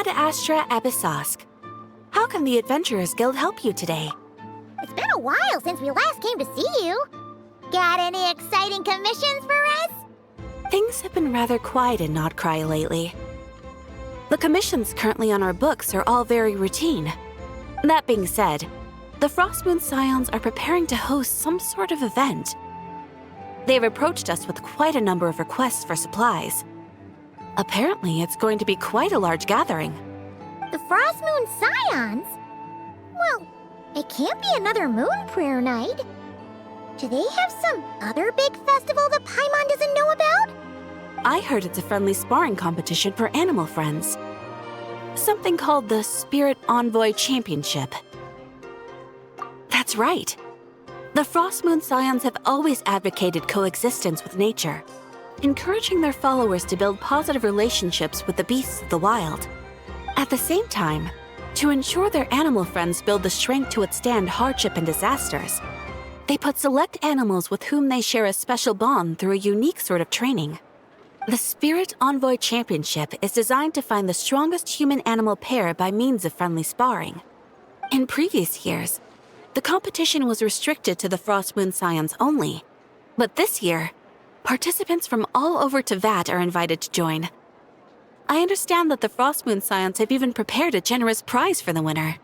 Ad Astra Abyssosk. How can the Adventurers Guild help you today? It's been a while since we last came to see you. Got any exciting commissions for us? Things have been rather quiet in Notcry lately. The commissions currently on our books are all very routine. That being said, the Frostmoon Scions are preparing to host some sort of event. They've approached us with quite a number of requests for supplies. Apparently, it's going to be quite a large gathering. The Frostmoon Scions? Well, it can't be another Moon Prayer Night. Do they have some other big festival that Paimon doesn't know about? I heard it's a friendly sparring competition for animal friends. Something called the Spirit Envoy Championship. That's right. The Frostmoon Scions have always advocated coexistence with nature, encouraging their followers to build positive relationships with the beasts of the wild. At the same time, to ensure their animal friends build the strength to withstand hardship and disasters, they put select animals with whom they share a special bond through a unique sort of training. The Spirit Envoy Championship is designed to find the strongest human-animal pair by means of friendly sparring. In previous years, the competition was restricted to the Frostmoon Scions only, but this year, participants from all over Teyvat are invited to join. I understand that the Frostmoon Scions have even prepared a generous prize for the winner.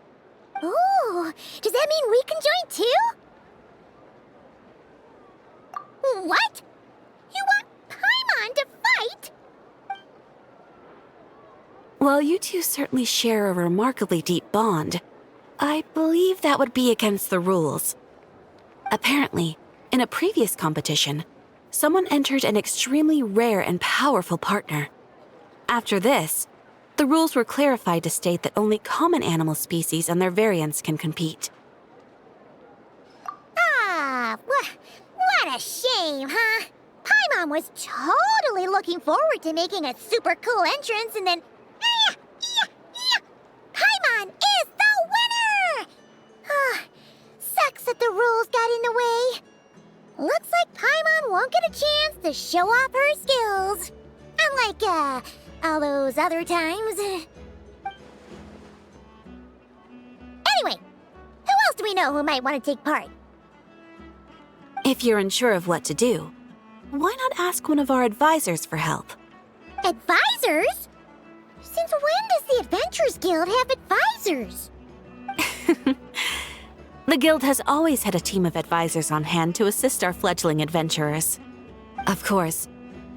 Ooh, does that mean we can join too? What? You want Paimon to fight? While you two certainly share a remarkably deep bond, I believe that would be against the rules. Apparently, in a previous competition, someone entered an extremely rare and powerful partner. After this, the rules were clarified to state that only common animal species and their variants can compete. Ah, what a shame, huh? Paimon was totally looking forward to making a super cool entrance, and then... Paimon is the winner! Sucks that the rules got in the way. Looks like Paimon won't get a chance to show off her skills. Unlike, all those other times. Anyway, who else do we know who might want to take part? If you're unsure of what to do, why not ask one of our advisors for help? Advisors? Since when does the Adventurers Guild have advisors? The Guild has always had a team of advisors on hand to assist our fledgling adventurers. Of course,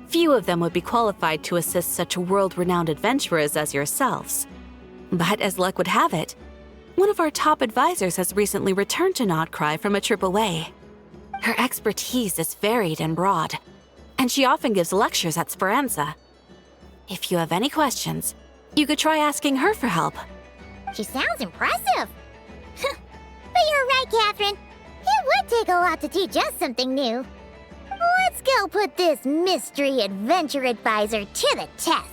few of them would be qualified to assist such world-renowned adventurers as yourselves. But as luck would have it, one of our top advisors has recently returned to Notcry from a trip away. Her expertise is varied and broad, and she often gives lectures at Speranza. If you have any questions, you could try asking her for help. She sounds impressive. But you're right, Catherine. It would take a lot to teach us something new. Let's go put this mystery adventure advisor to the test.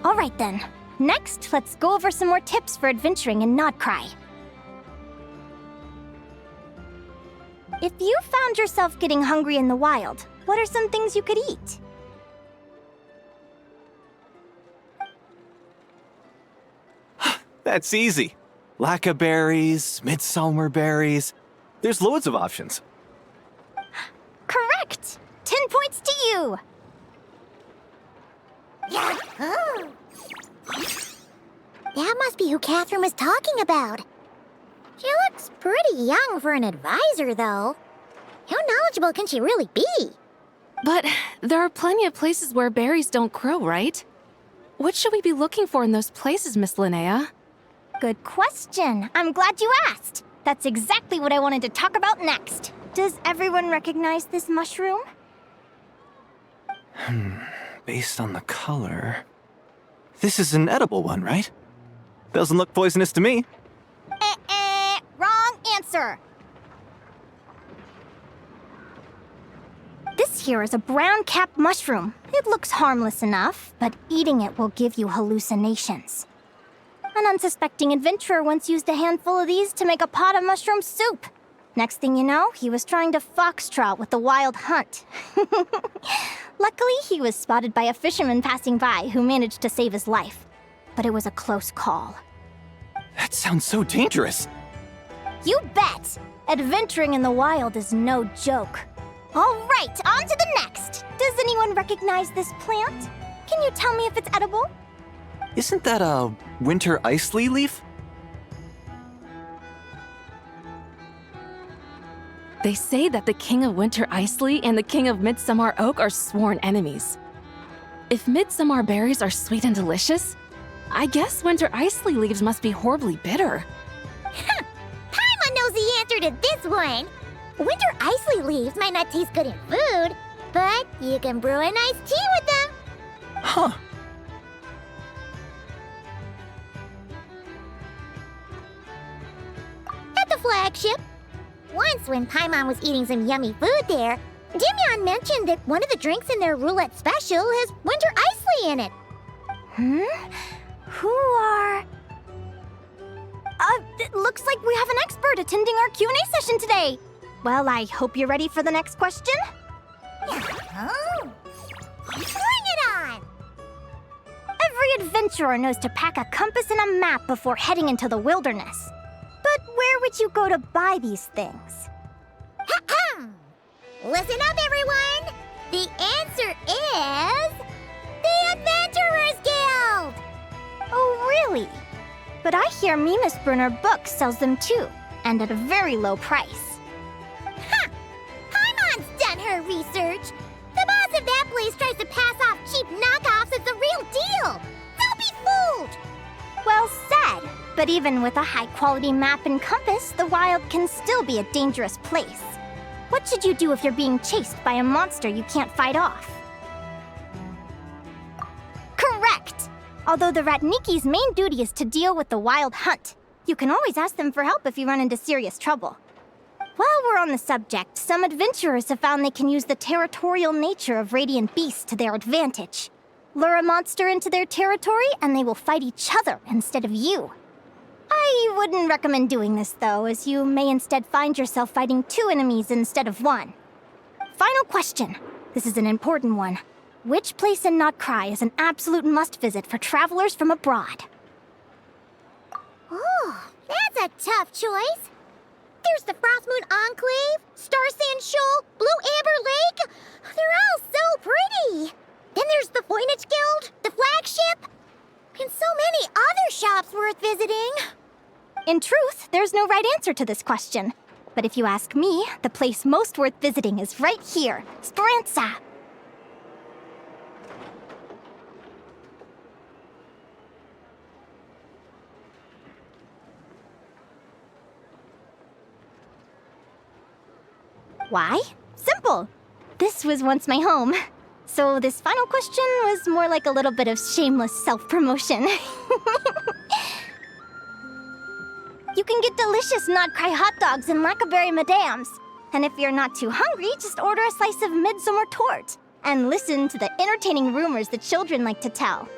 All right then. Next, let's go over some more tips for adventuring in Notcry. If you found yourself getting hungry in the wild, what are some things you could eat? That's easy. Lacca berries, midsummer berries. There's loads of options. Correct! 10 points to you! Oh. That must be who Catherine was talking about. She looks pretty young for an advisor, though. How knowledgeable can she really be? But there are plenty of places where berries don't grow, right? What should we be looking for in those places, Miss Linnea? Good question. I'm glad you asked. That's exactly what I wanted to talk about next. Does everyone recognize this mushroom? Based on the color... This is an edible one, right? Doesn't look poisonous to me. Wrong answer. This here is a brown-capped mushroom. It looks harmless enough, but eating it will give you hallucinations. An unsuspecting adventurer once used a handful of these to make a pot of mushroom soup. Next thing you know, he was trying to foxtrot with the wild hunt. Luckily, he was spotted by a fisherman passing by who managed to save his life. But it was a close call. That sounds so dangerous. You bet! Adventuring in the wild is no joke. All right, on to the next. Does anyone recognize this plant? Can you tell me if it's edible? Isn't that a winter ice leaf? They say that the King of Winter Isley and the King of Midsummer Oak are sworn enemies. If Midsummer berries are sweet and delicious, I guess Winter Isley leaves must be horribly bitter. Paimon knows the answer to this one. Winter icy leaves might not taste good in food, but you can brew a nice tea with them. Huh. At the flagship. Once when Paimon was eating some yummy food there, Dimyon mentioned that one of the drinks in their roulette special has winter isley in it. Who are... it looks like we have an expert attending our Q&A session today. Well, I hope you're ready for the next question. Oh, bring it on! Every adventurer knows to pack a compass and a map before heading into the wilderness. But where would you go to buy these things? Listen up, everyone! The answer is... the Adventurers Guild! Oh, really? But I hear Mimas Brunner Books sells them too, and at a very low price. Ha! Paimon's done her research. The boss of that place tries to pass off cheap knockoffs as the real deal. Don't be fooled! Well said. But even with a high-quality map and compass, the wild can still be a dangerous place. What should you do if you're being chased by a monster you can't fight off? Correct! Although the Ratniki's main duty is to deal with the wild hunt, you can always ask them for help if you run into serious trouble. While we're on the subject, some adventurers have found they can use the territorial nature of radiant beasts to their advantage. Lure a monster into their territory, and they will fight each other instead of you. I wouldn't recommend doing this, though, as you may instead find yourself fighting two enemies instead of one. Final question. This is an important one. Which place in Notcry is an absolute must-visit for travelers from abroad? Oh, that's a tough choice. There's the Frostmoon Enclave, Star Sand Shoal, Blue Amber Lake. They're all so pretty. Then there's the Voynich Guild, the flagship, and so many other shops worth visiting. In truth, there's no right answer to this question. But if you ask me, the place most worth visiting is right here, Speranza. Why? Simple. This was once my home. So this final question was more like a little bit of shameless self-promotion. You can get delicious Notcry hot dogs and Lackaberry Madams. And if you're not too hungry, just order a slice of midsummer tort. And listen to the entertaining rumors the children like to tell.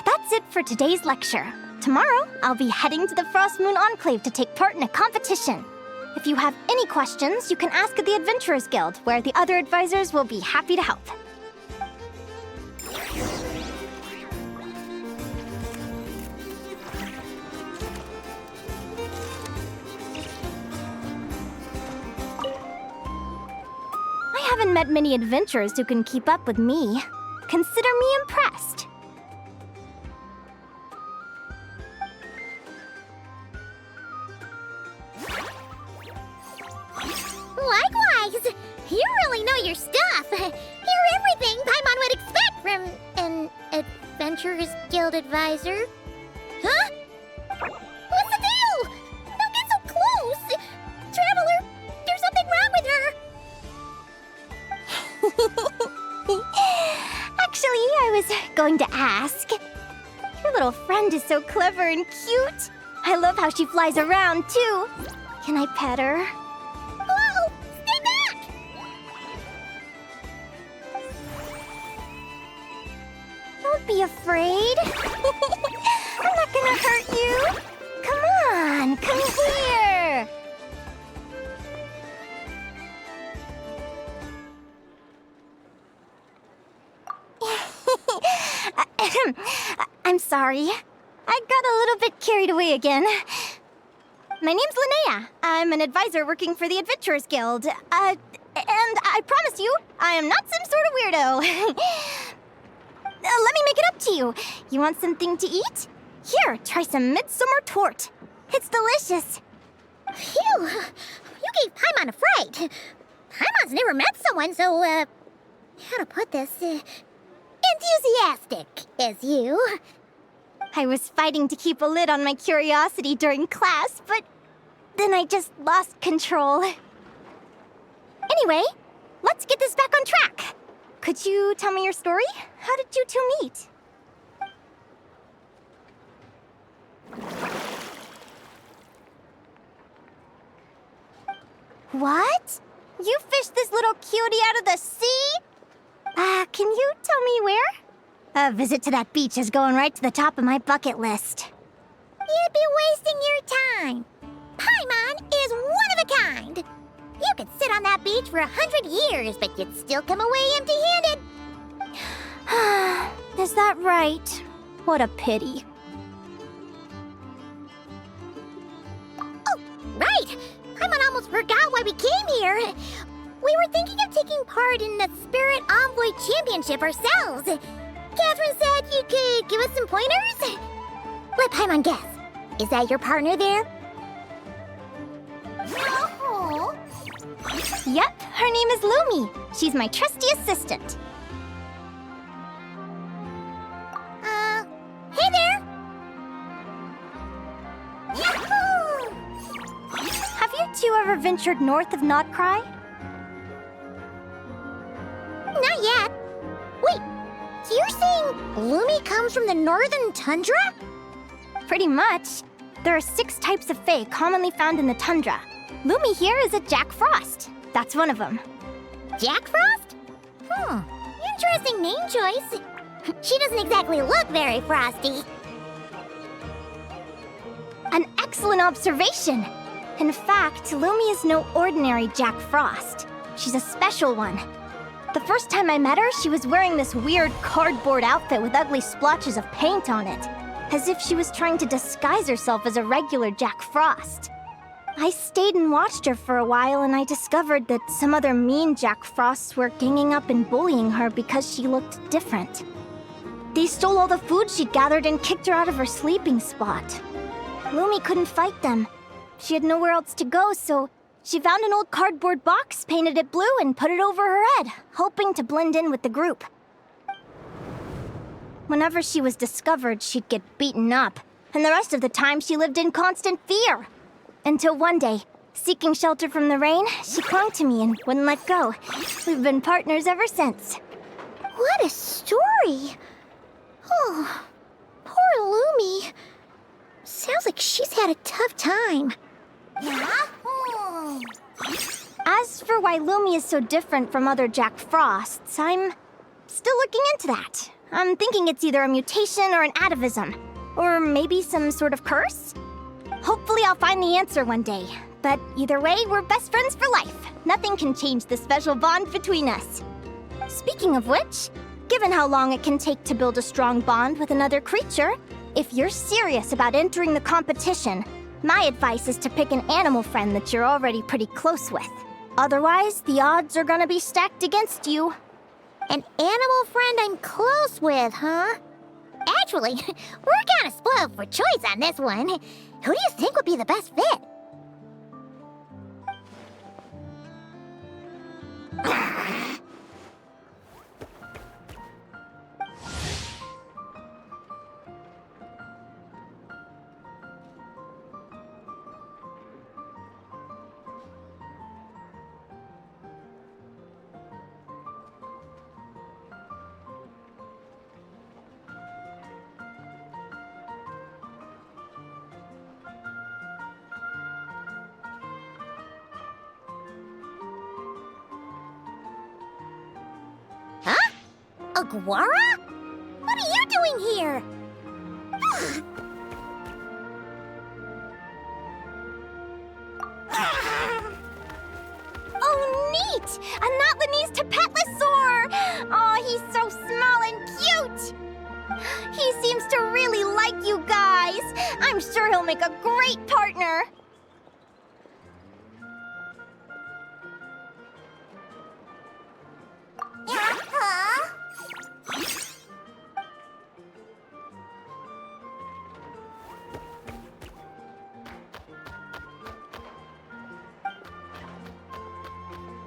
That's it for today's lecture. Tomorrow, I'll be heading to the Frostmoon Enclave to take part in a competition. If you have any questions, you can ask at the Adventurers Guild, where the other advisors will be happy to help. I haven't met many adventurers who can keep up with me. Consider me impressed. Likewise, you really know your stuff. You're everything Paimon would expect from an Adventurers Guild advisor. Huh? What's the deal? Don't get so close! Traveler, going to ask. Your little friend is so clever and cute. I love how she flies around, too. Can I pet her? Whoa! Stay back! Don't be afraid. I'm not gonna hurt you. Come on, come here. I'm sorry. I got a little bit carried away again. My name's Linnea. I'm an advisor working for the Adventurers Guild. And I promise you, I am not some sort of weirdo. Let me make it up to you. You want something to eat? Here, try some midsummer tort. It's delicious. Phew! You gave Paimon a fright. Paimon's never met someone so, how to put this, enthusiastic as you. I was fighting to keep a lid on my curiosity during class, but then I just lost control. Anyway, let's get this back on track. Could you tell me your story? How did you two meet? What? You fished this little cutie out of the sea? Can you tell me where? A visit to that beach is going right to the top of my bucket list. You'd be wasting your time. Paimon is one of a kind. You could sit on that beach for 100 years, but you'd still come away empty-handed. Is that right? What a pity. Oh, right! Paimon almost forgot why we came here. We were thinking of taking part in the Spirit Envoy Championship ourselves. Catherine said you could give us some pointers? Let Paimon guess. Is that your partner there? No. Yep, her name is Lumi. She's my trusty assistant. Hey there! Yahoo! Have you two ever ventured north of Notcry? Not yet. Wait, so you're saying Lumi comes from the northern tundra? Pretty much. There are 6 types of fae commonly found in the tundra. Lumi here is a Jack Frost. That's one of them. Jack Frost? Interesting name choice. She doesn't exactly look very frosty. An excellent observation. In fact, Lumi is no ordinary Jack Frost. She's a special one. The first time I met her, she was wearing this weird cardboard outfit with ugly splotches of paint on it, as if she was trying to disguise herself as a regular Jack Frost. I stayed and watched her for a while, and I discovered that some other mean Jack Frosts were ganging up and bullying her because she looked different. They stole all the food she'd gathered and kicked her out of her sleeping spot. Lumi couldn't fight them. She had nowhere else to go, so she found an old cardboard box, painted it blue, and put it over her head, hoping to blend in with the group. Whenever she was discovered, she'd get beaten up, and the rest of the time she lived in constant fear. Until one day, seeking shelter from the rain, she clung to me and wouldn't let go. We've been partners ever since. What a story! Oh, poor Lumi. Sounds like she's had a tough time. As for why Lumi is so different from other Jack Frosts, I'm still looking into that. I'm thinking it's either a mutation or an atavism. Or maybe some sort of curse? Hopefully I'll find the answer one day. But either way, we're best friends for life. Nothing can change the special bond between us. Speaking of which, given how long it can take to build a strong bond with another creature, if you're serious about entering the competition, my advice is to pick an animal friend that you're already pretty close with. Otherwise, the odds are gonna be stacked against you. An animal friend I'm close with, huh? Actually, we're kind of spoiled for choice on this one. Who do you think would be the best fit? Aguara? What are you doing here? Oh, neat! A Notlanese Tapetlosaur! Oh, he's so small and cute! He seems to really like you guys. I'm sure he'll make a great partner.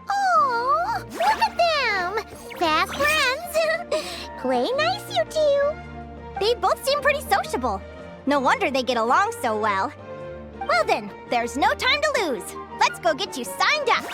Oh, look at them! Fast friends! Play nice, you two! They both seem pretty sociable. No wonder they get along so well. Well then, there's no time to lose. Let's go get you signed up.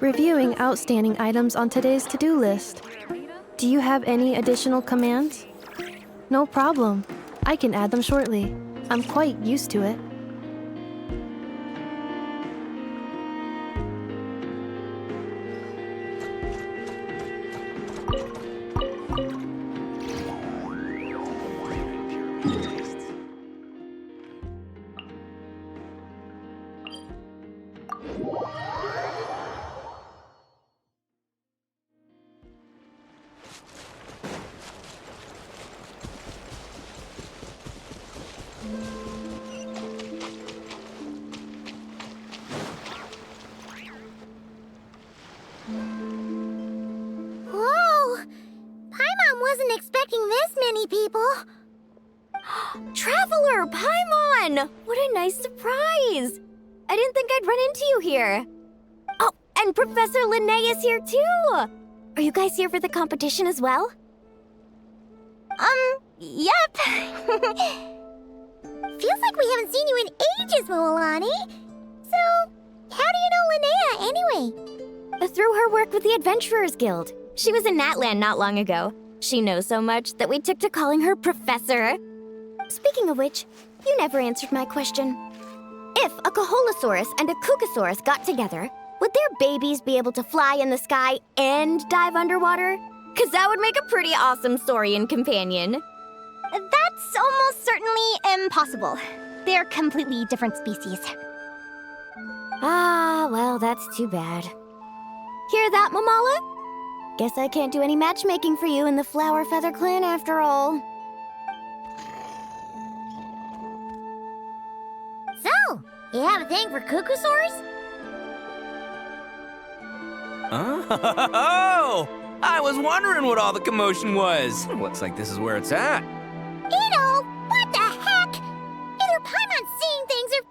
Reviewing outstanding items on today's to-do list. Do you have any additional commands? No problem. I can add them shortly. I'm quite used to it. Whoa! Paimon wasn't expecting this many people. Traveler, Paimon! What a nice surprise! I didn't think I'd run into you here. Oh, and Professor Linnea is here too! Are you guys here for the competition as well? Yep. Feels like we haven't seen you in ages, Moalani. So, how do you know Linnea anyway? Through her work with the Adventurers Guild. She was in Natland not long ago. She knows so much that we took to calling her Professor. Speaking of which, you never answered my question. If a Kaholosaurus and a Kukasaurus got together, would their babies be able to fly in the sky and dive underwater? 'Cause that would make a pretty awesome saurian companion. That's almost certainly impossible. They're completely different species. Ah, well, that's too bad. Hear that, Mamala? Guess I can't do any matchmaking for you in the Flower Feather Clan after all. So, you have a thing for Kukusaurs? Oh! I was wondering what all the commotion was. Looks like this is where it's at. Ito, what the heck? Either Paimon's seeing things or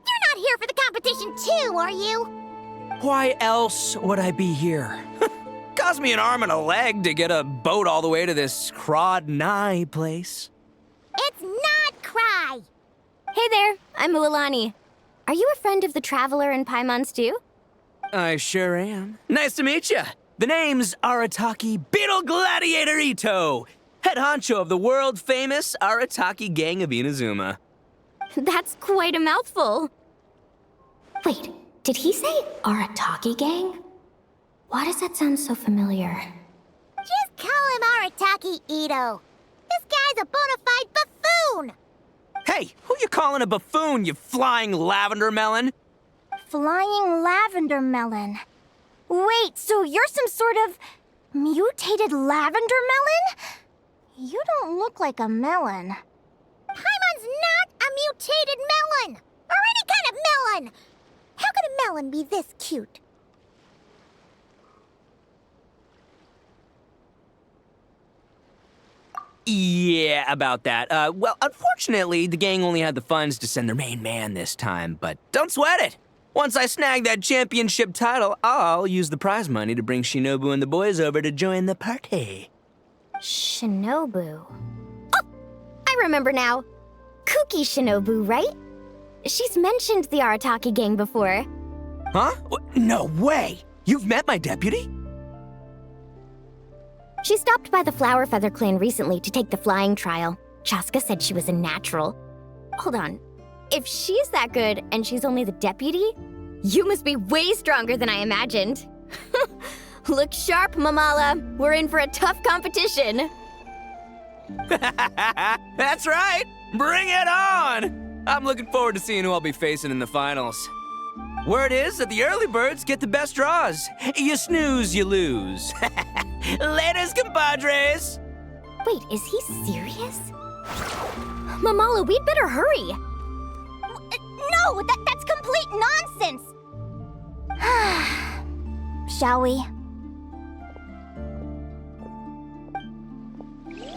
you're not here for the competition too, are you? Why else would I be here? Cost me an arm and a leg to get a boat all the way to this Crod Nye place. It's not Cry. Hey there, I'm Mualani. Are you a friend of the Traveler and Paimon's too? I sure am. Nice to meet you. The name's Arataki Beetle Gladiator Ito, head honcho of the world-famous Arataki gang of Inazuma. That's quite a mouthful. Wait, did he say Arataki gang? Why does that sound so familiar? Just call him Arataki Ito. This guy's a bona fide buffoon. Hey, who you calling a buffoon, you flying lavender melon? Flying lavender melon. Wait, so you're some sort of mutated lavender melon? You don't look like a melon. Paimon's not a mutated melon, or any kind of melon. How could a melon be this cute? Yeah, about that. Well, unfortunately, the gang only had the funds to send their main man this time, but don't sweat it. Once I snag that championship title, I'll use the prize money to bring Shinobu and the boys over to join the party. Shinobu. Oh, I remember now. Kuki Shinobu, right? She's mentioned the Arataki gang before. Huh? No way! You've met my deputy? She stopped by the Flower Feather clan recently to take the flying trial. Chaska said she was a natural. Hold on. If she's that good and she's only the deputy, you must be way stronger than I imagined. Look sharp, Mamala. We're in for a tough competition. That's right! Bring it on! I'm looking forward to seeing who I'll be facing in the finals. Word is that the early birds get the best draws. You snooze, you lose. Laters, compadres! Wait, is he serious? Mamala, we'd better hurry. No, that's complete nonsense! Shall we?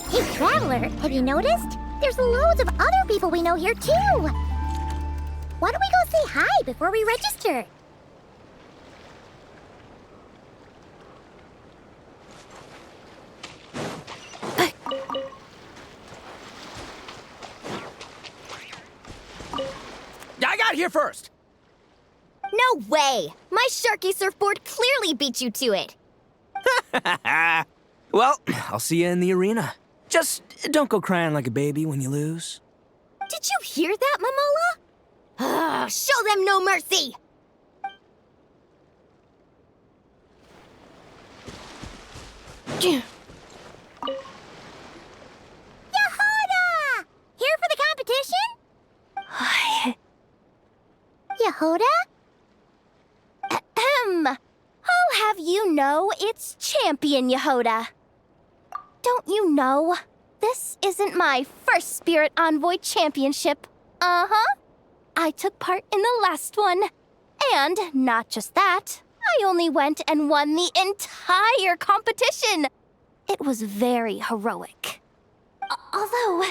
Hey, Traveler, have you noticed? There's loads of other people we know here, too. Why don't we go say hi before we register? I got here first! No way! My Sharky surfboard clearly beat you to it. Well, I'll see you in the arena. Just don't go crying like a baby when you lose. Did you hear that, Mamala? Show them no mercy! Yehoda! Here for the competition? Yehoda? I'll have you know it's Champion Yehoda. Don't you know? This isn't my first Spirit Envoy Championship. Uh-huh. I took part in the last one. And not just that, I only went and won the entire competition. It was very heroic. Although,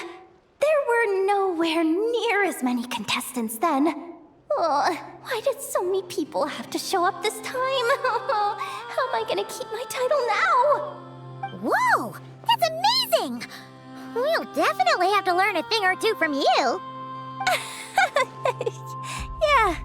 there were nowhere near as many contestants then. Why did so many people have to show up this time? How am I gonna keep my title now? Whoa! That's amazing! We'll definitely have to learn a thing or two from you. Yeah.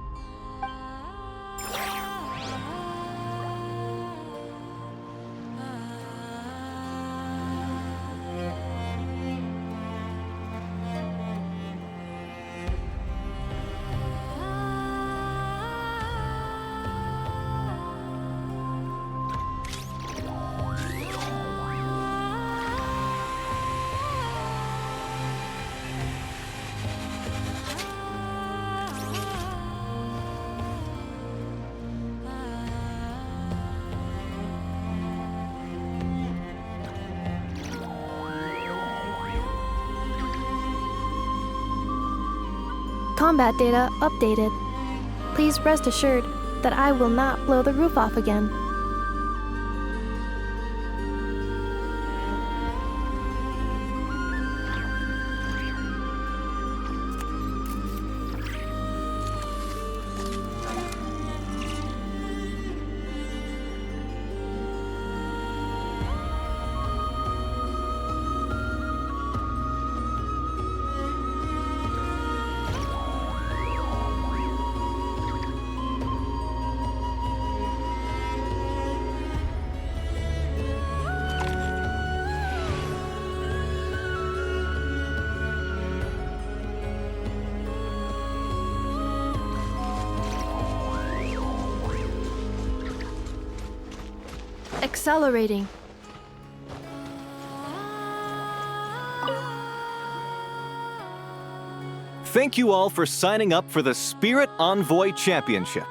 Combat data updated. Please rest assured that I will not blow the roof off again. Accelerating. Thank you all for signing up for the Spirit Envoy Championship.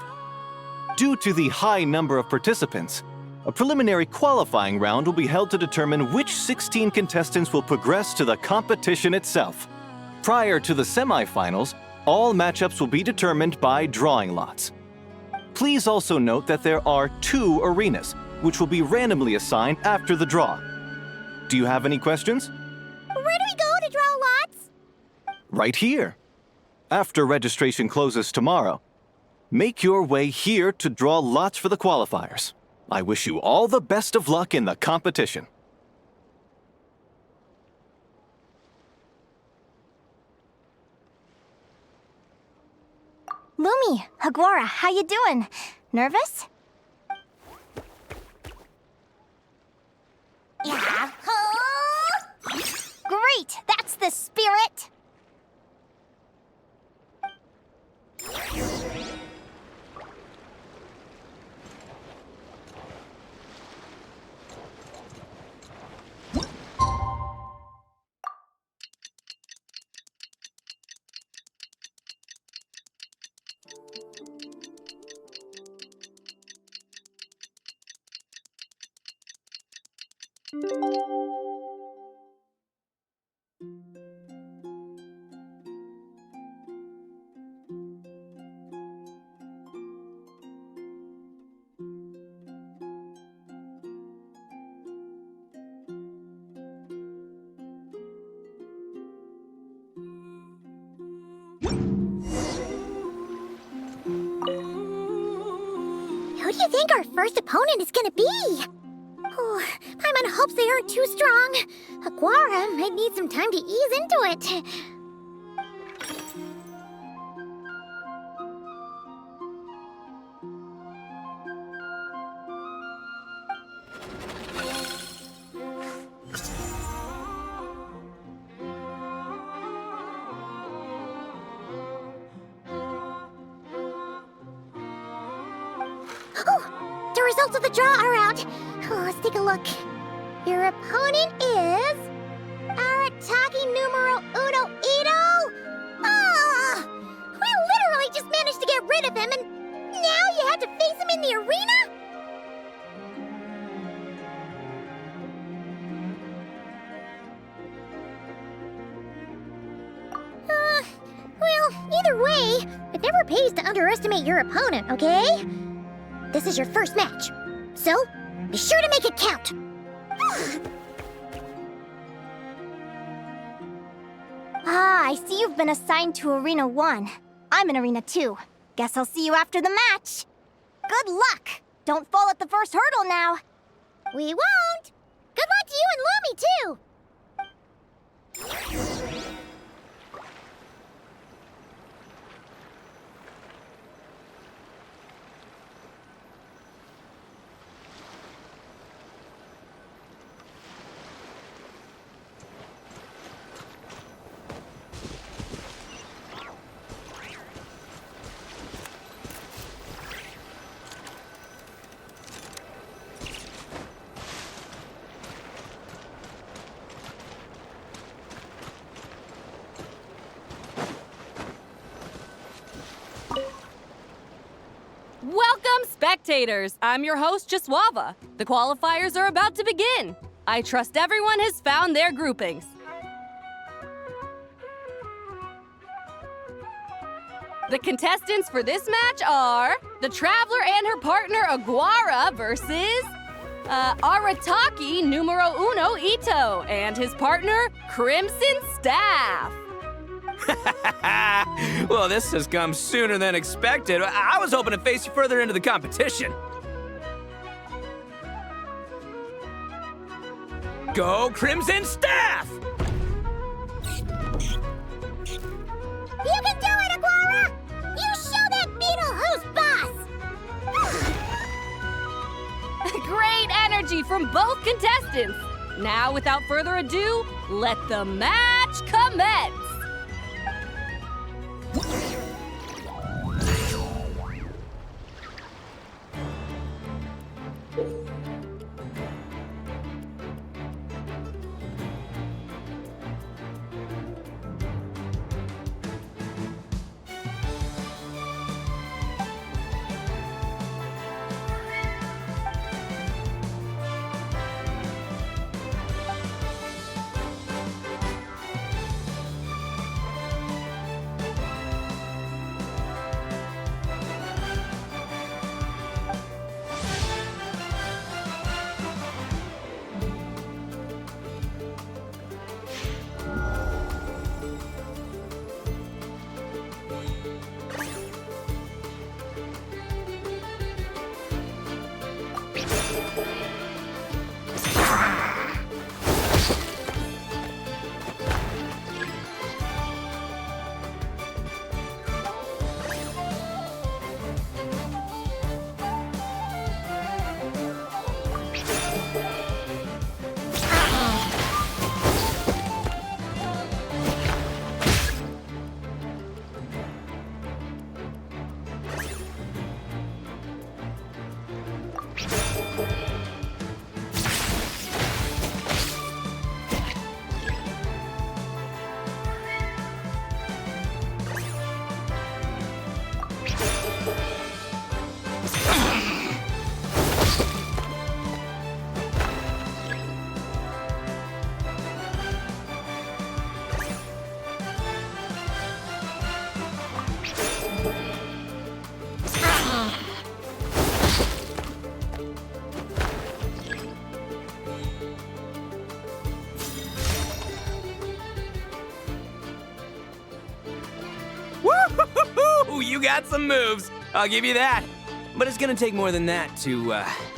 Due to the high number of participants, a preliminary qualifying round will be held to determine which 16 contestants will progress to the competition itself. Prior to the semifinals, all matchups will be determined by drawing lots. Please also note that there are 2 arenas, which will be randomly assigned after the draw. Do you have any questions? Where do we go to draw lots? Right here. After registration closes tomorrow, make your way here to draw lots for the qualifiers. I wish you all the best of luck in the competition. Lumi, Hagwara, how you doing? Nervous? Right! That's the spirit! Who do you think our first opponent is gonna be? Oh, Paimon hopes they aren't too strong. Aguara might need some time to ease into it. Oh, the results of the draw are out. Oh, let's take a look. Your opponent is Arataki numero uno Ito. Ah, we literally just managed to get rid of him, and now you have to face him in the arena? Well, either way, it never pays to underestimate your opponent, okay? This is your first match, so be sure to make it count. Ah, I see you've been assigned to Arena 1. I'm in Arena 2. Guess I'll see you after the match. Good luck! Don't fall at the first hurdle now. We won't. Good luck to you and Lumi, too. Welcome, spectators! I'm your host, Jaswava. The qualifiers are about to begin. I trust everyone has found their groupings. The contestants for this match are the Traveler and her partner Aguara versus Arataki numero uno Ito and his partner Crimson Staff. Well, this has come sooner than expected. I was hoping to face you further into the competition. Go Crimson Staff! You can do it, Aguara! You show that beetle who's boss! Great energy from both contestants. Now, without further ado, let the match commence. got some moves. I'll give you that. But it's gonna take more than that to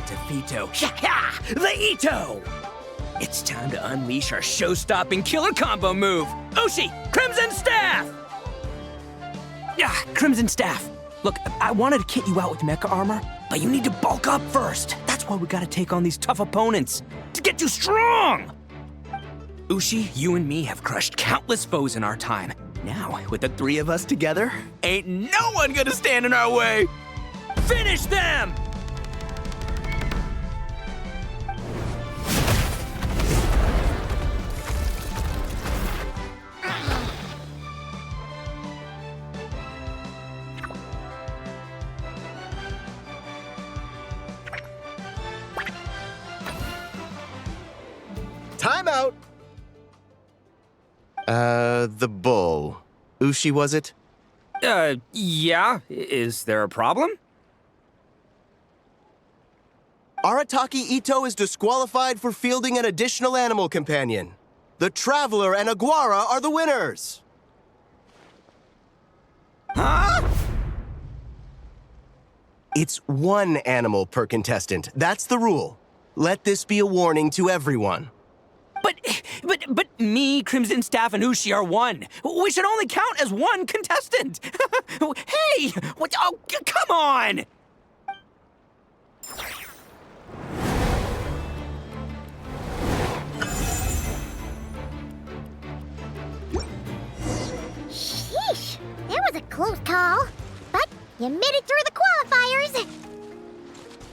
defeat the Ito! It's time to unleash our show-stopping killer combo move. Ushi, Crimson Staff! Crimson Staff. Look, I wanted to kit you out with mecha armor, but you need to bulk up first. That's why we gotta take on these tough opponents, to get you strong! Ushi, you and me have crushed countless foes in our time. Now, with the three of us together, ain't no one gonna stand in our way! Finish them! Time out! The bull. Ushi, was it? Yeah. Is there a problem? Arataki Ito is disqualified for fielding an additional animal companion. The Traveler and Aguara are the winners! Huh? It's one animal per contestant. That's the rule. Let this be a warning to everyone. But me, Crimson Staff, and Ushi are one. We should only count as one contestant. Hey! What? Oh, come on! Sheesh, that was a close call. But you made it through the qualifiers.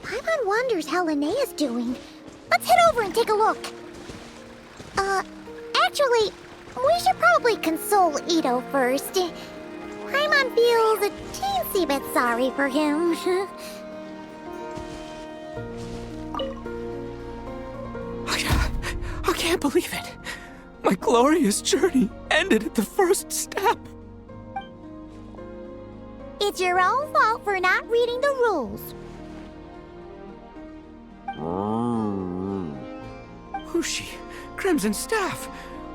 Paimon wonders how Linnea's doing. Let's head over and take a look. Actually, we should probably console Ito first. Paimon feels a teensy bit sorry for him. I can't believe it. My glorious journey ended at the first step. It's your own fault for not reading the rules. Ushi, Crimson Staff,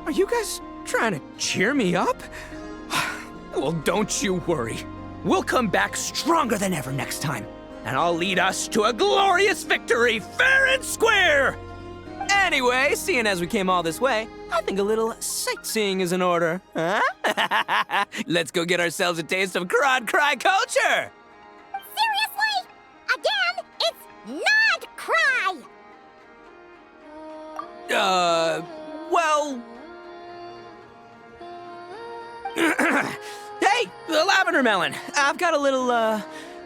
are you guys trying to cheer me up? Well, don't you worry. We'll come back stronger than ever next time, and I'll lead us to a glorious victory, fair and square! Anyway, seeing as we came all this way, I think a little sightseeing is in order, huh? Let's go get ourselves a taste of Crod Cry culture! Seriously? Again, it's not cry! Well... Hey, the Lavender Melon, I've got a little,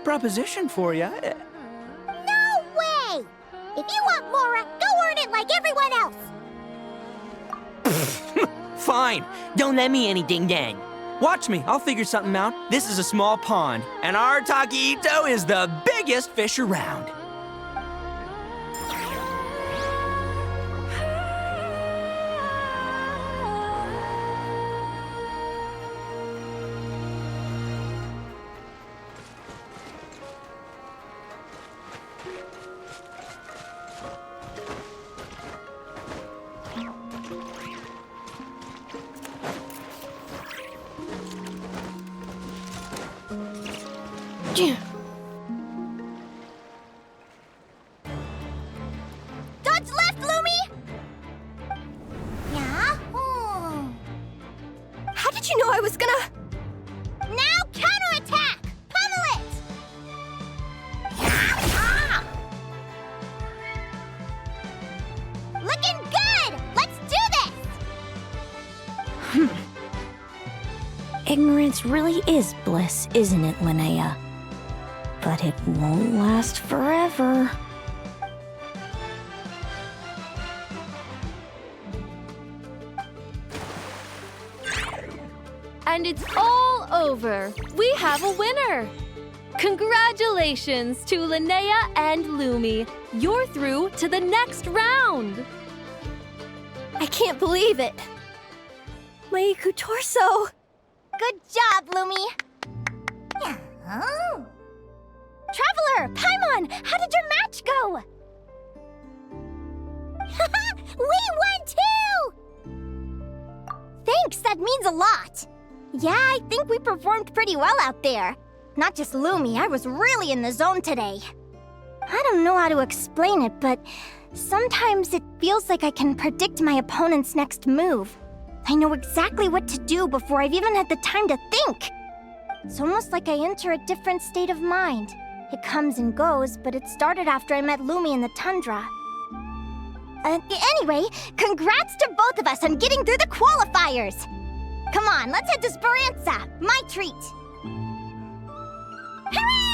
proposition for you. No way! If you want Mora, go earn it like everyone else! Fine, don't let me anything then. Watch me, I'll figure something out. This is a small pond, and Arataki Ito is the biggest fish around. Dodge left, Lumi! Yeah? How did you know I was gonna... Now counterattack! Pummel it! Looking good! Let's do this! Ignorance really is bliss, isn't it, Linnea? But it won't last forever. And it's all over. We have a winner. Congratulations to Linnea and Lumi. You're through to the next round. I can't believe it. My Iku torso. Good job, Lumi! Traveler, Paimon, how did your match go? We won too! Thanks, that means a lot. Yeah, I think we performed pretty well out there. Not just Lumi, I was really in the zone today. I don't know how to explain it, but sometimes it feels like I can predict my opponent's next move. I know exactly what to do before I've even had the time to think. It's almost like I enter a different state of mind. It comes and goes, but it started after I met Lumi in the tundra. Anyway, congrats to both of us on getting through the qualifiers! Come on, let's head to Speranza, my treat! Hooray!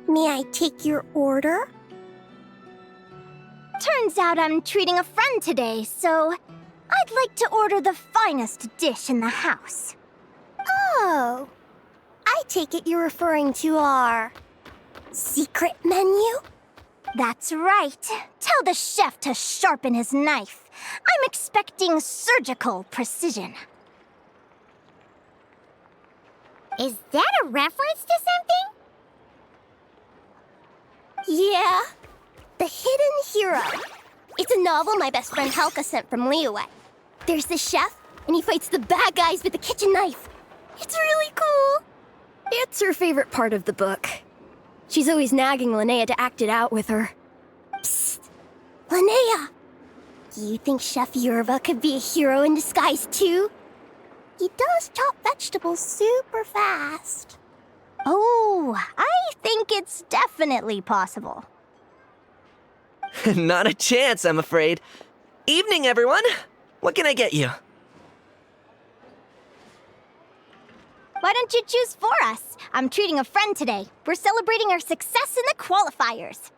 May I take your order? Turns out I'm treating a friend today, so I'd like to order the finest dish in the house. Oh, I take it you're referring to our secret menu? That's right. Tell the chef to sharpen his knife. I'm expecting surgical precision. Is that a reference to something? Yeah, The Hidden Hero. It's a novel my best friend Helka sent from Liyue. There's the chef, and he fights the bad guys with a kitchen knife. It's really cool. It's her favorite part of the book. She's always nagging Linnea to act it out with her. Psst, Linnea. Do you think Chef Yerva could be a hero in disguise too? He does chop vegetables super fast. Oh, I think it's definitely possible. Not a chance, I'm afraid. Evening, everyone. What can I get you? Why don't you choose for us? I'm treating a friend today. We're celebrating our success in the qualifiers.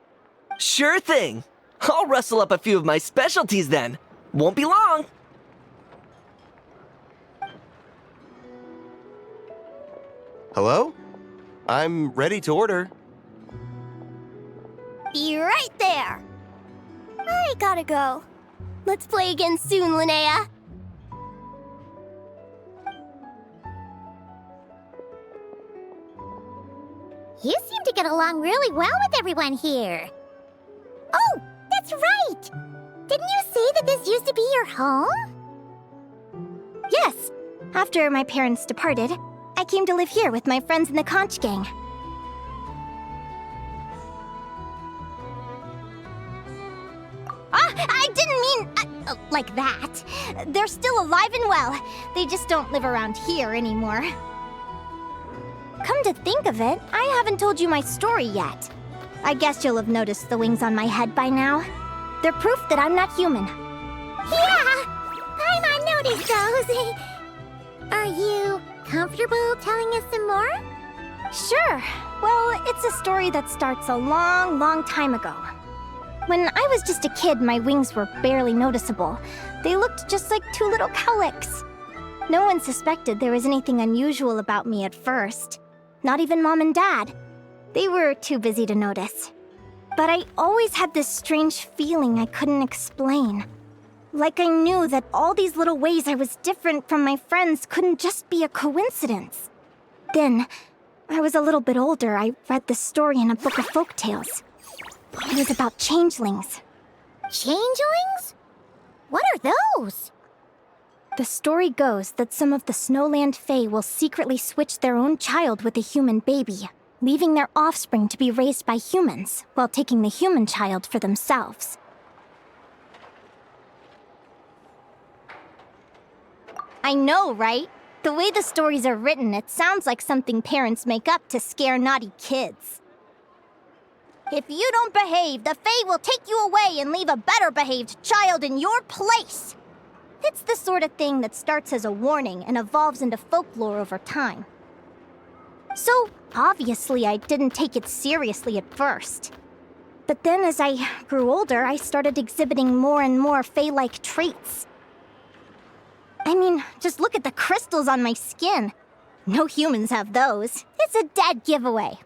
Sure thing. I'll rustle up a few of my specialties then. Won't be long. Hello? I'm ready to order. Be right there. I gotta go. Let's play again soon, Linnea. You seem to get along really well with everyone here. Oh, that's right! Didn't you say that this used to be your home? Yes. After my parents departed, I came to live here with my friends in the conch gang. I didn't mean like that. They're still alive and well. They just don't live around here anymore. Come to think of it, I haven't told you my story yet. I guess you'll have noticed the wings on my head by now. They're proof that I'm not human. Yeah! Paimon noticed those. Are you comfortable telling us some more? Sure. Well, it's a story that starts a long, long time ago. When I was just a kid, my wings were barely noticeable. They looked just like two little cowlicks. No one suspected there was anything unusual about me at first. Not even Mom and Dad. They were too busy to notice. But I always had this strange feeling I couldn't explain. Like I knew that all these little ways I was different from my friends couldn't just be a coincidence. Then, I was a little bit older, I read this story in a book of folktales. It was about changelings. Changelings? What are those? The story goes that some of the Snowland Fae will secretly switch their own child with a human baby, leaving their offspring to be raised by humans, while taking the human child for themselves. I know, right? The way the stories are written, it sounds like something parents make up to scare naughty kids. If you don't behave, the Fae will take you away and leave a better-behaved child in your place. It's the sort of thing that starts as a warning and evolves into folklore over time. So, obviously, I didn't take it seriously at first. But then as I grew older, I started exhibiting more and more Fae-like traits. I mean, just look at the crystals on my skin. No humans have those. It's a dead giveaway.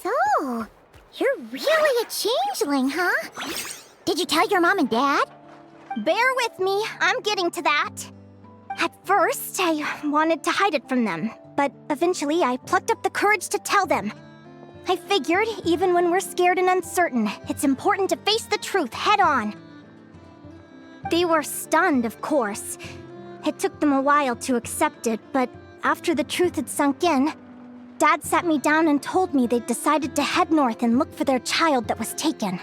So, you're really a changeling, huh? Did you tell your mom and dad? Bear with me, I'm getting to that. At first, I wanted to hide it from them, but eventually I plucked up the courage to tell them. I figured, even when we're scared and uncertain, it's important to face the truth head on. They were stunned, of course. It took them a while to accept it, but after the truth had sunk in, Dad sat me down and told me they'd decided to head north and look for their child that was taken.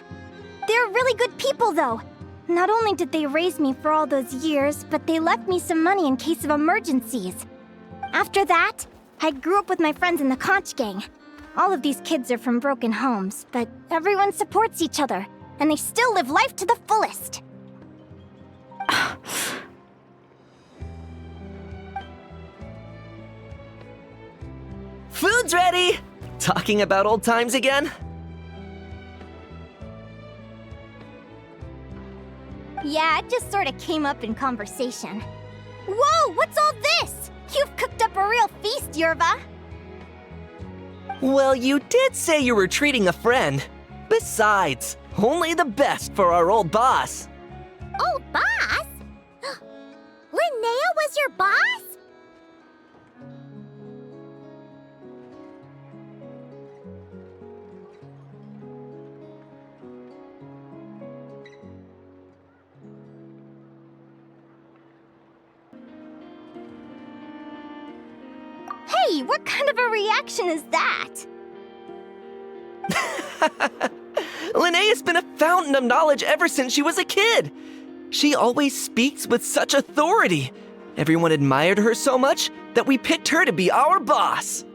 They're really good people, though. Not only did they raise me for all those years, but they left me some money in case of emergencies. After that, I grew up with my friends in the Conch Gang. All of these kids are from broken homes, but everyone supports each other, and they still live life to the fullest. Food's ready! Talking about old times again? Yeah, it just sort of came up in conversation. Whoa, what's all this? You've cooked up a real feast, Yerva. Well, you did say you were treating a friend. Besides, only the best for our old boss. Old boss? Linnea was your boss? Hey, what kind of a reaction is that? Linnea's been a fountain of knowledge ever since she was a kid. She always speaks with such authority. Everyone admired her so much that we picked her to be our boss.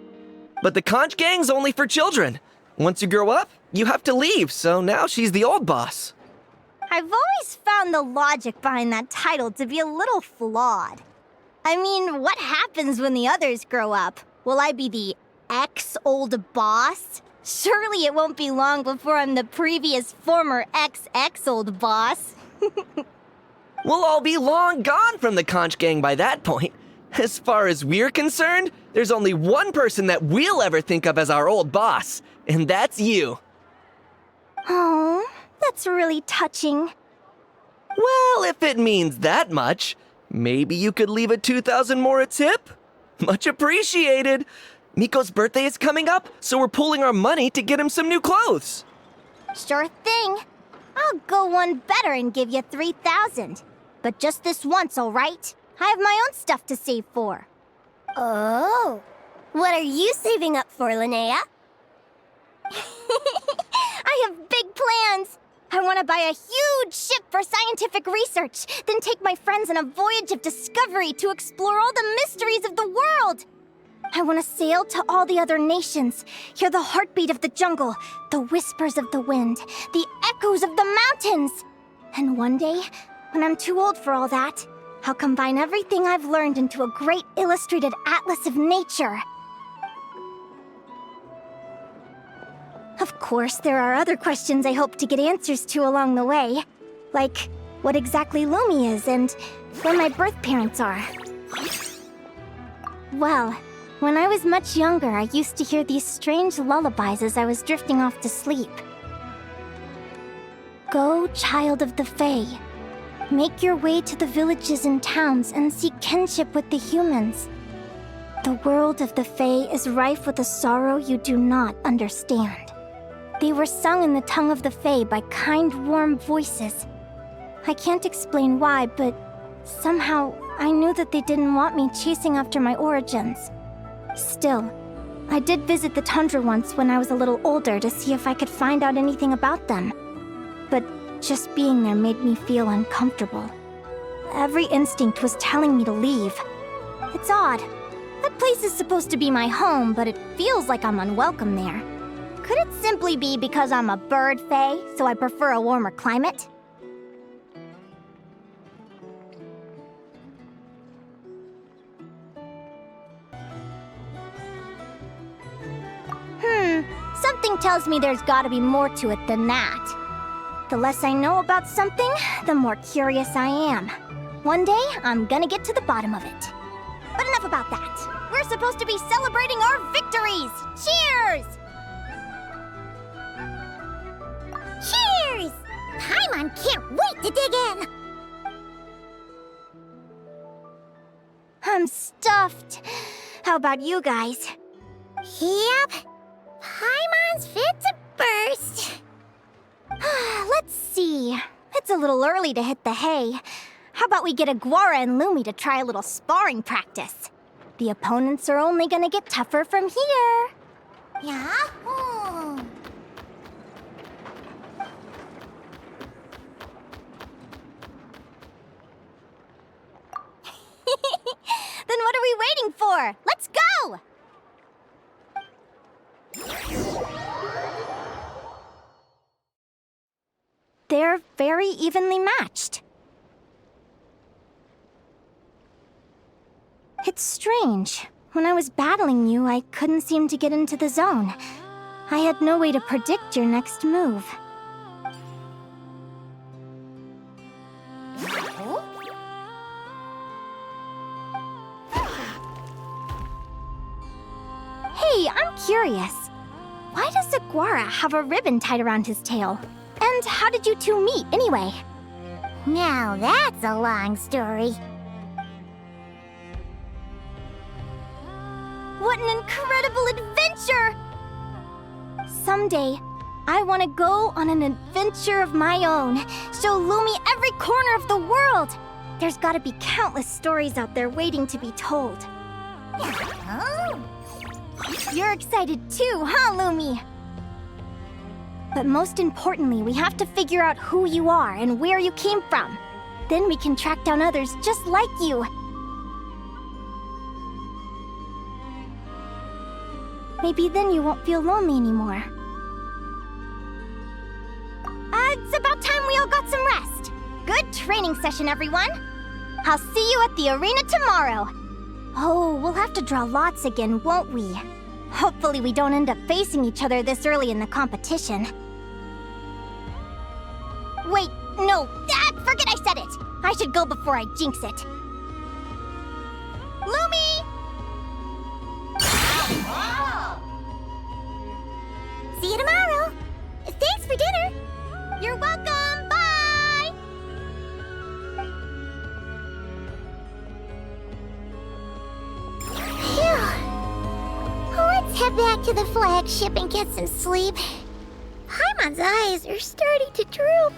But the Conch Gang's only for children. Once you grow up, you have to leave, so now she's the old boss. I've always found the logic behind that title to be a little flawed. I mean, what happens when the others grow up? Will I be the ex-old boss? Surely it won't be long before I'm the previous former ex-old boss. We'll all be long gone from the Conch Gang by that point. As far as we're concerned, there's only one person that we'll ever think of as our old boss, and that's you. Oh, that's really touching. Well, if it means that much, maybe you could leave a 2,000 more a tip? Much appreciated. Miko's birthday is coming up, so we're pooling our money to get him some new clothes. Sure thing. I'll go one better and give you 3,000. But just this once, all right? I have my own stuff to save for. Oh. What are you saving up for, Linnea? I have big plans. I want to buy a huge ship for scientific research, then take my friends on a voyage of discovery to explore all the mysteries of the world. I want to sail to all the other nations, hear the heartbeat of the jungle, the whispers of the wind, the echoes of the mountains. And one day, when I'm too old for all that, I'll combine everything I've learned into a great illustrated atlas of nature. Of course, there are other questions I hope to get answers to along the way. Like, what exactly Lumi is and where my birth parents are. Well, when I was much younger, I used to hear these strange lullabies as I was drifting off to sleep. Go, child of the Fae. Make your way to the villages and towns and seek kinship with the humans. The world of the Fae is rife with a sorrow you do not understand. They were sung in the tongue of the Fae by kind, warm voices. I can't explain why, but somehow I knew that they didn't want me chasing after my origins. Still, I did visit the tundra once when I was a little older to see if I could find out anything about them. But just being there made me feel uncomfortable. Every instinct was telling me to leave. It's odd. That place is supposed to be my home, but it feels like I'm unwelcome there. Could it simply be because I'm a bird fae, so I prefer a warmer climate? Something tells me there's gotta be more to it than that. The less I know about something, the more curious I am. One day, I'm gonna get to the bottom of it. But enough about that. We're supposed to be celebrating our victories! Cheers! Cheers! Paimon can't wait to dig in! I'm stuffed. How about you guys? Yep. Paimon's fit to burst. Let's see. It's a little early to hit the hay. How about we get Aguara and Lumi to try a little sparring practice? The opponents are only gonna get tougher from here. Yahoo! Then what are we waiting for? Let's go! They're very evenly matched. It's strange. When I was battling you, I couldn't seem to get into the zone. I had no way to predict your next move. Hey, I'm curious. Why does Aguara have a ribbon tied around his tail? And how did you two meet, anyway? Now that's a long story. What an incredible adventure! Someday, I want to go on an adventure of my own. Show Lumi every corner of the world. There's got to be countless stories out there waiting to be told. Oh. You're excited too, huh, Lumi? But most importantly, we have to figure out who you are and where you came from. Then we can track down others just like you. Maybe then you won't feel lonely anymore. It's about time we all got some rest. Good training session, everyone. I'll see you at the arena tomorrow. Oh, we'll have to draw lots again, won't we? Hopefully we don't end up facing each other this early in the competition. Wait, no, forget I said it. I should go before I jinx it. Lumi! See you tomorrow. Thanks for dinner. You're welcome, bye! Phew. Let's head back to the flagship and get some sleep. Paimon's eyes are starting to droop.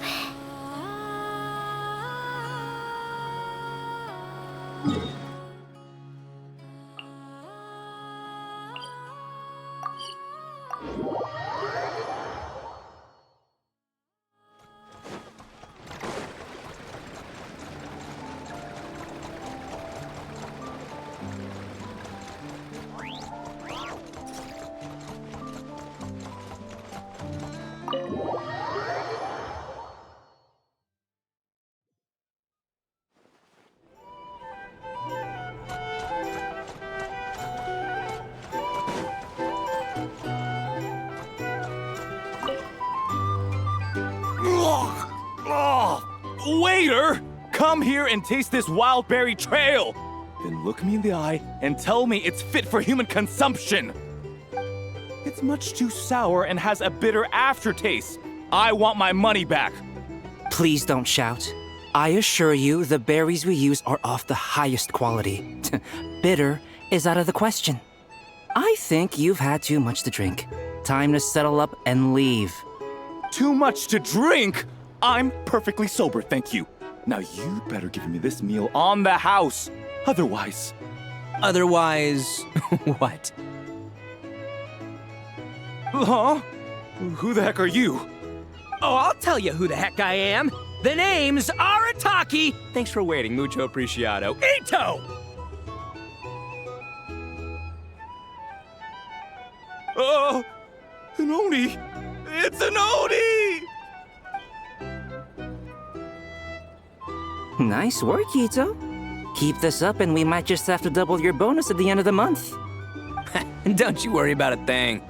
Waiter! Come here and taste this wild berry trail! Then look me in the eye and tell me it's fit for human consumption! It's much too sour and has a bitter aftertaste. I want my money back. Please don't shout. I assure you the berries we use are of the highest quality. Bitter is out of the question. I think you've had too much to drink. Time to settle up and leave. Too much to drink? I'm perfectly sober, thank you. Now you better give me this meal on the house. Otherwise... Otherwise, what? Huh? Who the heck are you? Oh, I'll tell you who the heck I am. The name's Arataki. Thanks for waiting, mucho apreciado. Ito! Oh, an Oni! It's an Oni! Nice work, Ito. Keep this up and we might just have to double your bonus at the end of the month. Don't you worry about a thing.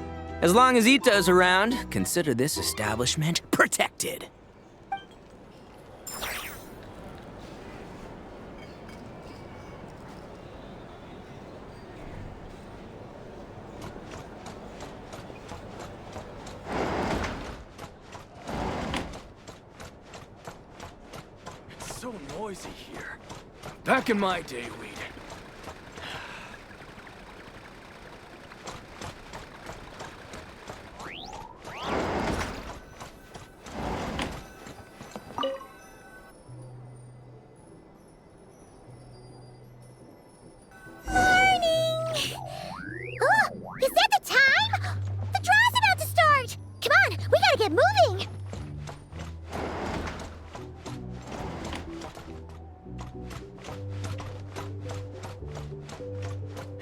As long as Ito's around, consider this establishment protected. It's so noisy here. Back in my day, we'd...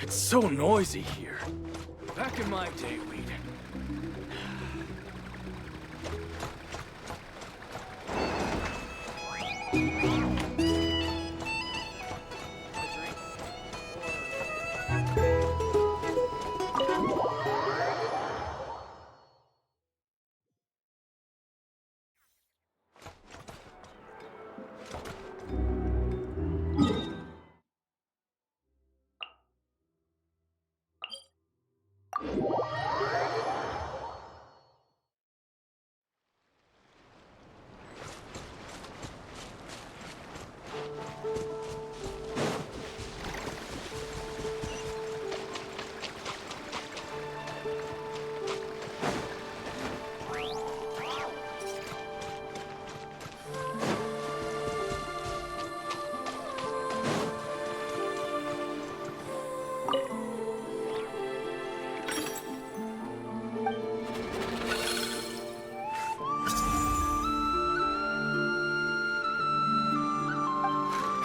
It's so noisy here. Back in my day, we'd...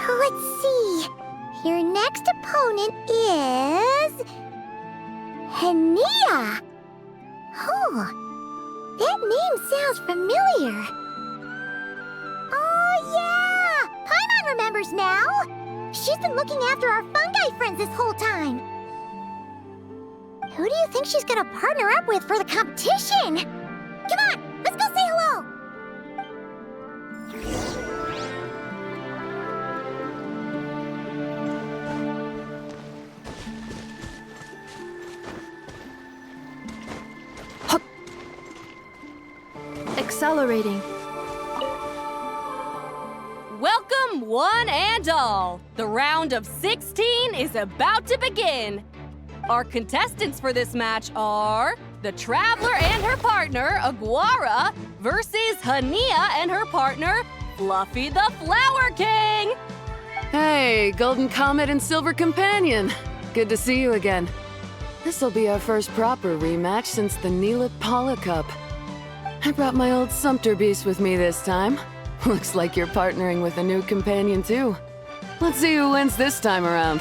Let's see. Your next opponent is... Linnea. Oh, that name sounds familiar. Oh, yeah! Paimon remembers now. She's been looking after our fungi friends this whole time. Who do you think she's gonna partner up with for the competition? Come on, let's go say hello. Accelerating. Welcome, one and all. The round of 16 is about to begin. Our contestants for this match are the Traveler and her partner, Aguara, versus Linnea and her partner, Fluffy the Flower King. Hey, Golden Comet and Silver Companion. Good to see you again. This'll be our first proper rematch since the Neela Paula Cup. I brought my old Sumpter Beast with me this time. Looks like you're partnering with a new companion too. Let's see who wins this time around.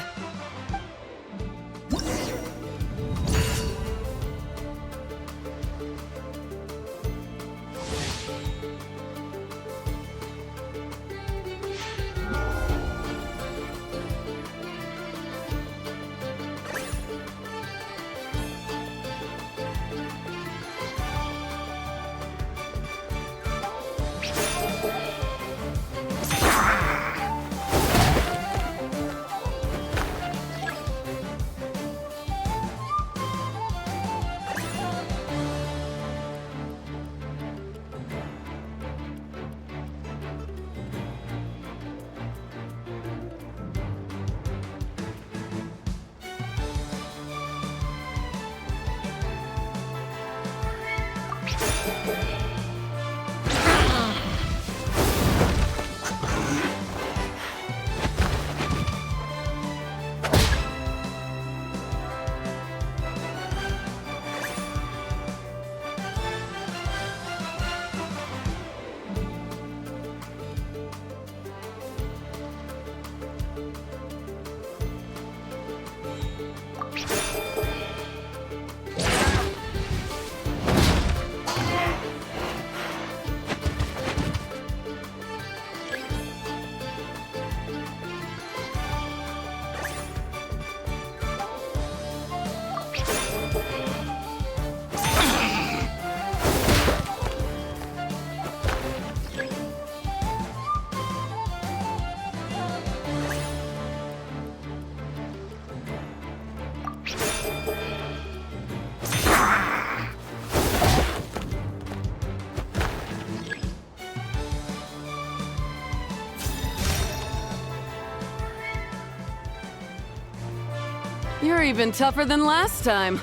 You're even tougher than last time.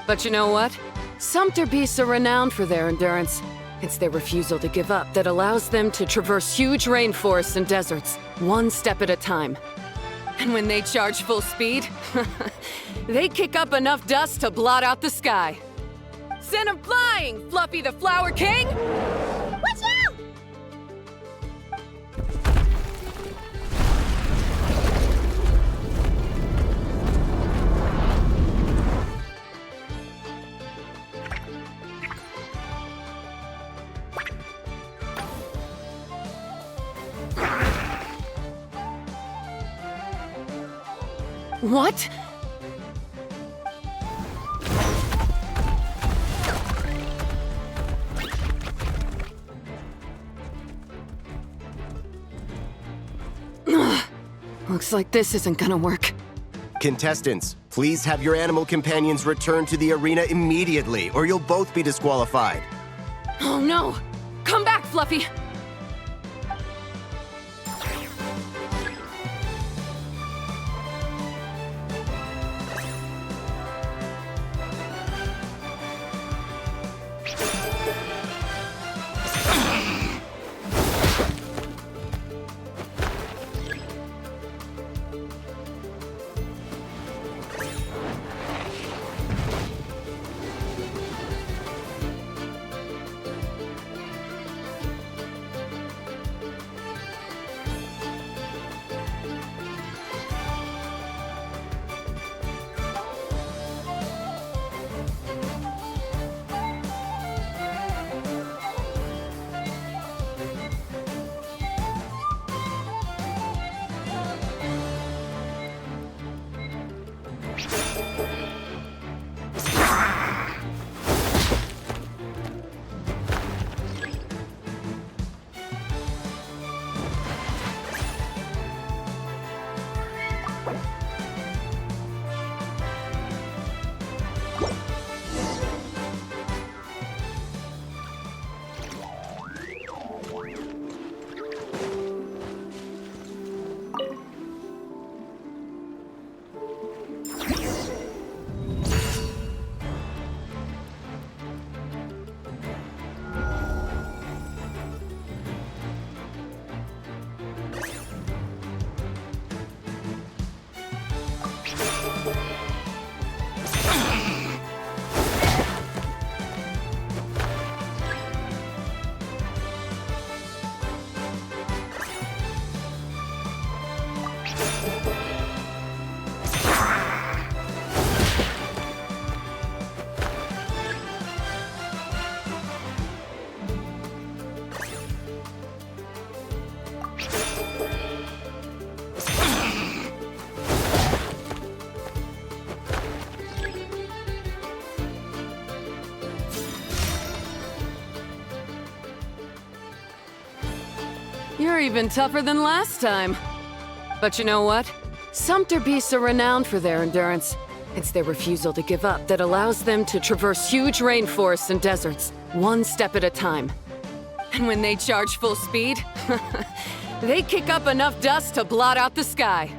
But you know what? Sumpter beasts are renowned for their endurance. It's their refusal to give up that allows them to traverse huge rainforests and deserts, one step at a time. And when they charge full speed, they kick up enough dust to blot out the sky. Send 'em flying, Fluffy the Flower King! Watch out! What? Looks like this isn't gonna work. Contestants, please have your animal companions return to the arena immediately, or you'll both be disqualified. Oh no! Come back, Fluffy! You're even tougher than last time. But you know what? Sumpter beasts are renowned for their endurance. It's their refusal to give up that allows them to traverse huge rainforests and deserts, one step at a time. And when they charge full speed, they kick up enough dust to blot out the sky.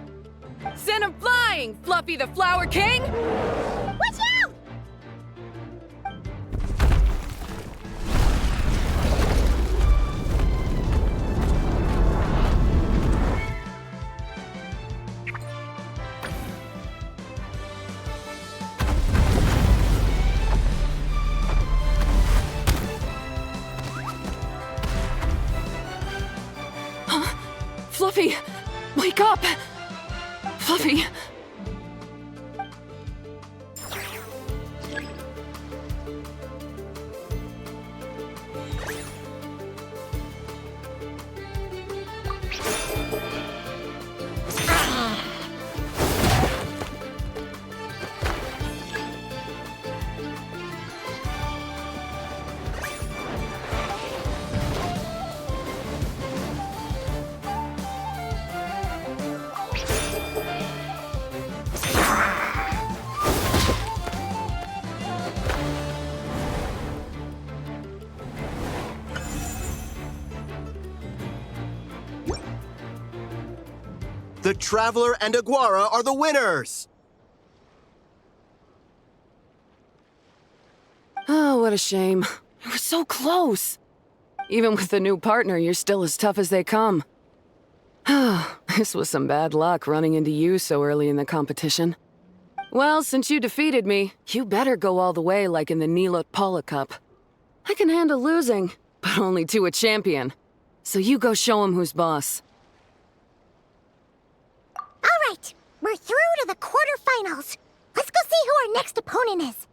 Send 'em flying, Fluffy the Flower King! Watch out! Fluffy, wake up! Fluffy! The Traveler and Aguara are the winners! What a shame. You were so close. Even with the new partner, you're still as tough as they come. This was some bad luck running into you so early in the competition. Well, since you defeated me, you better go all the way like in the v6.5 Cup. I can handle losing, but only to a champion. So you go show him who's boss. All right, we're through to the quarterfinals. Let's go see who our next opponent is.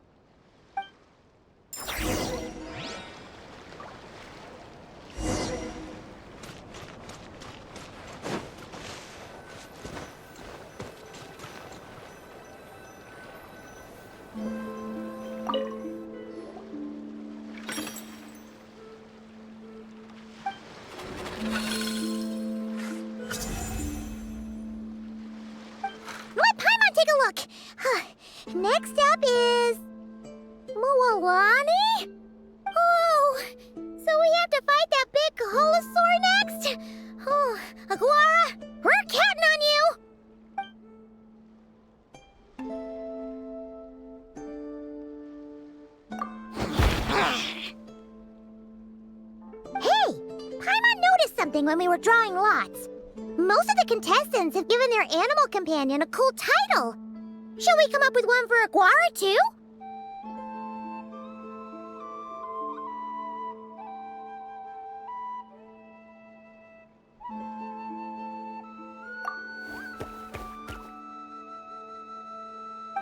Let Paimon take a look. Next up is... Mualani? Oh, so we have to fight that big Holosaur next? Oh, Aguara, we're counting on you! Hey, Paimon noticed something when we were drawing lots. Most of the contestants have given their animal companion a cool title. Shall we come up with one for Aguara, too?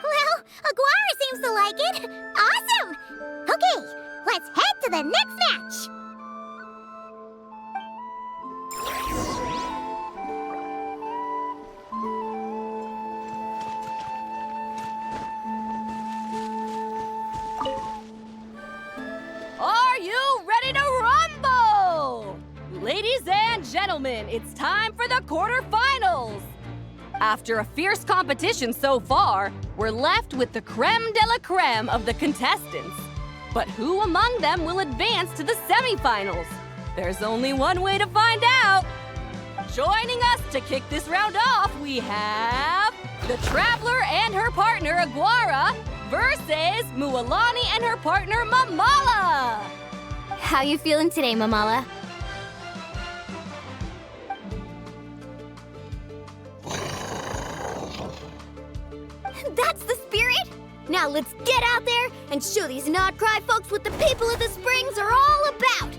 Well, Aguara seems to like it. Awesome! Okay, let's head to the next match. Are you ready to rumble? Ladies and gentlemen, it's time for the quarterfinals. After a fierce competition so far, we're left with the creme de la creme of the contestants. But who among them will advance to the semifinals? There's only one way to find out. Joining us to kick this round off, we have the Traveler and her partner Aguara versus Mualani and her partner Mamala. How you feeling today, Mamala? That's the spirit! Now let's get out there and show these Nodcry folks what the people of the Springs are all about!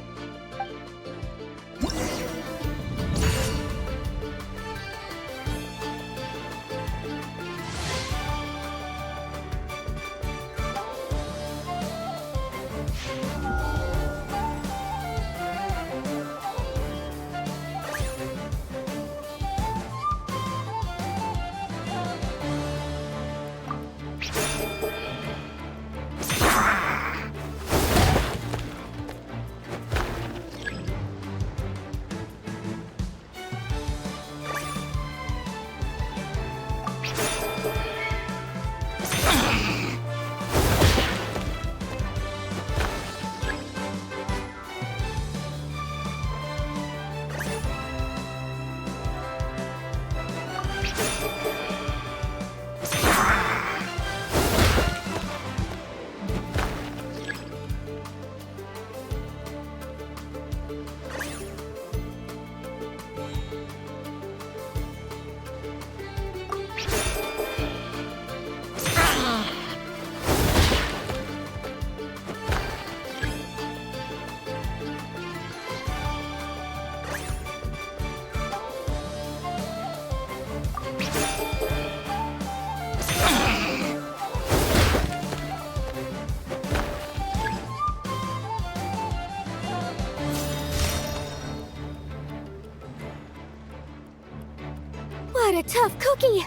What a tough cookie!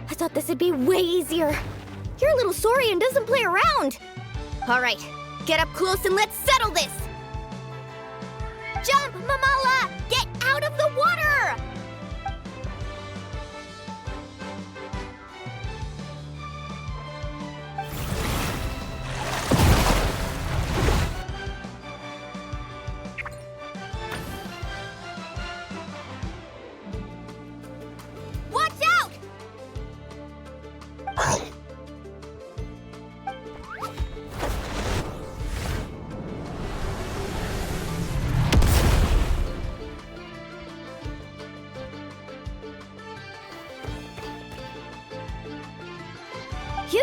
I thought this would be way easier. Your little Saurian doesn't play around. All right, get up close and let's settle this. Jump, Mamala! Get out of the water! Watch out!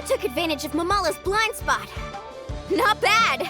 took advantage of Mamala's blind spot. Not bad!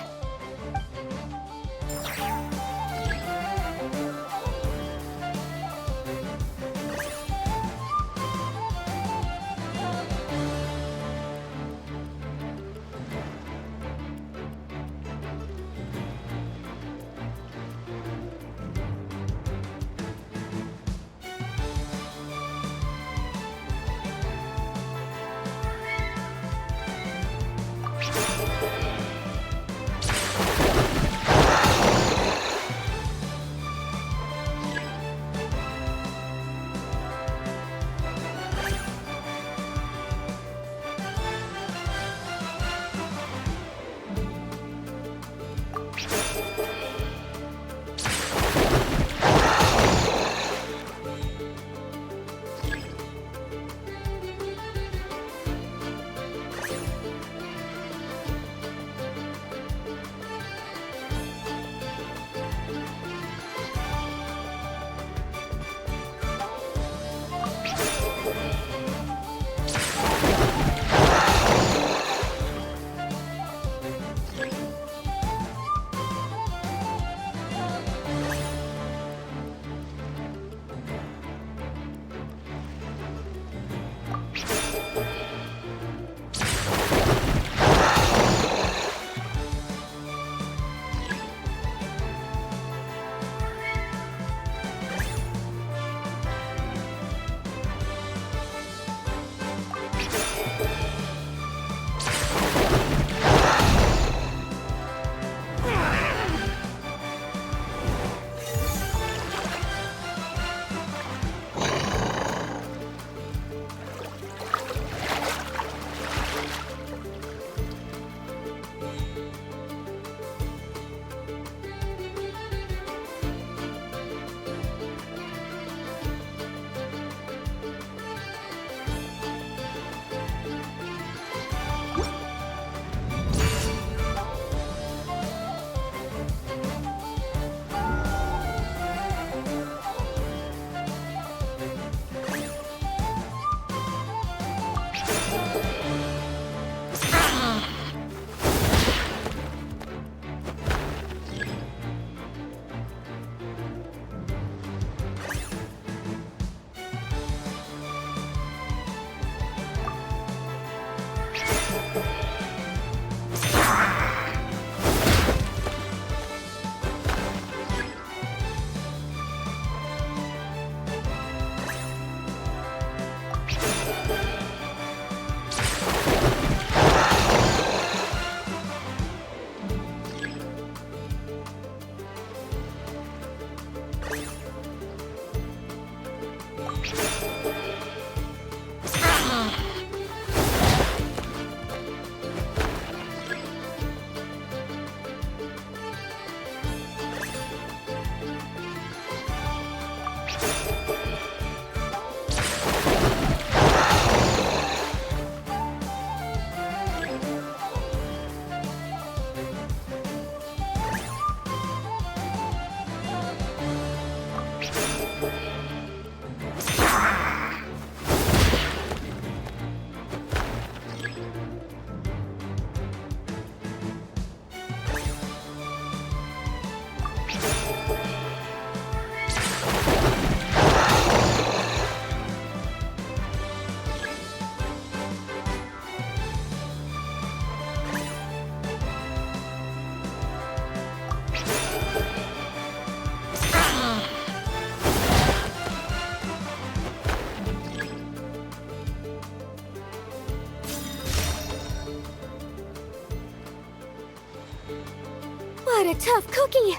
What a tough cookie!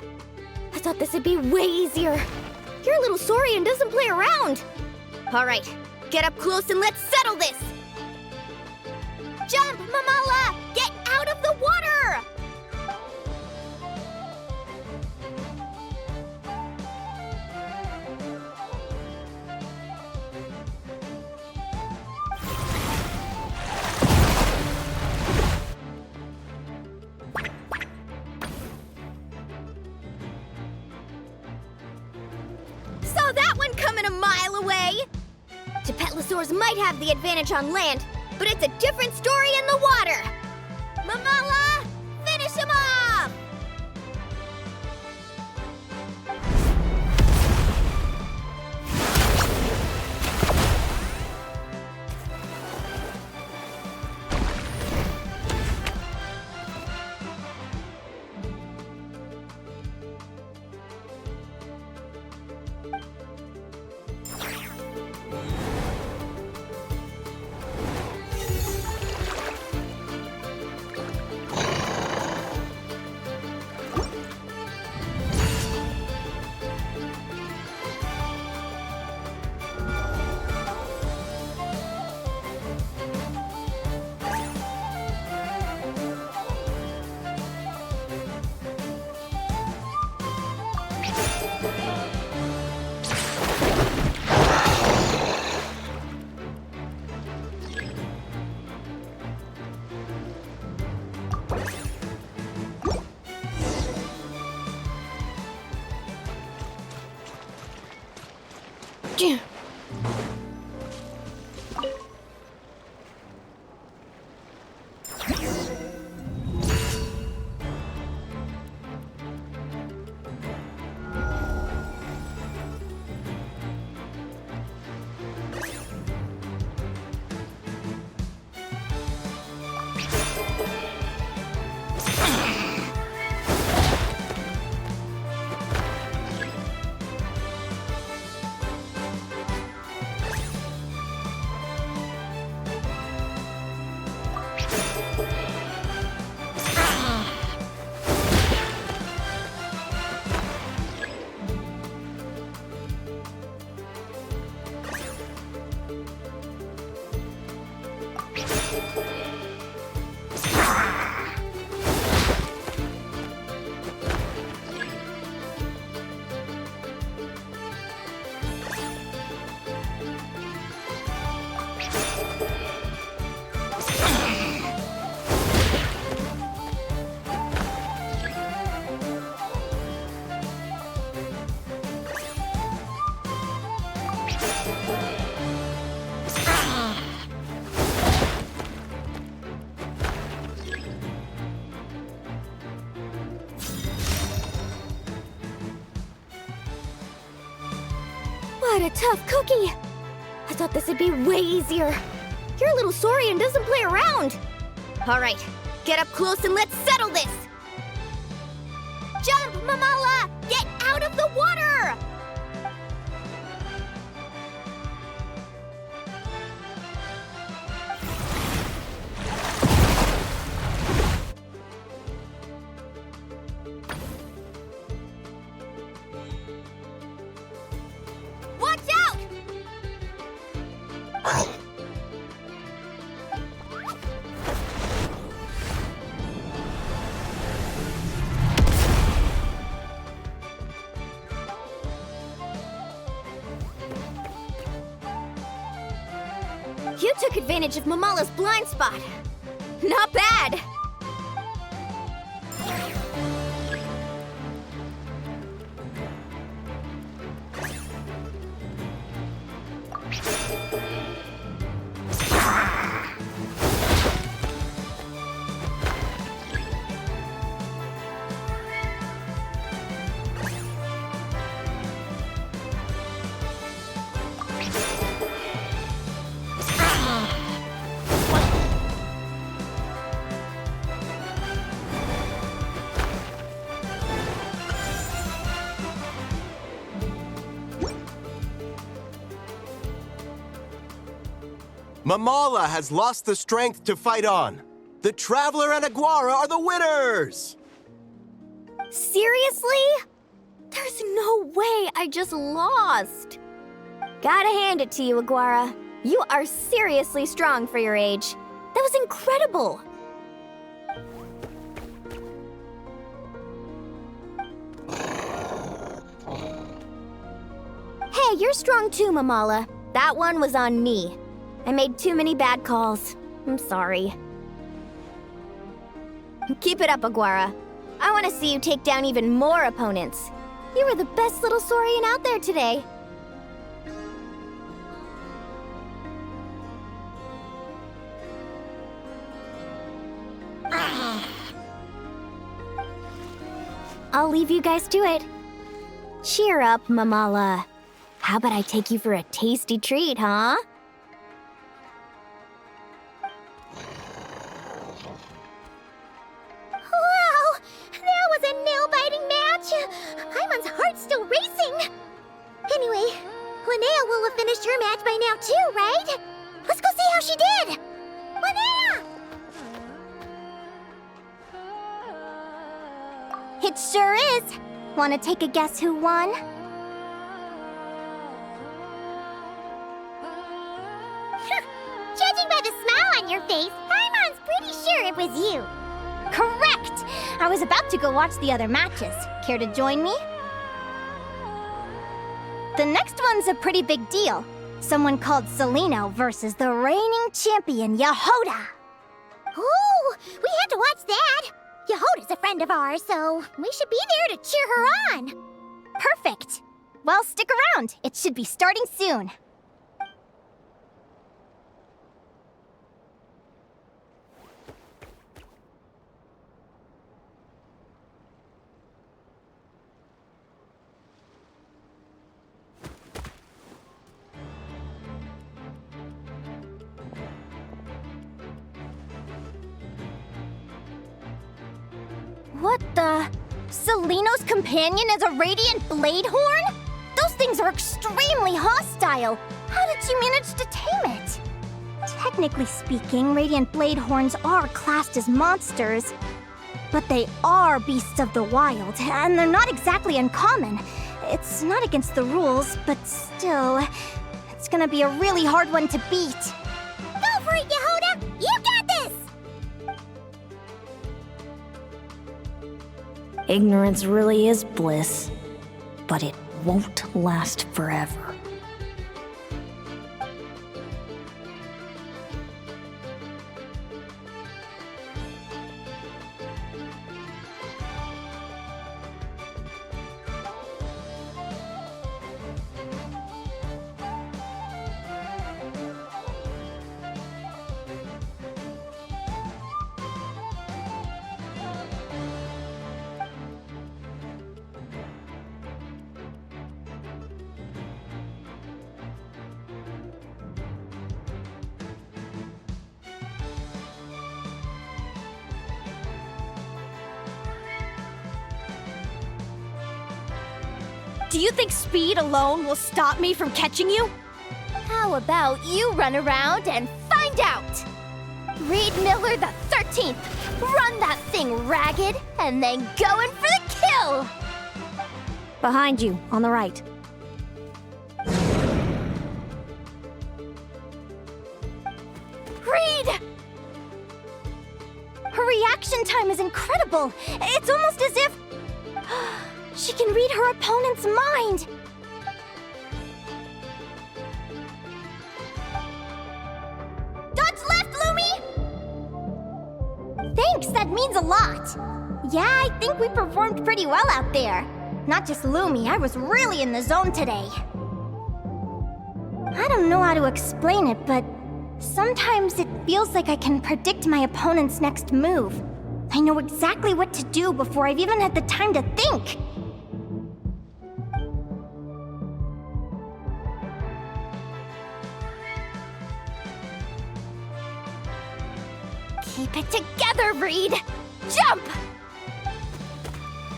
I thought this would be way easier. Your little Saurian doesn't play around. All right, get up close and let's settle this. Jump, Mamala! Get out of the water! Saw that one coming a mile away! Gepetlosaurs might have the advantage on land, but it's a different story in the water. Mamala, finish him off! What a tough cookie! I thought this would be way easier. Your little Saurian doesn't play around. All right, get up close and let's settle this. Jump, Mamala! Get out of the water! Watch out! You took advantage of Mamala's blind spot. Not bad! Mamala has lost the strength to fight on. The Traveler and Aguara are the winners! Seriously? There's no way I just lost. Gotta hand it to you, Aguara. You are seriously strong for your age. That was incredible. Hey, you're strong too, Mamala. That one was on me. I made too many bad calls. I'm sorry. Keep it up, Aguara. I want to see you take down even more opponents. You were the best little Saurian out there today. I'll leave you guys to it. Cheer up, Mamala. How about I take you for a tasty treat, huh? Wow! That was a nail-biting match! Paimon's heart's still racing! Anyway, Linnea will have finished her match by now too, right? Let's go see how she did! Linnea! It sure is. Want to take a guess who won? Judging by the smile on your face, Paimon's pretty sure it was you. Correct! I was about to go watch the other matches. Care to join me? The next one's a pretty big deal. Someone called Seleno versus the reigning champion, Yehoda. Ooh, we have to watch that. Yehoda's a friend of ours, so we should be there to cheer her on. Perfect. Well, stick around. It should be starting soon. What the? Seleno's companion is a radiant blade horn? Those things are extremely hostile. How did she manage to tame it? Technically speaking, radiant blade horns are classed as monsters. But they are beasts of the wild, and they're not exactly uncommon. It's not against the rules, but still, it's gonna be a really hard one to beat. Go for it, Yehoda! You got this! Ignorance really is bliss, but it won't last forever. Do you think speed alone will stop me from catching you? How about you run around and find out? Reed Miller the 13th, run that thing ragged, and then go in for the kill! Behind you, on the right. Reed! Her reaction time is incredible. It's almost as if she can read her opponent's mind. Dodge left, Lumi! Thanks, that means a lot. Yeah, I think we performed pretty well out there. Not just Lumi, I was really in the zone today. I don't know how to explain it, but sometimes it feels like I can predict my opponent's next move. I know exactly what to do before I've even had the time to think. Keep it together, Reed! Jump!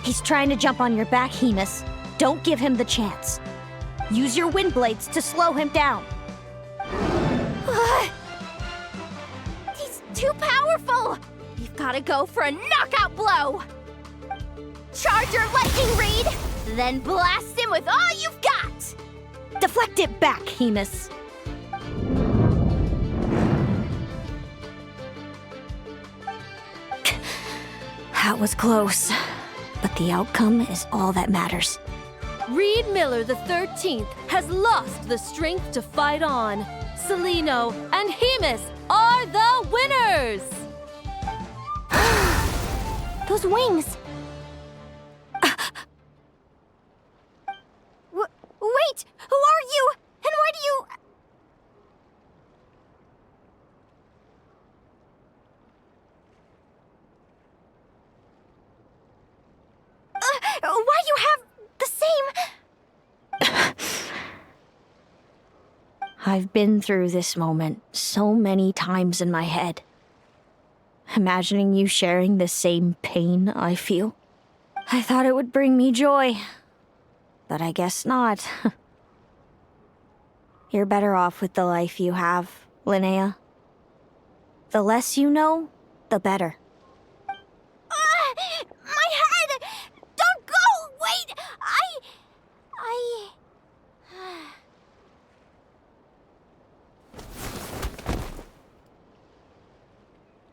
He's trying to jump on your back, Hemus. Don't give him the chance. Use your wind blades to slow him down. He's too powerful! You've gotta go for a knockout blow! Charge your lightning, Reed! Then blast him with all you've got! Deflect it back, Hemus. That was close, but the outcome is all that matters. Reed Miller the 13th has lost the strength to fight on. Seleno and Hemus are the winners! Those wings! Wait! Who are you? And why do you... I've been through this moment so many times in my head. Imagining you sharing the same pain I feel. I thought it would bring me joy, but I guess not. You're better off with the life you have, Linnea. The less you know, the better. My head! Don't go! Wait!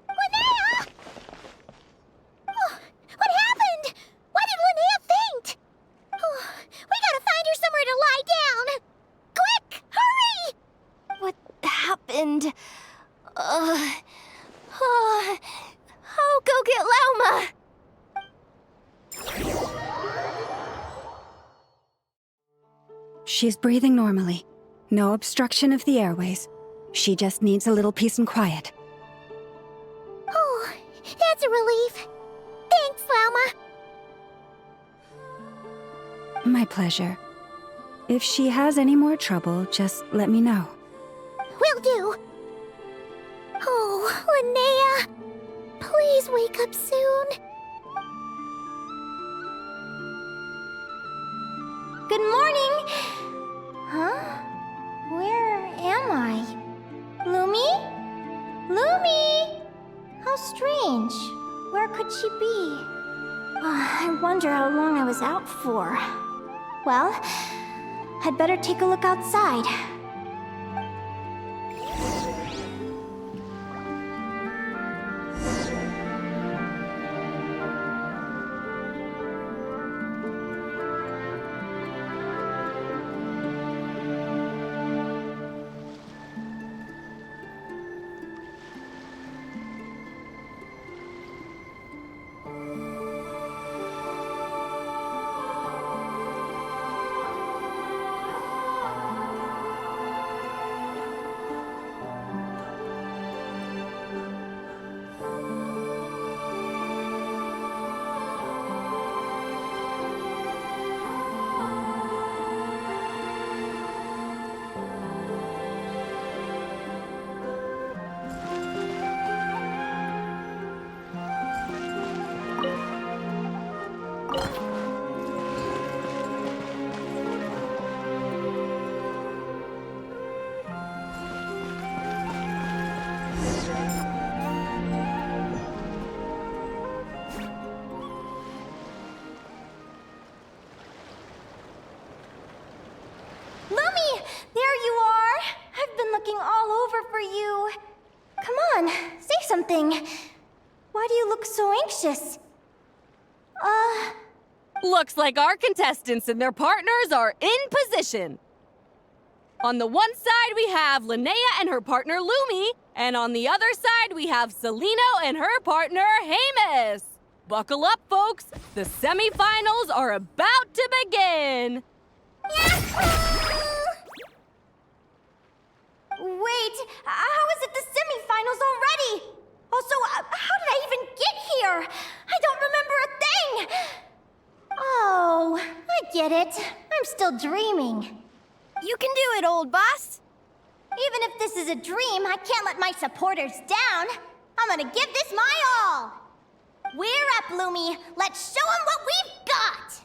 Linnea! Oh, what happened? Why did Linnea faint? Oh, we gotta find her somewhere to lie down! Quick! Hurry! What happened? I'll go get Lauma. She's breathing normally. No obstruction of the airways. She just needs a little peace and quiet. Oh, that's a relief. Thanks, Lauma. My pleasure. If she has any more trouble, just let me know. Will do. Oh, Linnea. Please wake up soon. Good morning. Huh? Where am I? Lumi? Lumi! How strange. Where could she be? I wonder how long I was out for. Well, I'd better take a look outside. Why do you look so anxious? Looks like our contestants and their partners are in position. On the one side, we have Linnea and her partner Lumi, and on the other side, we have Celino and her partner Hamus. Buckle up, folks. The semifinals are about to begin. Wait, how is it the semifinals already? Also, how did I even get here? I don't remember a thing! Oh, I get it. I'm still dreaming. You can do it, old boss! Even if this is a dream, I can't let my supporters down. I'm gonna give this my all. We're up, Lumi. Let's show them what we've got!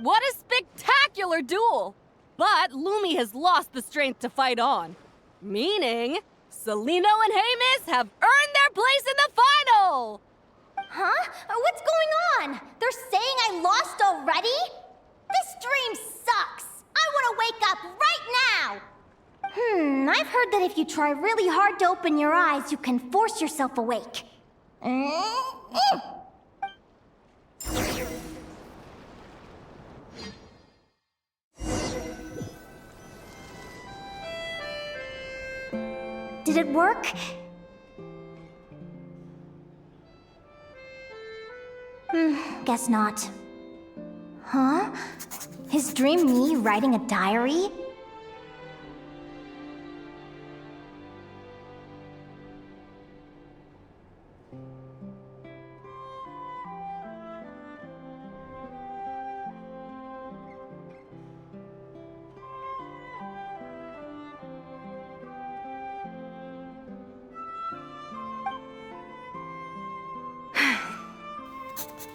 What a spectacular duel! But Lumi has lost the strength to fight on. Meaning, Celino and Hamus have earned their place in the final! Huh? What's going on? They're saying I lost already? This dream sucks! I want to wake up right now! I've heard that if you try really hard to open your eyes, you can force yourself awake. Did it work? Guess not. Huh? Is dream me writing a diary?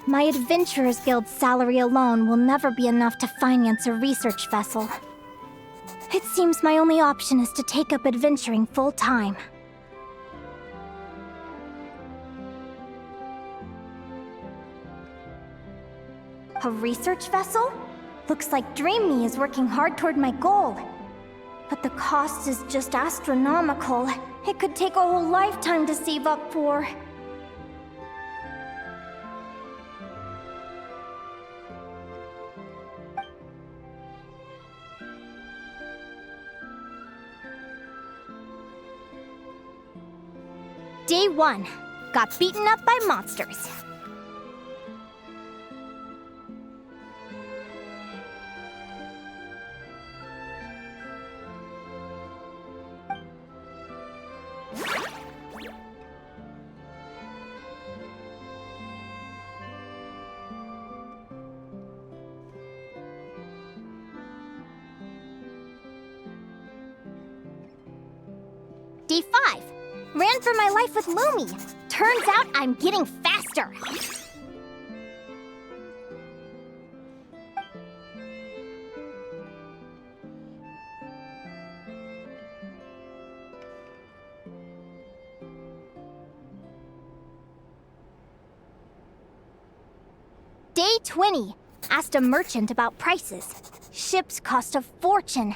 My Adventurers Guild salary alone will never be enough to finance a research vessel. It seems my only option is to take up adventuring full-time. A research vessel? Looks like Dream Me is working hard toward my goal. But the cost is just astronomical. It could take a whole lifetime to save up for. Day 1. Got beaten up by monsters. Day 5. Ran for my life with Lumi. Turns out I'm getting faster. Day 20. Asked a merchant about prices. Ships cost a fortune.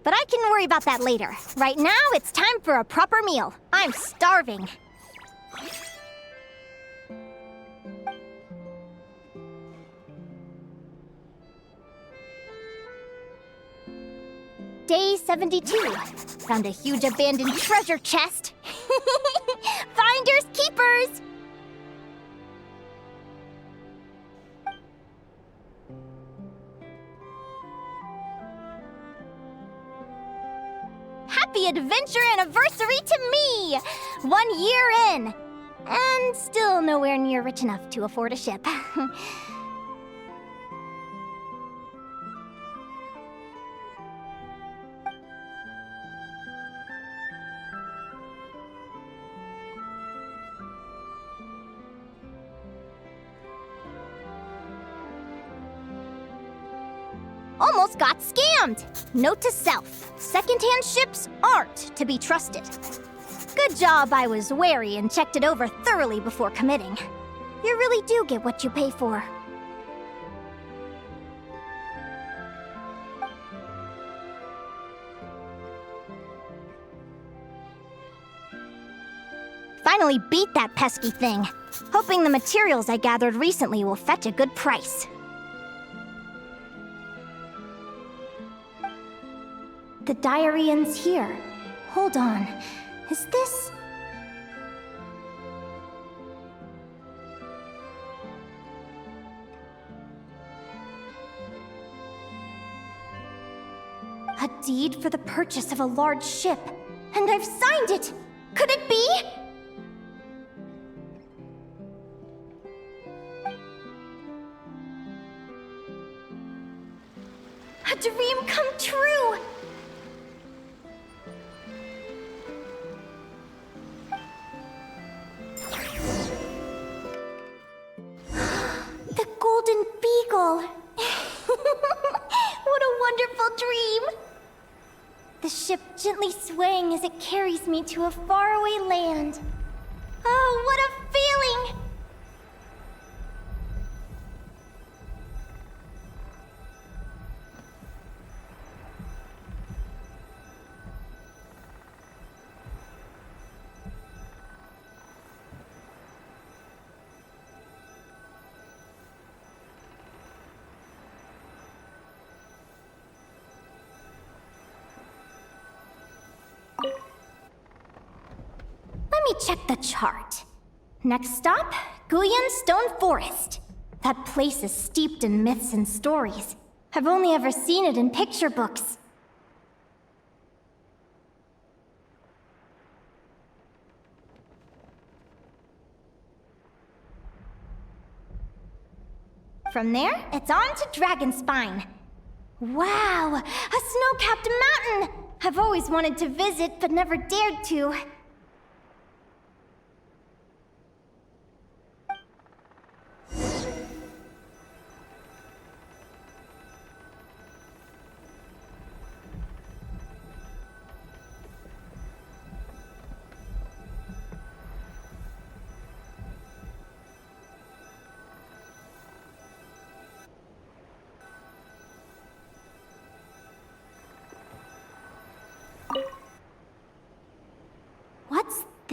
But I can worry about that later. Right now, it's time for a proper meal. I'm starving. Day 72. Found a huge abandoned treasure chest. Finders keepers! Happy adventure anniversary to me! 1 year in! And still nowhere near rich enough to afford a ship. Almost got scammed! Note to self, secondhand ships aren't to be trusted. Good job I was wary and checked it over thoroughly before committing. You really do get what you pay for. Finally beat that pesky thing, hoping the materials I gathered recently will fetch a good price. The diary ends here. Hold on. Is this... a deed for the purchase of a large ship. And I've signed it! Could it be? A dream come true! The Golden Beagle! What a wonderful dream! The ship gently swaying as it carries me to a faraway land. Oh, what a feeling! Let me check the chart. Next stop, Guyan Stone Forest. That place is steeped in myths and stories. I've only ever seen it in picture books. From there, it's on to Dragonspine. Wow, a snow-capped mountain! I've always wanted to visit, but never dared to.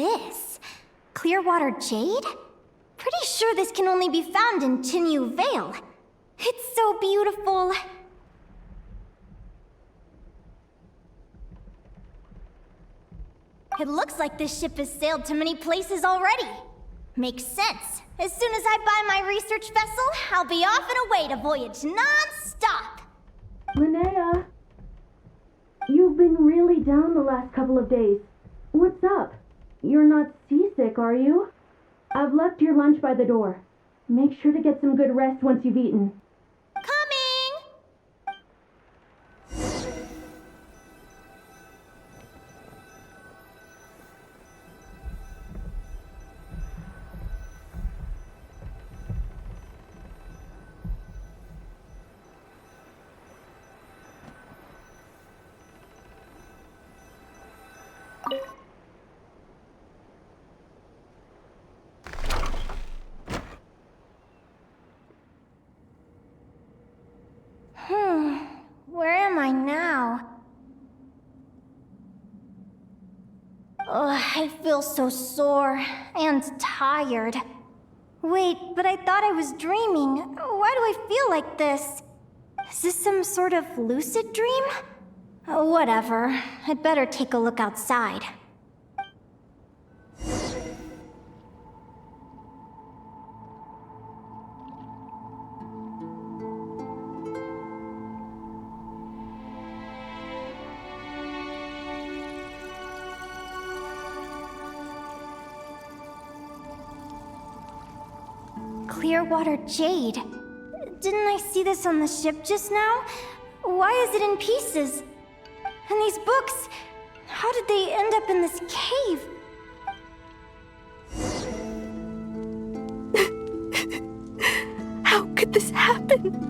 this? Clearwater jade? Pretty sure this can only be found in Chinyu Vale. It's so beautiful. It looks like this ship has sailed to many places already. Makes sense. As soon as I buy my research vessel, I'll be off and away to voyage non-stop. Linnea, you've been really down the last couple of days. What's up? You're not seasick, are you? I've left your lunch by the door. Make sure to get some good rest once you've eaten. Where am I now? Ugh, I feel so sore and tired. Wait, but I thought I was dreaming. Why do I feel like this? Is this some sort of lucid dream? Whatever. I'd better take a look outside. Clearwater jade. Didn't I see this on the ship just now? Why is it in pieces? And these books, how did they end up in this cave? How could this happen?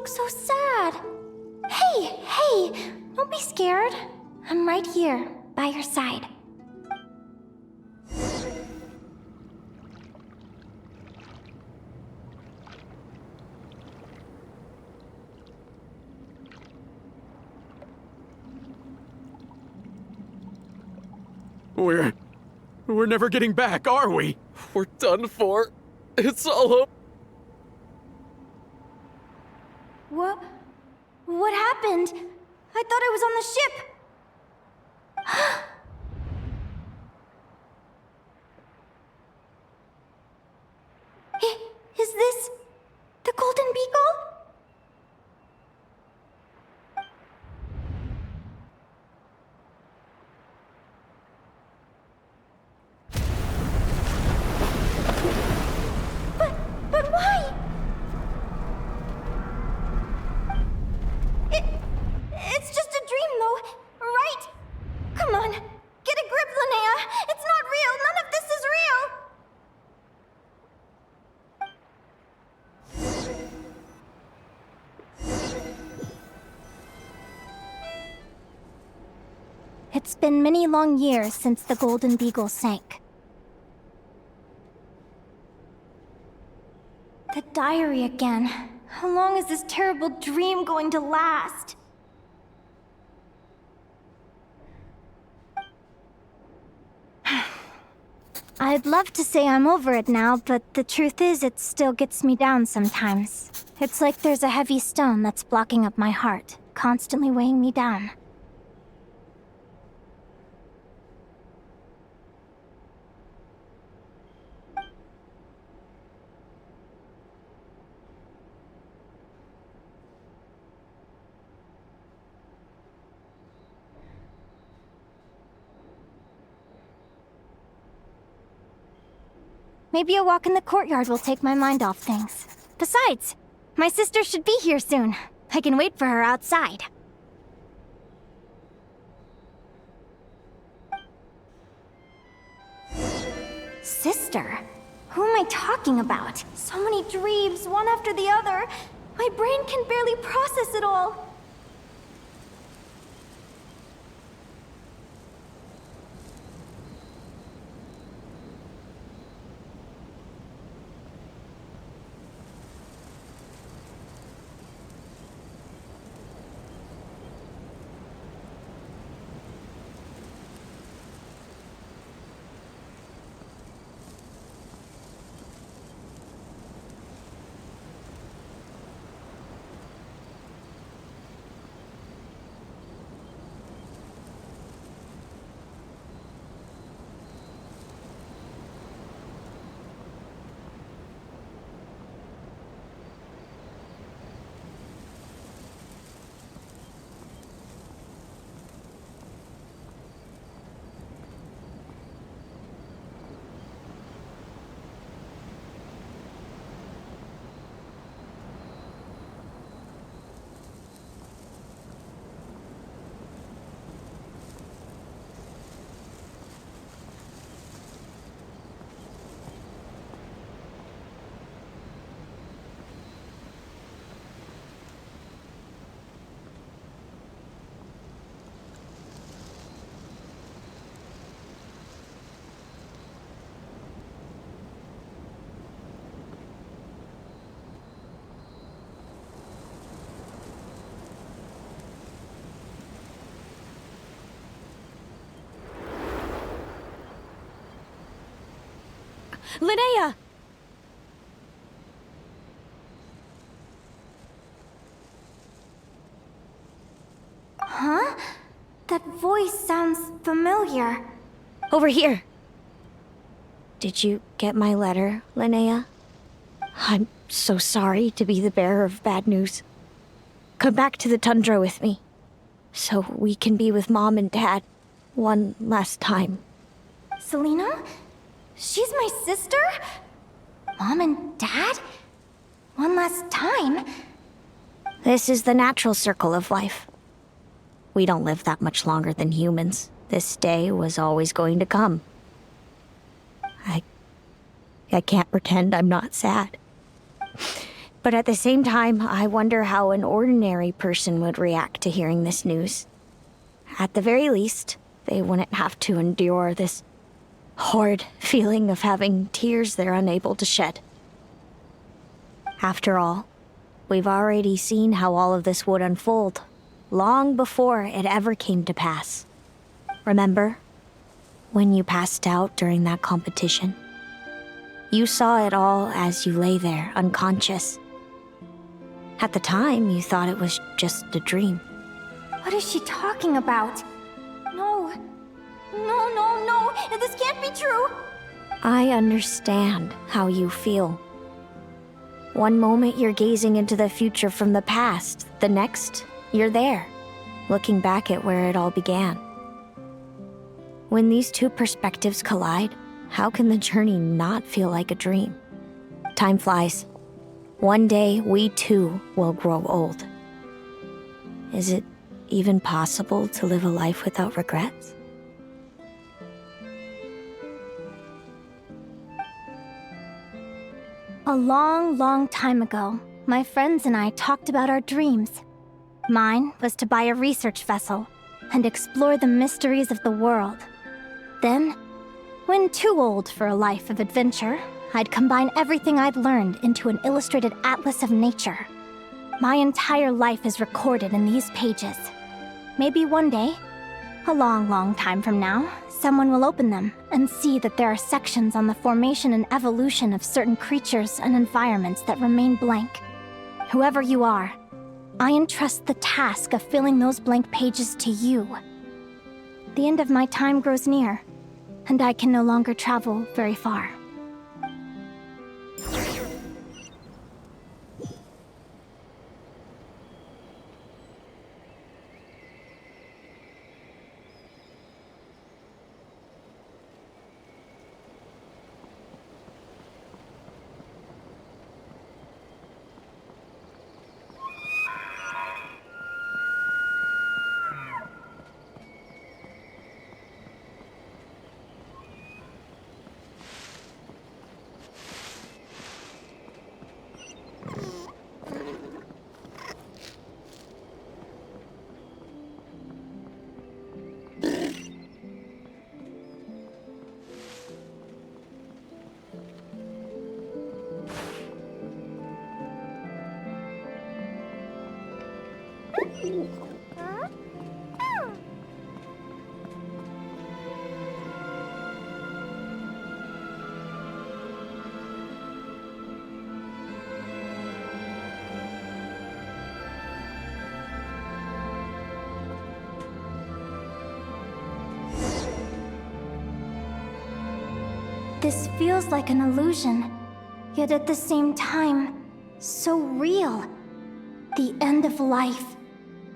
So sad. Hey, don't be scared. I'm right here, by your side. We're never getting back, are we? We're done for. It's all up. What happened? I thought I was on the ship. Is this the Golden Beagle? But why? It's just a dream, though, right? Come on, get a grip, Linnea. It's not real. None of this is real. It's been many long years since the Golden Beagle sank. The diary again. How long is this terrible dream going to last? I'd love to say I'm over it now, but the truth is it still gets me down sometimes. It's like there's a heavy stone that's blocking up my heart, constantly weighing me down. Maybe a walk in the courtyard will take my mind off things. Besides, my sister should be here soon. I can wait for her outside. Sister? Who am I talking about? So many dreams, one after the other. My brain can barely process it all. Linnea! Huh? That voice sounds familiar. Over here. Did you get my letter, Linnea? I'm so sorry to be the bearer of bad news. Come back to the tundra with me, so we can be with Mom and Dad one last time. Selena? She's my sister? Mom and Dad? One last time? This is the natural circle of life. We don't live that much longer than humans. This day was always going to come. I can't pretend I'm not sad. But at the same time, I wonder how an ordinary person would react to hearing this news. At the very least, they wouldn't have to endure this horrid feeling of having tears they're unable to shed. After all, we've already seen how all of this would unfold, long before it ever came to pass. Remember, when you passed out during that competition? You saw it all as you lay there, unconscious. At the time, you thought it was just a dream. What is she talking about? No. No. This can't be true. I understand how you feel. One moment you're gazing into the future from the past, the next, you're there, looking back at where it all began. When these two perspectives collide, how can the journey not feel like a dream? Time flies. One day, we too will grow old. Is it even possible to live a life without regrets? A long time ago, my friends and I talked about our dreams. Mine was to buy a research vessel and explore the mysteries of the world. Then, when too old for a life of adventure, I'd combine everything I'd learned into an illustrated atlas of nature. My entire life is recorded in these pages. Maybe one day, a long time from now, someone will open them and see that there are sections on the formation and evolution of certain creatures and environments that remain blank. Whoever you are, I entrust the task of filling those blank pages to you. The end of my time grows near, and I can no longer travel very far. This feels like an illusion, yet at the same time, so real. The end of life.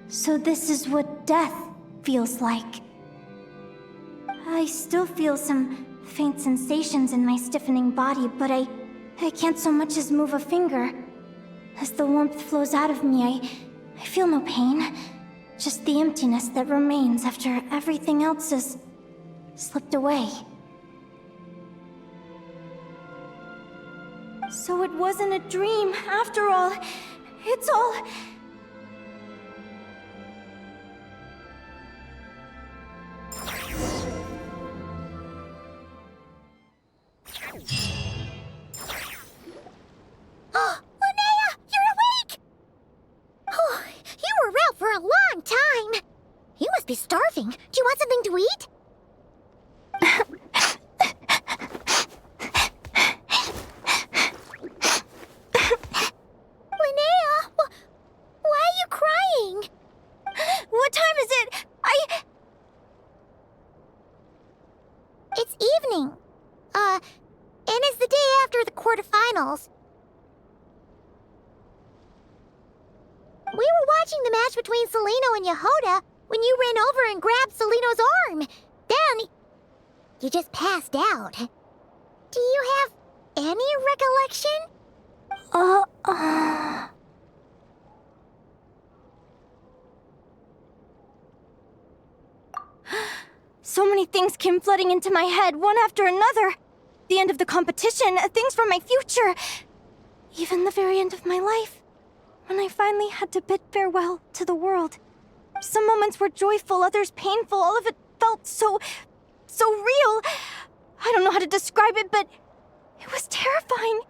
So this is what death feels like. I still feel some faint sensations in my stiffening body, but I can't so much as move a finger. As the warmth flows out of me, I feel no pain. Just the emptiness that remains after everything else has slipped away. So it wasn't a dream, after all. It's all... Oh, Linnea, you're awake! Oh, you were out for a long time. You must be starving. Do you want something to eat? between Seleno and Yehoda when you ran over and grabbed Seleno's arm. Then, you just passed out. Do you have any recollection? So many things came flooding into my head, one after another. The end of the competition, things from my future. Even the very end of my life, when I finally had to bid farewell to the world. Some moments were joyful, others painful. All of it felt so real. I don't know how to describe it, but it was terrifying.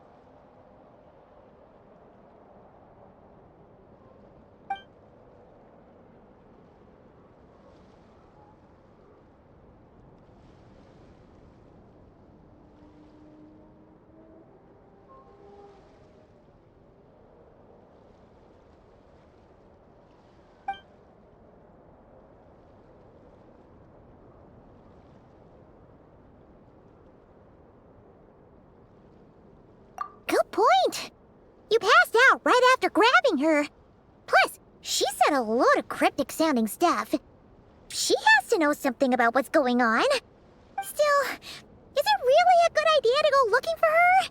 Good point. You passed out right after grabbing her. Plus, she said a load of cryptic-sounding stuff. She has to know something about what's going on. Still, is it really a good idea to go looking for her?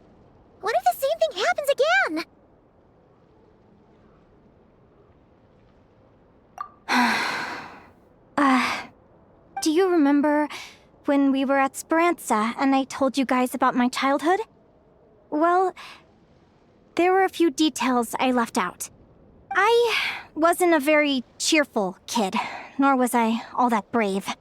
What if the same thing happens again? Do you remember when we were at Speranza and I told you guys about my childhood? Well, there were a few details I left out. I wasn't a very cheerful kid, nor was I all that brave.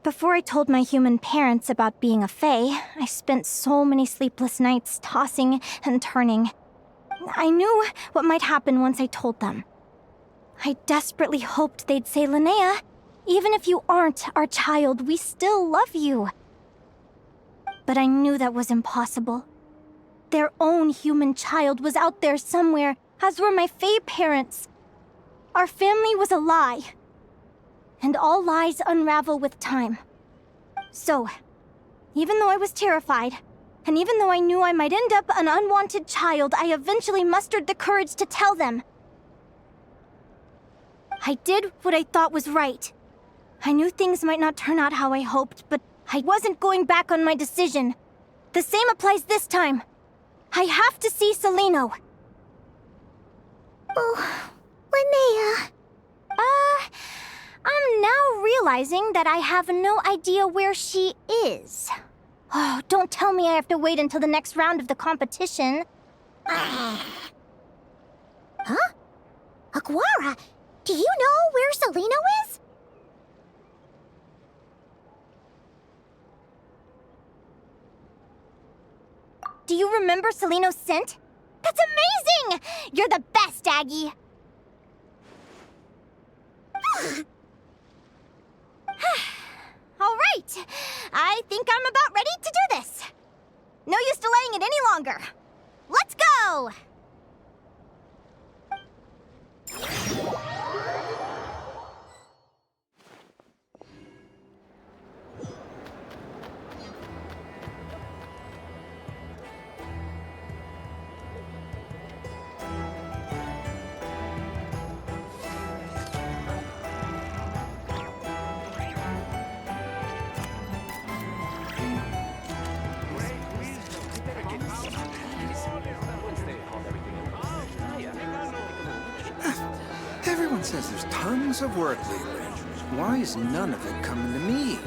Before I told my human parents about being a fae, I spent so many sleepless nights tossing and turning. I knew what might happen once I told them. I desperately hoped they'd say, Linnea, even if you aren't our child, we still love you. But I knew that was impossible. Their own human child was out there somewhere, as were my fae parents. Our family was a lie. And all lies unravel with time. So, even though I was terrified, and even though I knew I might end up an unwanted child, I eventually mustered the courage to tell them. I did what I thought was right. I knew things might not turn out how I hoped, but I wasn't going back on my decision. The same applies this time. I have to see Seleno. Oh, Linnea. I'm now realizing that I have no idea where she is. Oh, don't tell me I have to wait until the next round of the competition. Huh? Aguara, do you know where Seleno is? Do you remember Seleno's scent? That's amazing! You're the best, Aggie! All right, I think I'm about ready to do this. No use delaying it any longer. Let's go! Everyone says there's tons of work lately. Why is none of it coming to me?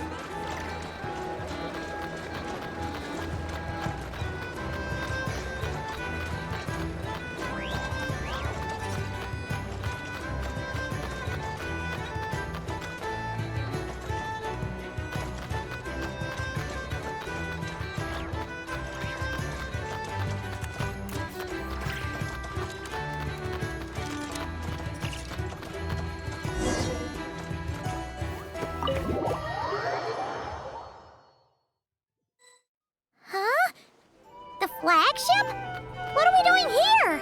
Huh? The flagship? What are we doing here?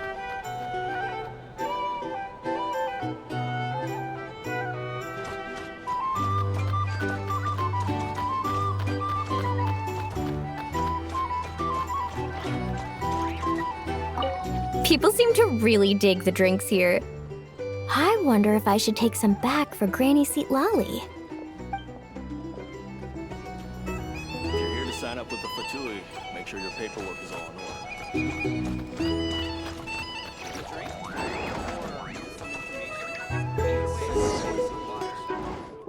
People seem to really dig the drinks here. I wonder if I should take some back for Granny Seat Lolly. If you're here to sign up with the Fatui, make sure your paperwork is all in order.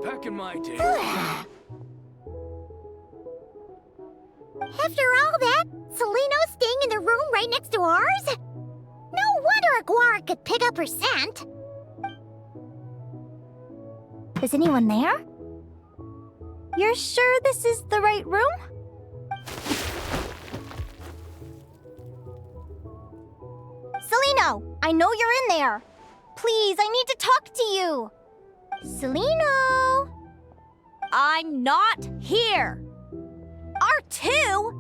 Back in my day. After all that, Seleno's staying in the room right next to ours? No wonder Aguara could pick up her scent. Is anyone there? You're sure this is the right room? Seleno, I know you're in there. Please, I need to talk to you. Seleno! I'm not here. R2?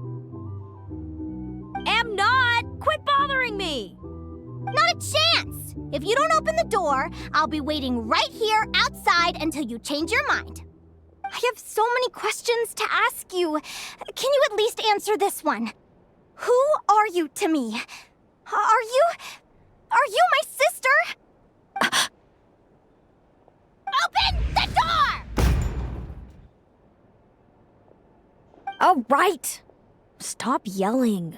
Am not. Quit bothering me. Not a chance! If you don't open the door, I'll be waiting right here outside until you change your mind. I have so many questions to ask you. Can you at least answer this one? Who are you to me? Are you my sister? Open the door! All right. Stop yelling.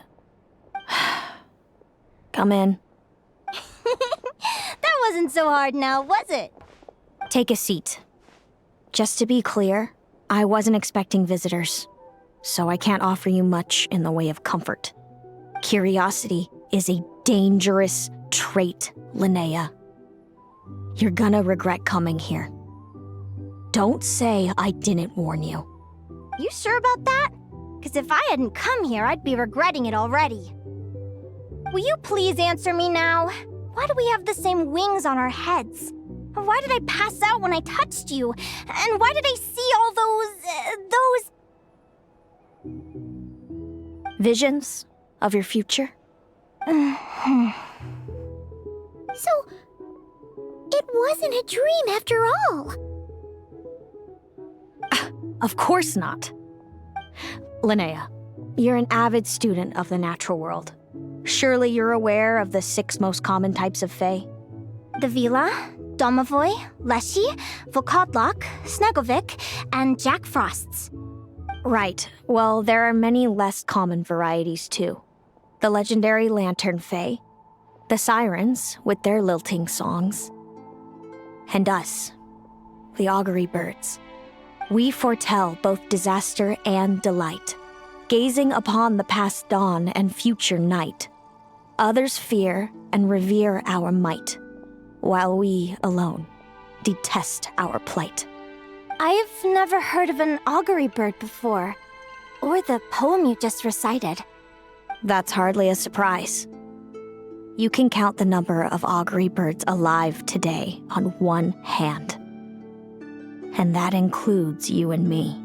Come in. That wasn't so hard now, was it? Take a seat. Just to be clear, I wasn't expecting visitors, so I can't offer you much in the way of comfort. Curiosity is a dangerous trait, Linnea. You're gonna regret coming here. Don't say I didn't warn you. You sure about that? Because if I hadn't come here, I'd be regretting it already. Will you please answer me now? Why do we have the same wings on our heads? Why did I pass out when I touched you? And why did I see all those... Visions of your future? So, it wasn't a dream after all. Of course not. Linnea, you're an avid student of the natural world. Surely you're aware of the 6 most common types of Fae? The Vila, Domovoy, Leshy, Volkodlok, Snegovic, and Jack Frosts. Right. Well, there are many less common varieties too. The legendary Lantern Fae, the Sirens with their lilting songs, and us, the Augury Birds. We foretell both disaster and delight, gazing upon the past dawn and future night. Others fear and revere our might, while we alone detest our plight. I've never heard of an augury bird before, or the poem you just recited. That's hardly a surprise. You can count the number of augury birds alive today on one hand. And that includes you and me.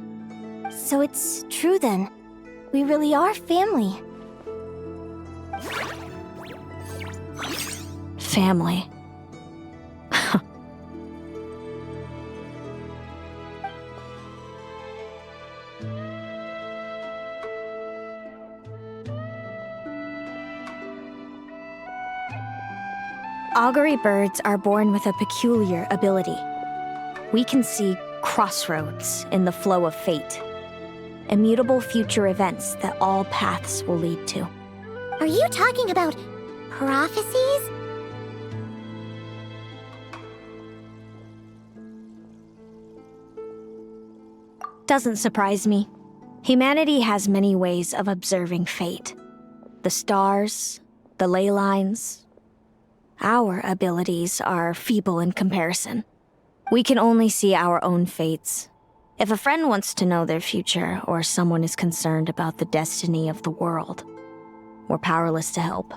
So it's true then. We really are family. Family. Augury birds are born with a peculiar ability. We can see crossroads in the flow of fate, immutable future events that all paths will lead to. Are you talking about prophecies? Doesn't surprise me. Humanity has many ways of observing fate. The stars, the ley lines. Our abilities are feeble in comparison. We can only see our own fates. If a friend wants to know their future, or someone is concerned about the destiny of the world, we're powerless to help.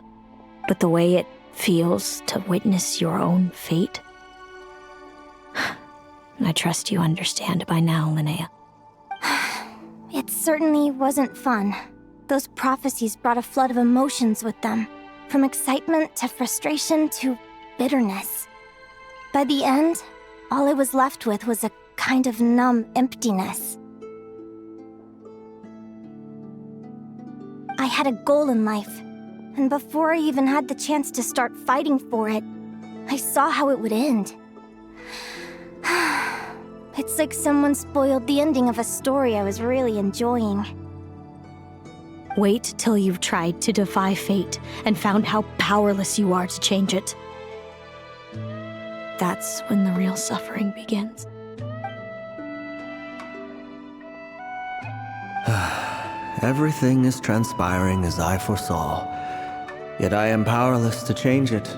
But the way it feels to witness your own fate, I trust you understand by now, Linnea. It certainly wasn't fun. Those prophecies brought a flood of emotions with them, from excitement to frustration to bitterness. By the end, all I was left with was a kind of numb emptiness. I had a goal in life, and before I even had the chance to start fighting for it, I saw how it would end. It's like someone spoiled the ending of a story I was really enjoying. Wait till you've tried to defy fate and found how powerless you are to change it. That's when the real suffering begins. Everything is transpiring as I foresaw, yet I am powerless to change it.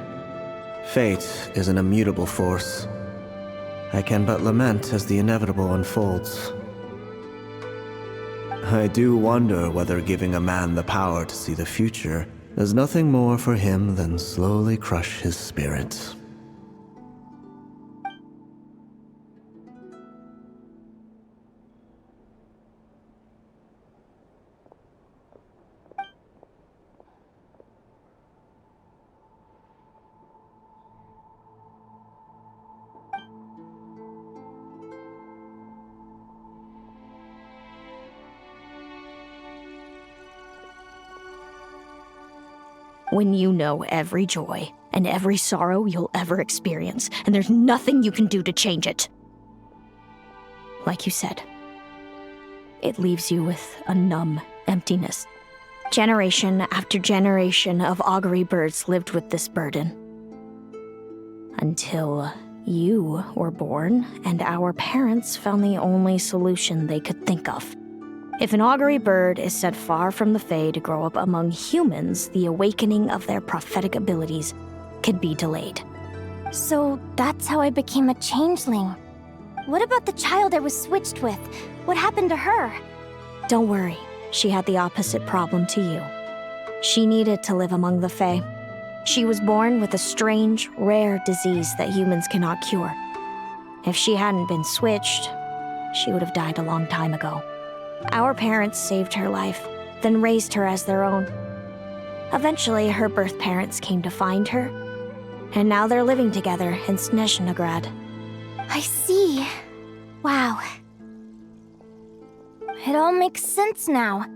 Fate is an immutable force. I can but lament as the inevitable unfolds. I do wonder whether giving a man the power to see the future does nothing more for him than slowly crush his spirit. When you know every joy and every sorrow you'll ever experience, and there's nothing you can do to change it. Like you said, it leaves you with a numb emptiness. Generation after generation of augury birds lived with this burden. Until you were born, and our parents found the only solution they could think of. If an augury bird is set far from the Fae to grow up among humans, the awakening of their prophetic abilities could be delayed. So that's how I became a changeling. What about the child I was switched with? What happened to her? Don't worry, she had the opposite problem to you. She needed to live among the Fae. She was born with a strange, rare disease that humans cannot cure. If she hadn't been switched, she would have died a long time ago. Our parents saved her life, then raised her as their own. Eventually, her birth parents came to find her, and now they're living together in Snezhnograd. I see. Wow. It all makes sense now.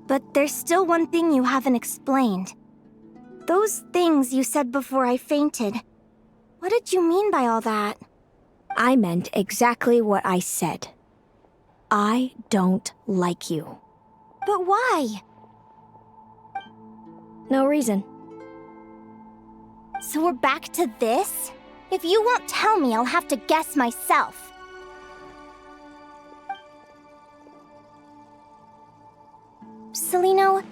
But there's still one thing you haven't explained. Those things you said before I fainted. What did you mean by all that? I meant exactly what I said. I don't like you. But why? No reason. So we're back to this? If you won't tell me, I'll have to guess myself. Celino,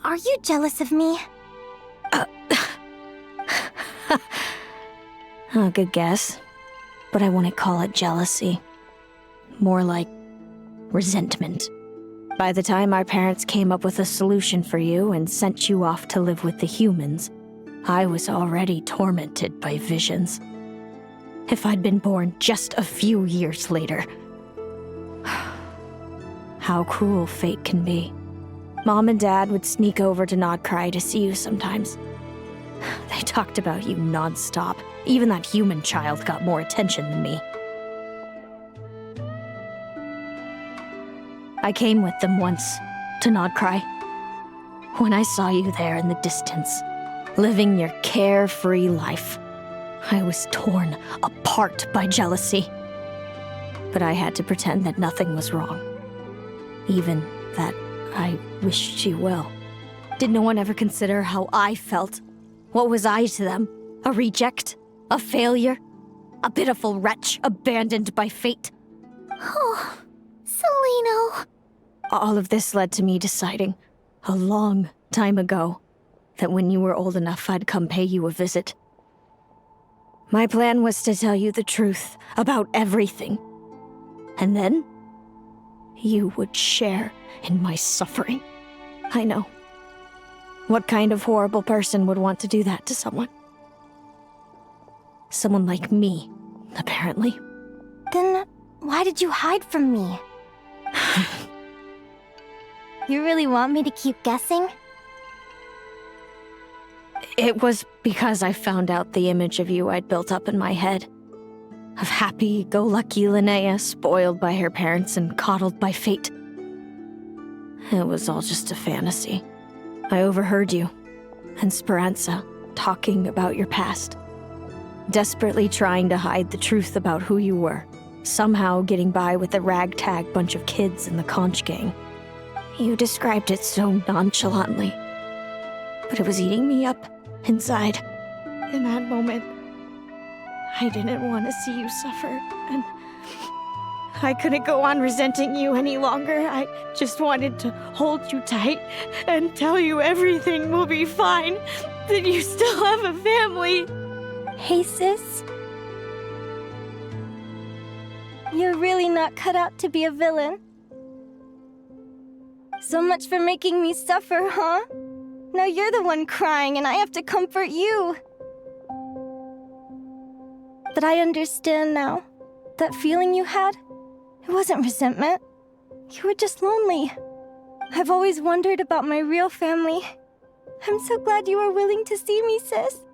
are you jealous of me? Oh, good guess. But I wouldn't call it jealousy. More like resentment. By the time our parents came up with a solution for you and sent you off to live with the humans, I was already tormented by visions. If I'd been born just a few years later. How cruel fate can be. Mom and Dad would sneak over to Nodcry to see you sometimes. They talked about you non-stop. Even that human child got more attention than me. I came with them once, to Nodcry. When I saw you there in the distance, living your carefree life, I was torn apart by jealousy. But I had to pretend that nothing was wrong. Even that I wished you well. Did no one ever consider how I felt? What was I to them? A reject? A failure? A pitiful wretch abandoned by fate? Oh, Celino. All of this led to me deciding, a long time ago, that when you were old enough, I'd come pay you a visit. My plan was to tell you the truth about everything. And then, you would share in my suffering. I know. What kind of horrible person would want to do that to someone? Someone like me, apparently. Then why did you hide from me? You really want me to keep guessing? It was because I found out the image of you I'd built up in my head. Of happy-go-lucky Linnea, spoiled by her parents and coddled by fate. It was all just a fantasy. I overheard you and Speranza talking about your past. desperately trying to hide the truth about who you were, somehow getting by with a ragtag bunch of kids in the conch gang. You described it so nonchalantly, but it was eating me up inside. In that moment, I didn't want to see you suffer, and I couldn't go on resenting you any longer. I just wanted to hold you tight and tell you everything will be fine, that you still have a family. Hey, sis. You're really not cut out to be a villain. So much for making me suffer, huh? Now you're the one crying and I have to comfort you. But I understand now. That feeling you had, it wasn't resentment. You were just lonely. I've always wondered about my real family. I'm so glad you were willing to see me, sis.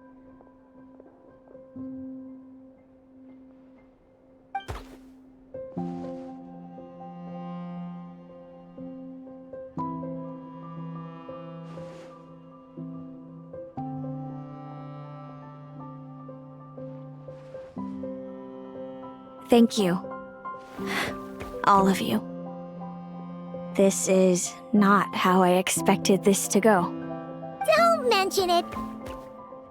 Thank you. All of you. This is not how I expected this to go. Don't mention it.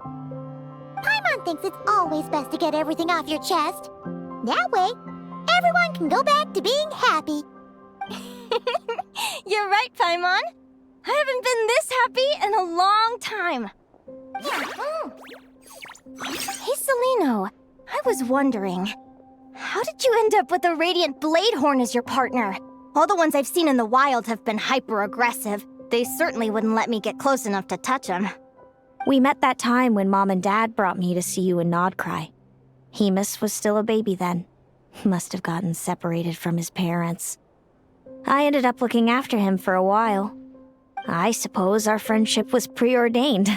Paimon thinks it's always best to get everything off your chest. That way, everyone can go back to being happy. You're right, Paimon. I haven't been this happy in a long time. Hey, Celino. I was wondering, how did you end up with a Radiant Bladehorn as your partner? All the ones I've seen in the wild have been hyper-aggressive. They certainly wouldn't let me get close enough to touch them. We met that time when Mom and Dad brought me to see you in Nodcry. Hemus was still a baby then. Must have gotten separated from his parents. I ended up looking after him for a while. I suppose our friendship was preordained.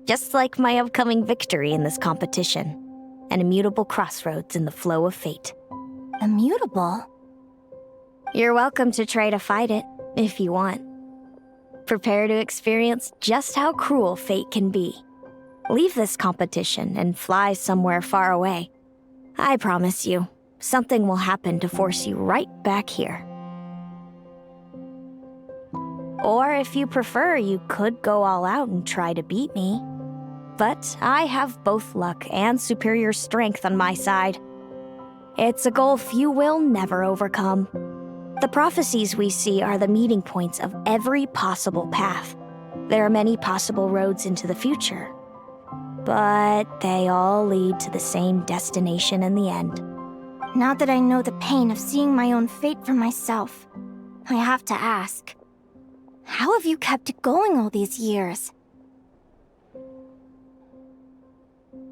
Just like my upcoming victory in this competition. An immutable crossroads in the flow of fate. Immutable? You're welcome to try to fight it, if you want. Prepare to experience just how cruel fate can be. Leave this competition and fly somewhere far away. I promise you, something will happen to force you right back here. Or if you prefer, you could go all out and try to beat me. But I have both luck and superior strength on my side. It's a gulf you will never overcome. The prophecies we see are the meeting points of every possible path. There are many possible roads into the future. But they all lead to the same destination in the end. Now that I know the pain of seeing my own fate for myself, I have to ask, how have you kept it going all these years?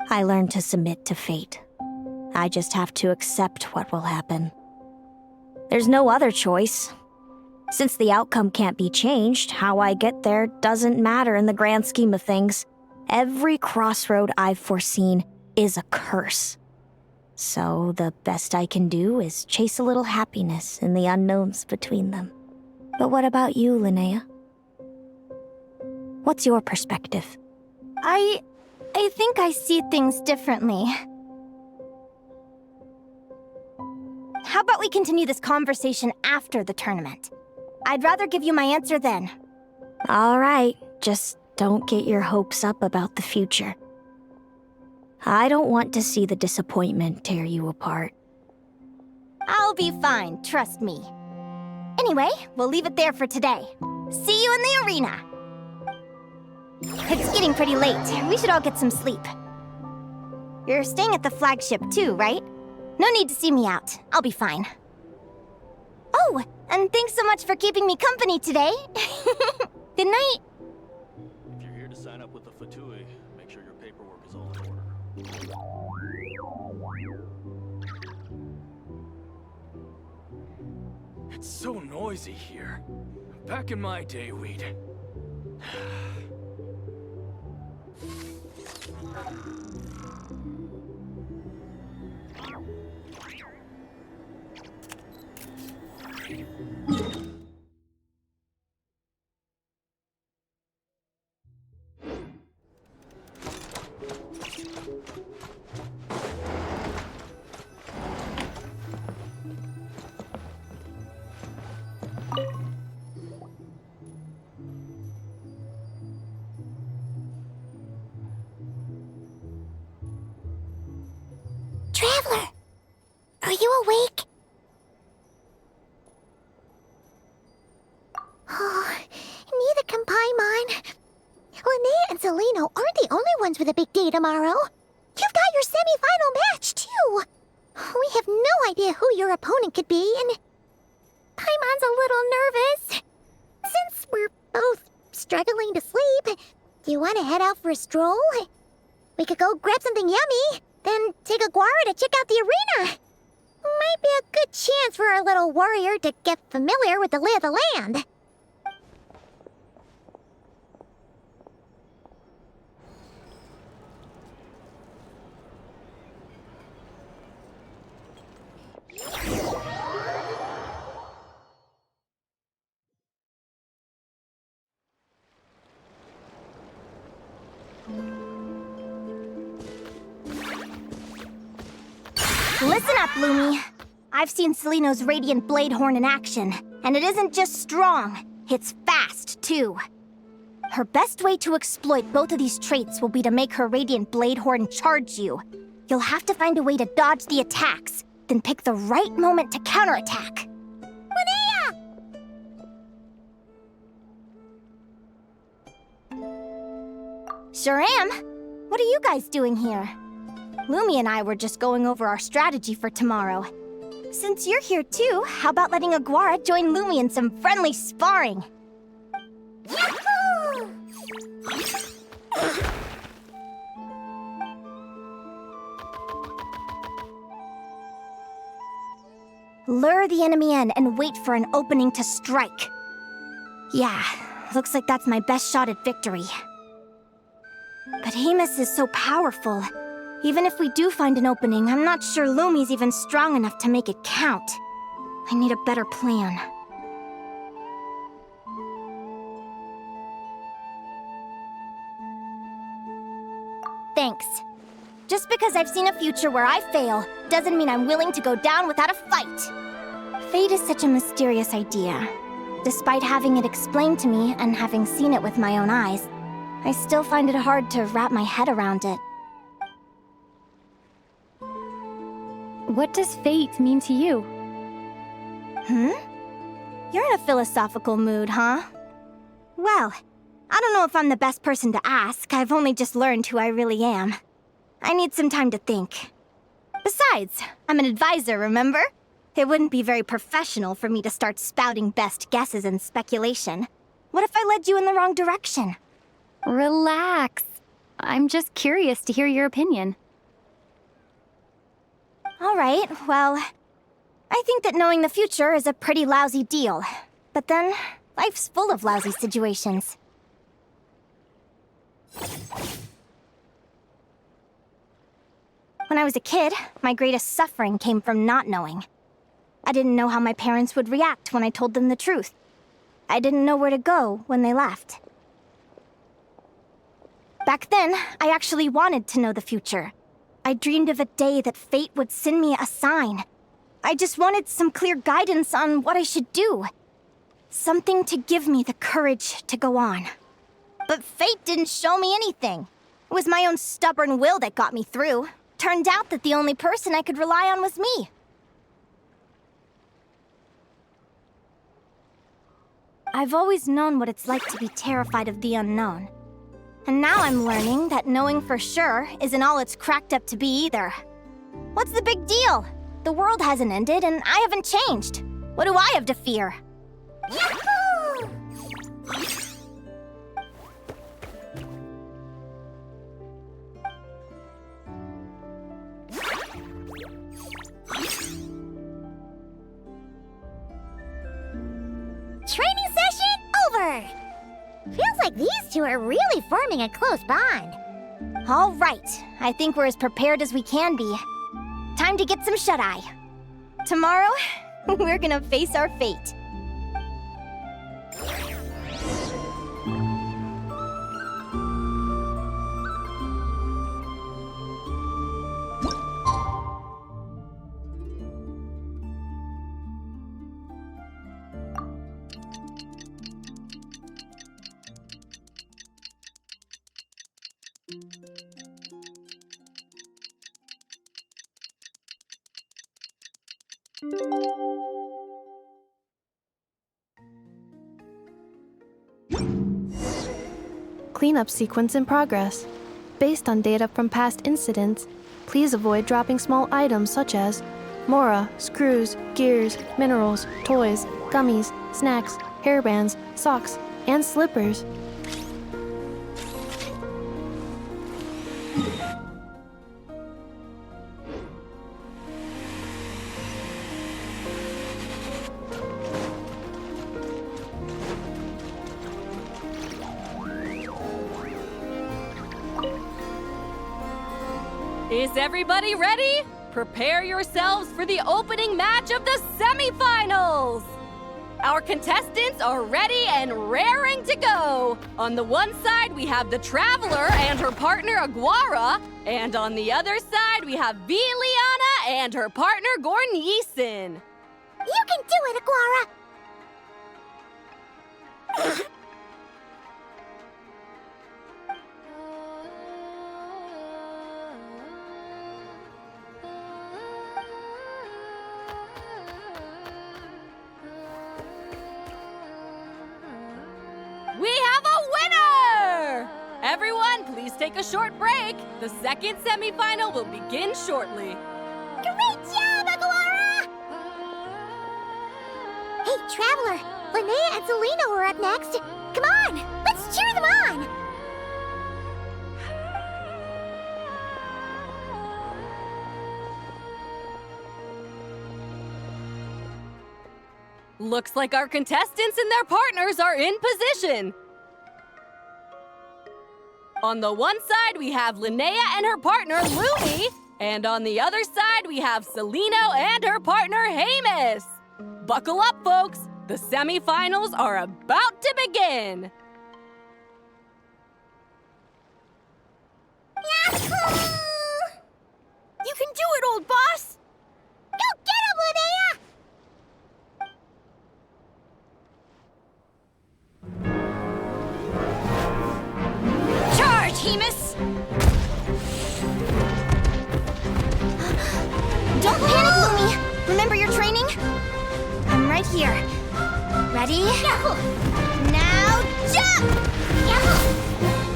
I learned to submit to fate. I just have to accept what will happen. There's no other choice. Since the outcome can't be changed, how I get there doesn't matter in the grand scheme of things. Every crossroad I've foreseen is a curse. So the best I can do is chase a little happiness in the unknowns between them. But what about you, Linnea? What's your perspective? I think I see things differently. How about we continue this conversation after the tournament? I'd rather give you my answer then. All right, just don't get your hopes up about the future. I don't want to see the disappointment tear you apart. I'll be fine, trust me. Anyway, we'll leave it there for today. See you in the arena! It's getting pretty late. We should all get some sleep. You're staying at the flagship too, right? No need to see me out. I'll be fine. Oh, and thanks so much for keeping me company today. Good night. If you're here to sign up with the Fatui, make sure your paperwork is all in order. It's so noisy here. Back in my day, we'd... ones for the big day tomorrow. You've got your semi-final match, too. We have no idea who your opponent could be, and Paimon's a little nervous. Since we're both struggling to sleep, do you want to head out for a stroll? We could go grab something yummy, then take a guara to check out the arena. Might be a good chance for our little warrior to get familiar with the lay of the land. Listen up, Lumi. I've seen Seleno's Radiant Blade Horn in action, and it isn't just strong, it's fast, too. Her best way to exploit both of these traits will be to make her Radiant Blade Horn charge you. You'll have to find a way to dodge the attacks, then pick the right moment to counterattack. Linnea! Sure am. What are you guys doing here? Lumi and I were just going over our strategy for tomorrow. Since you're here too, how about letting Aguara join Lumi in some friendly sparring? Yahoo! Lure the enemy in and wait for an opening to strike. Yeah, looks like that's my best shot at victory. But Hemus is so powerful. Even if we do find an opening, I'm not sure Lumi's even strong enough to make it count. I need a better plan. Thanks. Just because I've seen a future where I fail, doesn't mean I'm willing to go down without a fight. Fate is such a mysterious idea. Despite having it explained to me and having seen it with my own eyes, I still find it hard to wrap my head around it. What does fate mean to you? You're in a philosophical mood, huh? Well, I don't know if I'm the best person to ask. I've only just learned who I really am. I need some time to think. Besides, I'm an advisor, remember? It wouldn't be very professional for me to start spouting best guesses and speculation. What if I led you in the wrong direction? Relax. I'm just curious to hear your opinion. All right, well, I think that knowing the future is a pretty lousy deal. But then, life's full of lousy situations. When I was a kid, my greatest suffering came from not knowing. I didn't know how my parents would react when I told them the truth. I didn't know where to go when they left. Back then, I actually wanted to know the future. I dreamed of a day that fate would send me a sign. I just wanted some clear guidance on what I should do. Something to give me the courage to go on. But fate didn't show me anything. It was my own stubborn will that got me through. Turned out that the only person I could rely on was me. I've always known what it's like to be terrified of the unknown. And now I'm learning that knowing for sure isn't all it's cracked up to be either. What's the big deal? The world hasn't ended and I haven't changed. What do I have to fear? Yahoo! Training session over! Feels like these two are really forming a close bond. All right, I think we're as prepared as we can be. Time to get some shut-eye. Tomorrow, we're gonna face our fate. Cleanup sequence in progress. based on data from past incidents. Please avoid dropping small items such as mora, screws, gears, minerals, toys, gummies, snacks, hairbands, socks, and slippers. Is everybody ready? Prepare yourselves for the opening match of the semifinals! Our contestants are ready and raring to go. On the one side, we have the Traveler and her partner Aguara, and on the other side, we have v6.5 and her partner Gornyisen. You can do it, Aguara! We have a winner! Everyone, please take a short break. The second semifinal will begin shortly. Great job, Aguara! Hey, Traveler, Linnea and Selena are up next. Come on, let's cheer them on! Looks like our contestants and their partners are in position. On the one side, we have Linnea and her partner, Lumi. And on the other side, we have Celino and her partner, Hamus. Buckle up, folks. The semifinals are about to begin. Yahoo! You can do it, old boss! Go get him, Linnea! Charge, Hamus! Don't panic, Lumi! Remember your training? I'm right here. Ready? Yahoo! Now jump! Yahoo!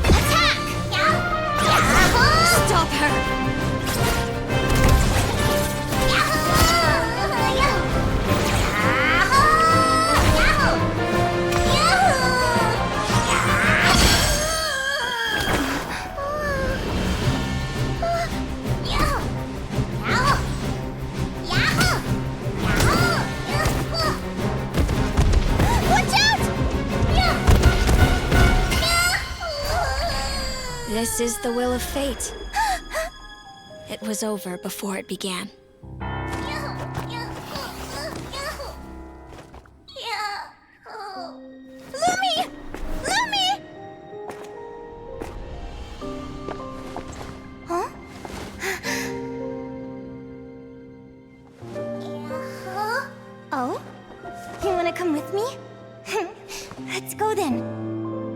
Attack! Yahoo! Stop her! Yahoo! This is the will of fate. It was over before it began. Lumi! Lumi! Huh? Oh? You wanna come with me? Let's go then.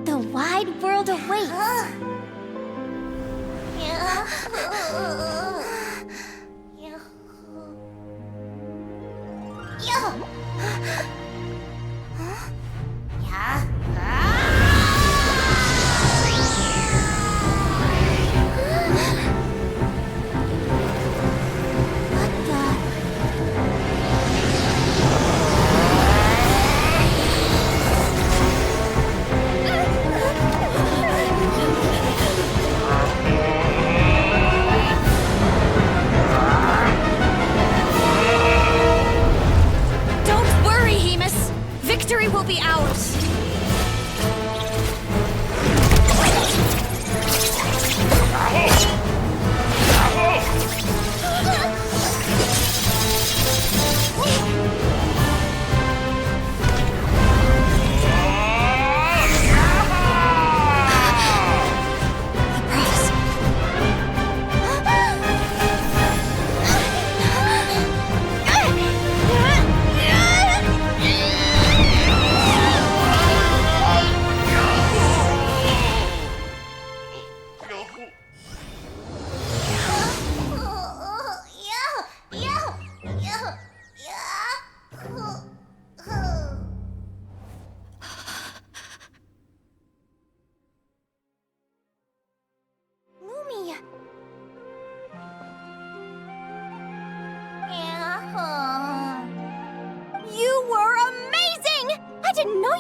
The wide world awaits. Victory will be ours!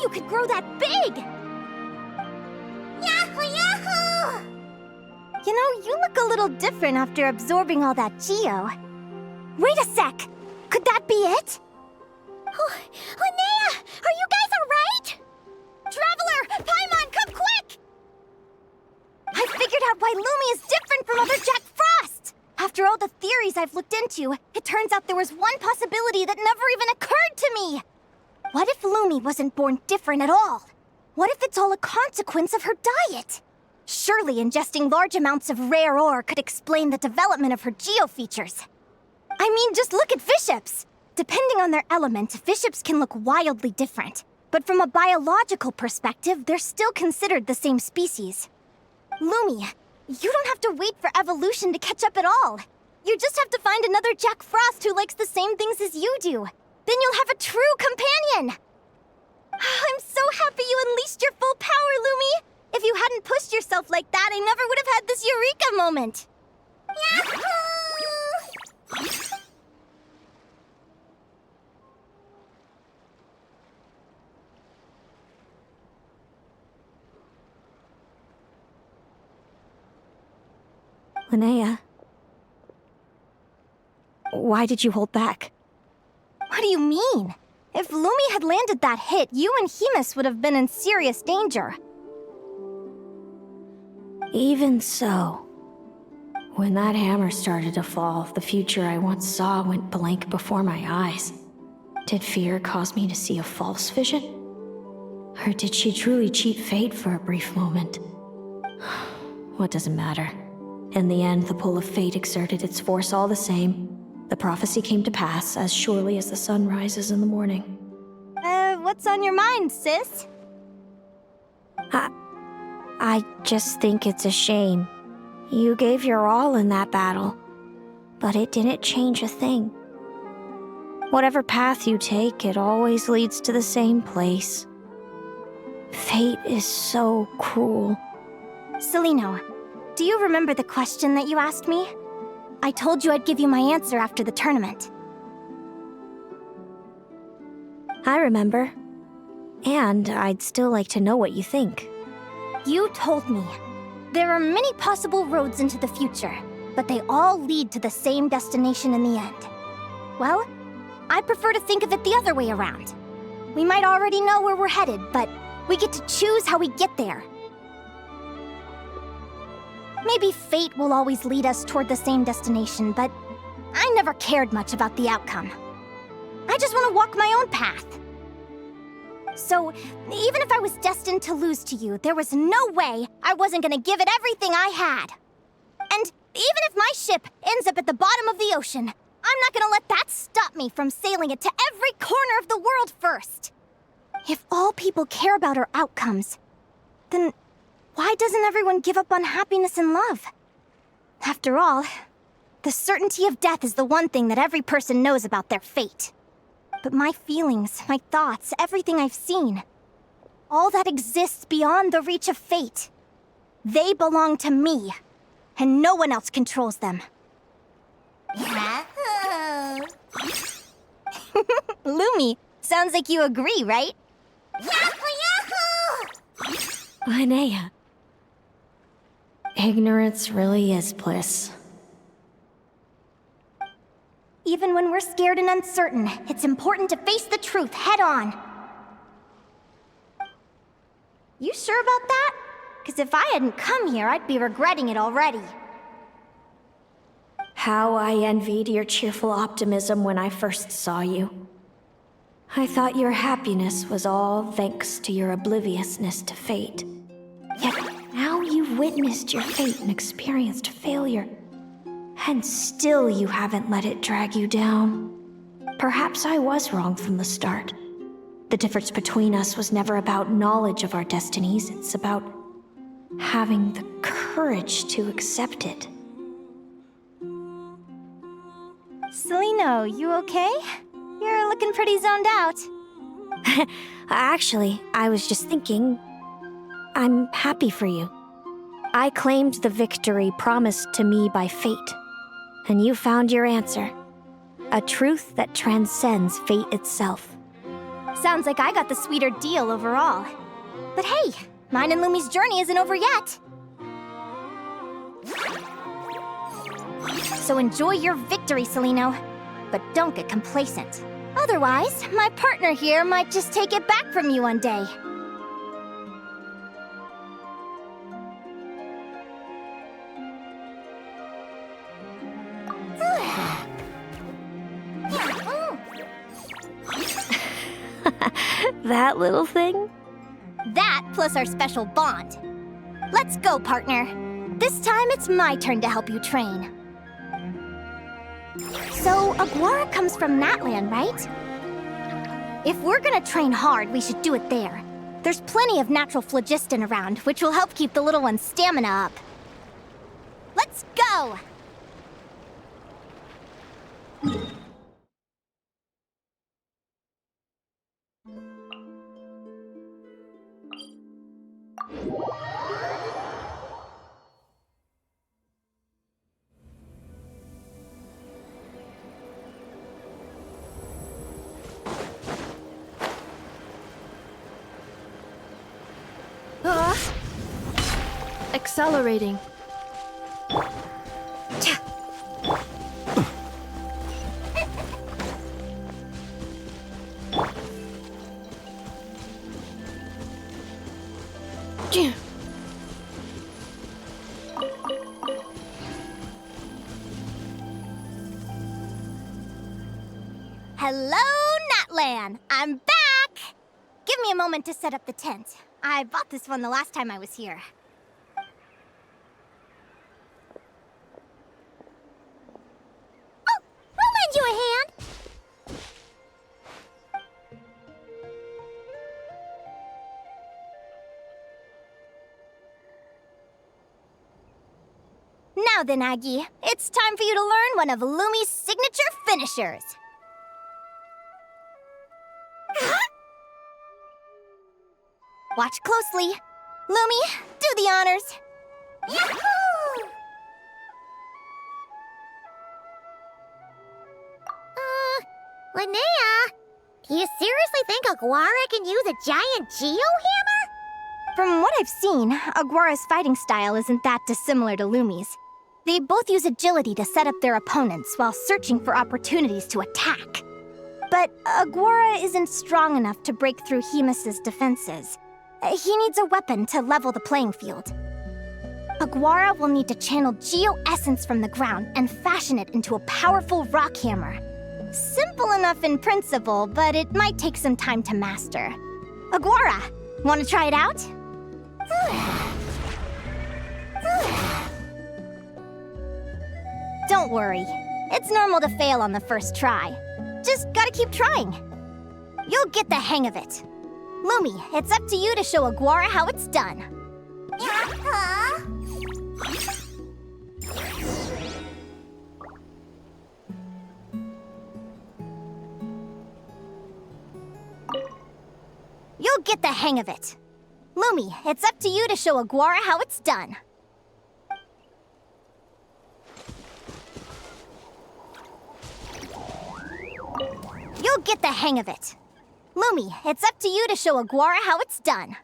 you could grow that big! Yahoo, yahoo! You know, you look a little different after absorbing all that Geo. Wait a sec! Could that be it? Oh, Linnea! Are you guys alright? Traveler! Paimon, come quick! I figured out why Lumi is different from other Jack Frost! After all the theories I've looked into, it turns out there was one possibility that never even occurred to me! What if Lumi wasn't born different at all? What if it's all a consequence of her diet? Surely ingesting large amounts of rare ore could explain the development of her geo features. I mean, just look at Viships! Depending on their element, Viships can look wildly different. But from a biological perspective, they're still considered the same species. Lumi, you don't have to wait for evolution to catch up at all. You just have to find another Jack Frost who likes the same things as you do. Then you'll have a true companion! I'm so happy you unleashed your full power, Lumi! If you hadn't pushed yourself like that, I never would have had this eureka moment! Yahoo! Linnea, why did you hold back? What do you mean? If Lumi had landed that hit, you and Hemus would have been in serious danger. Even so, when that hammer started to fall, the future I once saw went blank before my eyes. Did fear cause me to see a false vision? Or did she truly cheat fate for a brief moment? What does it matter? In the end, the pull of fate exerted its force all the same. The prophecy came to pass as surely as the sun rises in the morning. What's on your mind, sis? I just think it's a shame. You gave your all in that battle, but it didn't change a thing. Whatever path you take, it always leads to the same place. Fate is so cruel. Celino, do you remember the question that you asked me? I told you I'd give you my answer after the tournament. I remember. And I'd still like to know what you think. You told me. There are many possible roads into the future, but they all lead to the same destination in the end. Well, I prefer to think of it the other way around. We might already know where we're headed, but we get to choose how we get there. Maybe fate will always lead us toward the same destination, but I never cared much about the outcome. I just want to walk my own path. So, even if I was destined to lose to you, there was no way I wasn't gonna give it everything I had. And even if my ship ends up at the bottom of the ocean, I'm not gonna let that stop me from sailing it to every corner of the world first. If all people care about are outcomes, then why doesn't everyone give up on happiness and love? After all, the certainty of death is the one thing that every person knows about their fate. But my feelings, my thoughts, everything I've seen, all that exists beyond the reach of fate, they belong to me, and no one else controls them. Yahoo! Lumi, sounds like you agree, right? Yahoo! Linnea. Ignorance really is bliss. Even when we're scared and uncertain, it's important to face the truth head on. You sure about that? Because if I hadn't come here, I'd be regretting it already. How I envied your cheerful optimism when I first saw you. I thought your happiness was all thanks to your obliviousness to fate. Yet now you've witnessed your fate and experienced failure. And still you haven't let it drag you down. Perhaps I was wrong from the start. The difference between us was never about knowledge of our destinies, it's about having the courage to accept it. Celino, you okay? You're looking pretty zoned out. Actually, I was just thinking, I'm happy for you. I claimed the victory promised to me by fate. And you found your answer. A truth that transcends fate itself. Sounds like I got the sweeter deal overall. But hey, mine and Lumi's journey isn't over yet. So enjoy your victory, Celino. But don't get complacent. Otherwise, my partner here might just take it back from you one day. That little thing? That plus our special bond. Let's go, partner. This time it's my turn to help you train. So, Aguara comes from Natland, right? If we're gonna train hard, we should do it there. There's plenty of natural phlogiston around, which will help keep the little one's stamina up. Let's go! Accelerating. Hello, Natlan! I'm back! Give me a moment to set up the tent. I bought this one the last time I was here. Oh, I'll lend you a hand! Now then, Aggie, it's time for you to learn one of Lumi's signature finishers. Watch closely. Lumi, do the honors. Yahoo! Linnea, do you seriously think Aguara can use a giant geohammer? From what I've seen, Aguara's fighting style isn't that dissimilar to Lumi's. They both use agility to set up their opponents while searching for opportunities to attack. But Aguara isn't strong enough to break through Hemus's defenses. He needs a weapon to level the playing field. Aguara will need to channel geo-essence from the ground and fashion it into a powerful rock hammer. Simple enough in principle, but it might take some time to master. Aguara, want to try it out? Don't worry. It's normal to fail on the first try. Just gotta keep trying. You'll get the hang of it. Lumi, it's up to you to show Aguara how it's done. You'll get the hang of it. Lumi, it's up to you to show Aguara how it's done. You'll get the hang of it. Lumi, it's up to you to show Aguara how it's done.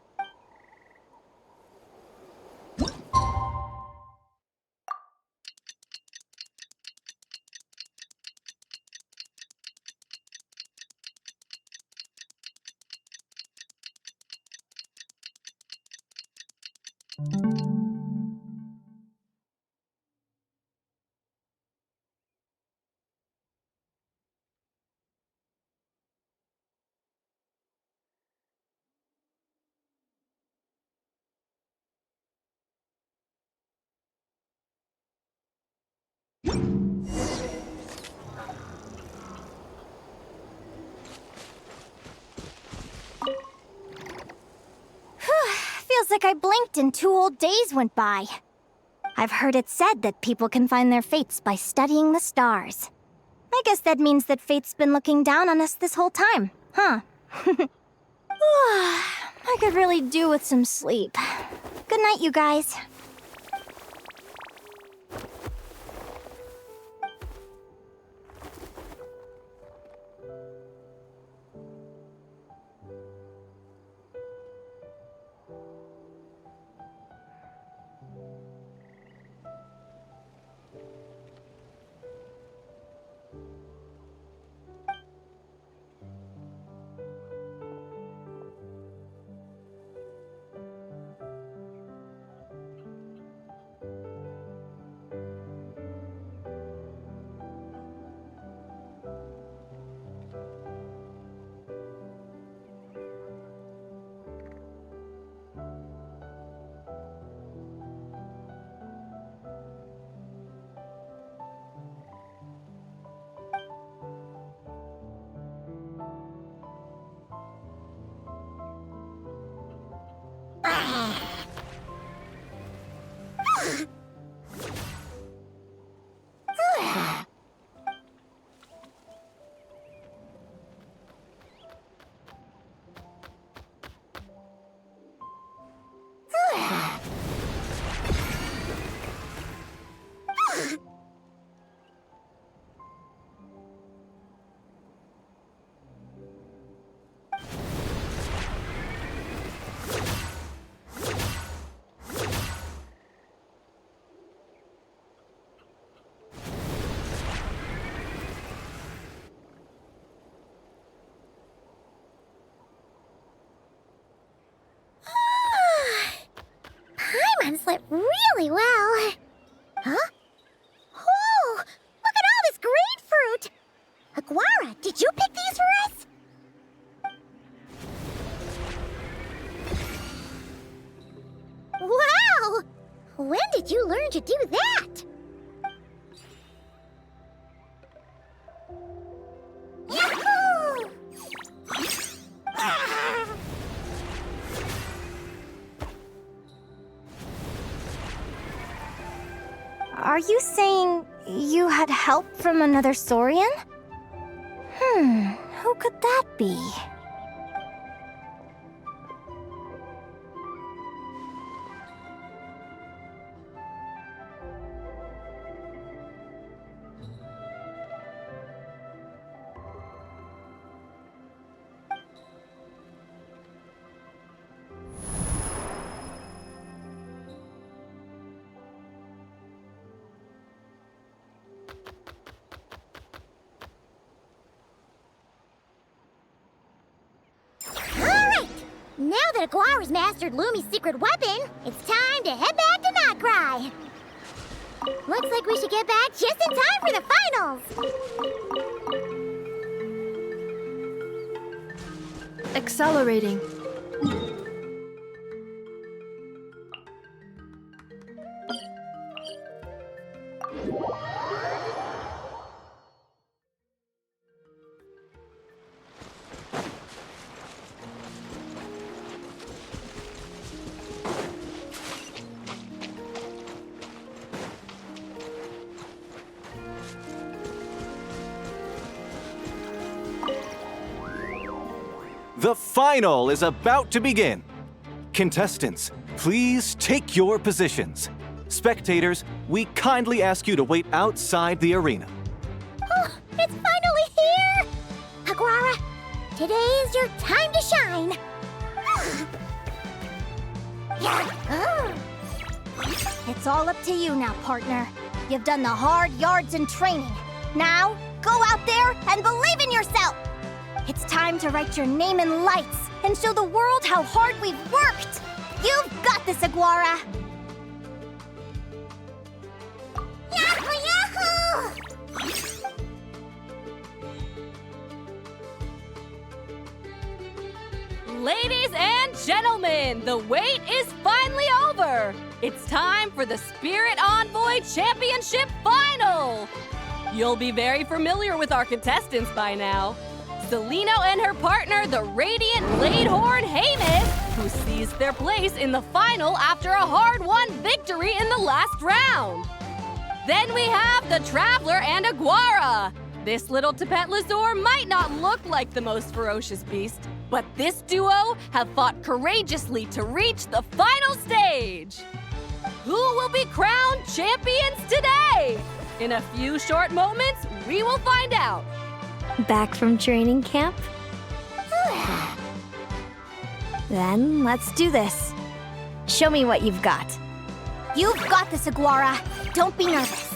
Feels like I blinked and 2 whole days went by. I've heard it said that people can find their fates by studying the stars. I guess that means that fate's been looking down on us this whole time, huh? I could really do with some sleep. Good night, you guys. bracelet really well. Huh? Whoa! Look at all this grapefruit! Aguara, did you pick these for us? Wow! When did you learn to do that? Yahoo! Are you saying you had help from another Saurian? Who could that be? Now that Aguara's mastered Lumi's secret weapon, it's time to head back to Notcry. Looks like we should get back just in time for the finals. Accelerating. The final is about to begin. Contestants, please take your positions. Spectators, we kindly ask you to wait outside the arena. Oh, it's finally here! Aguara, today is your time to shine. It's all up to you now, partner. You've done the hard yards in training. Now, go out there and believe in yourself! It's time to write your name in lights and show the world how hard we've worked! You've got this, Aguara! Yahoo! Yahoo! Ladies and gentlemen, the wait is finally over! It's time for the Spirit Envoy Championship Final! You'll be very familiar with our contestants by now. Zelino and her partner, the Radiant Bladehorn Haymis, who seized their place in the final after a hard-won victory in the last round. Then we have the Traveler and Aguara. This little Tapet Lazur might not look like the most ferocious beast, but this duo have fought courageously to reach the final stage. Who will be crowned champions today? In a few short moments, we will find out. Back from training camp? Then let's do this. Show me what you've got. You've got this, Aguara. Don't be nervous.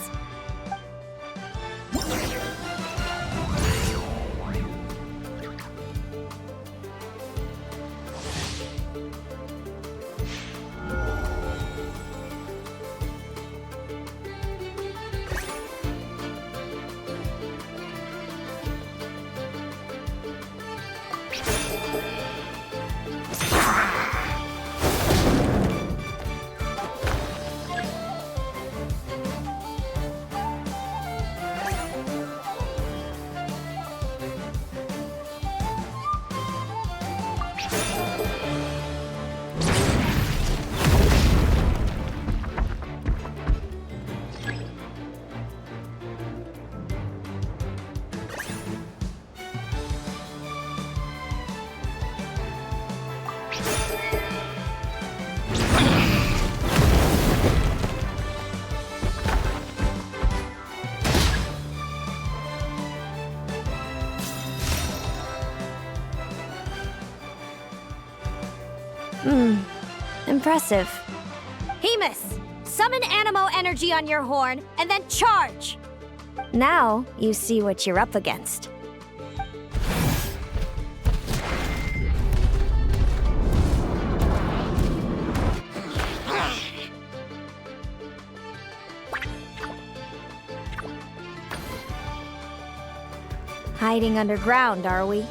Impressive. Haymis, summon Animo energy on your horn, and then charge! Now you see what you're up against. hiding underground, are we?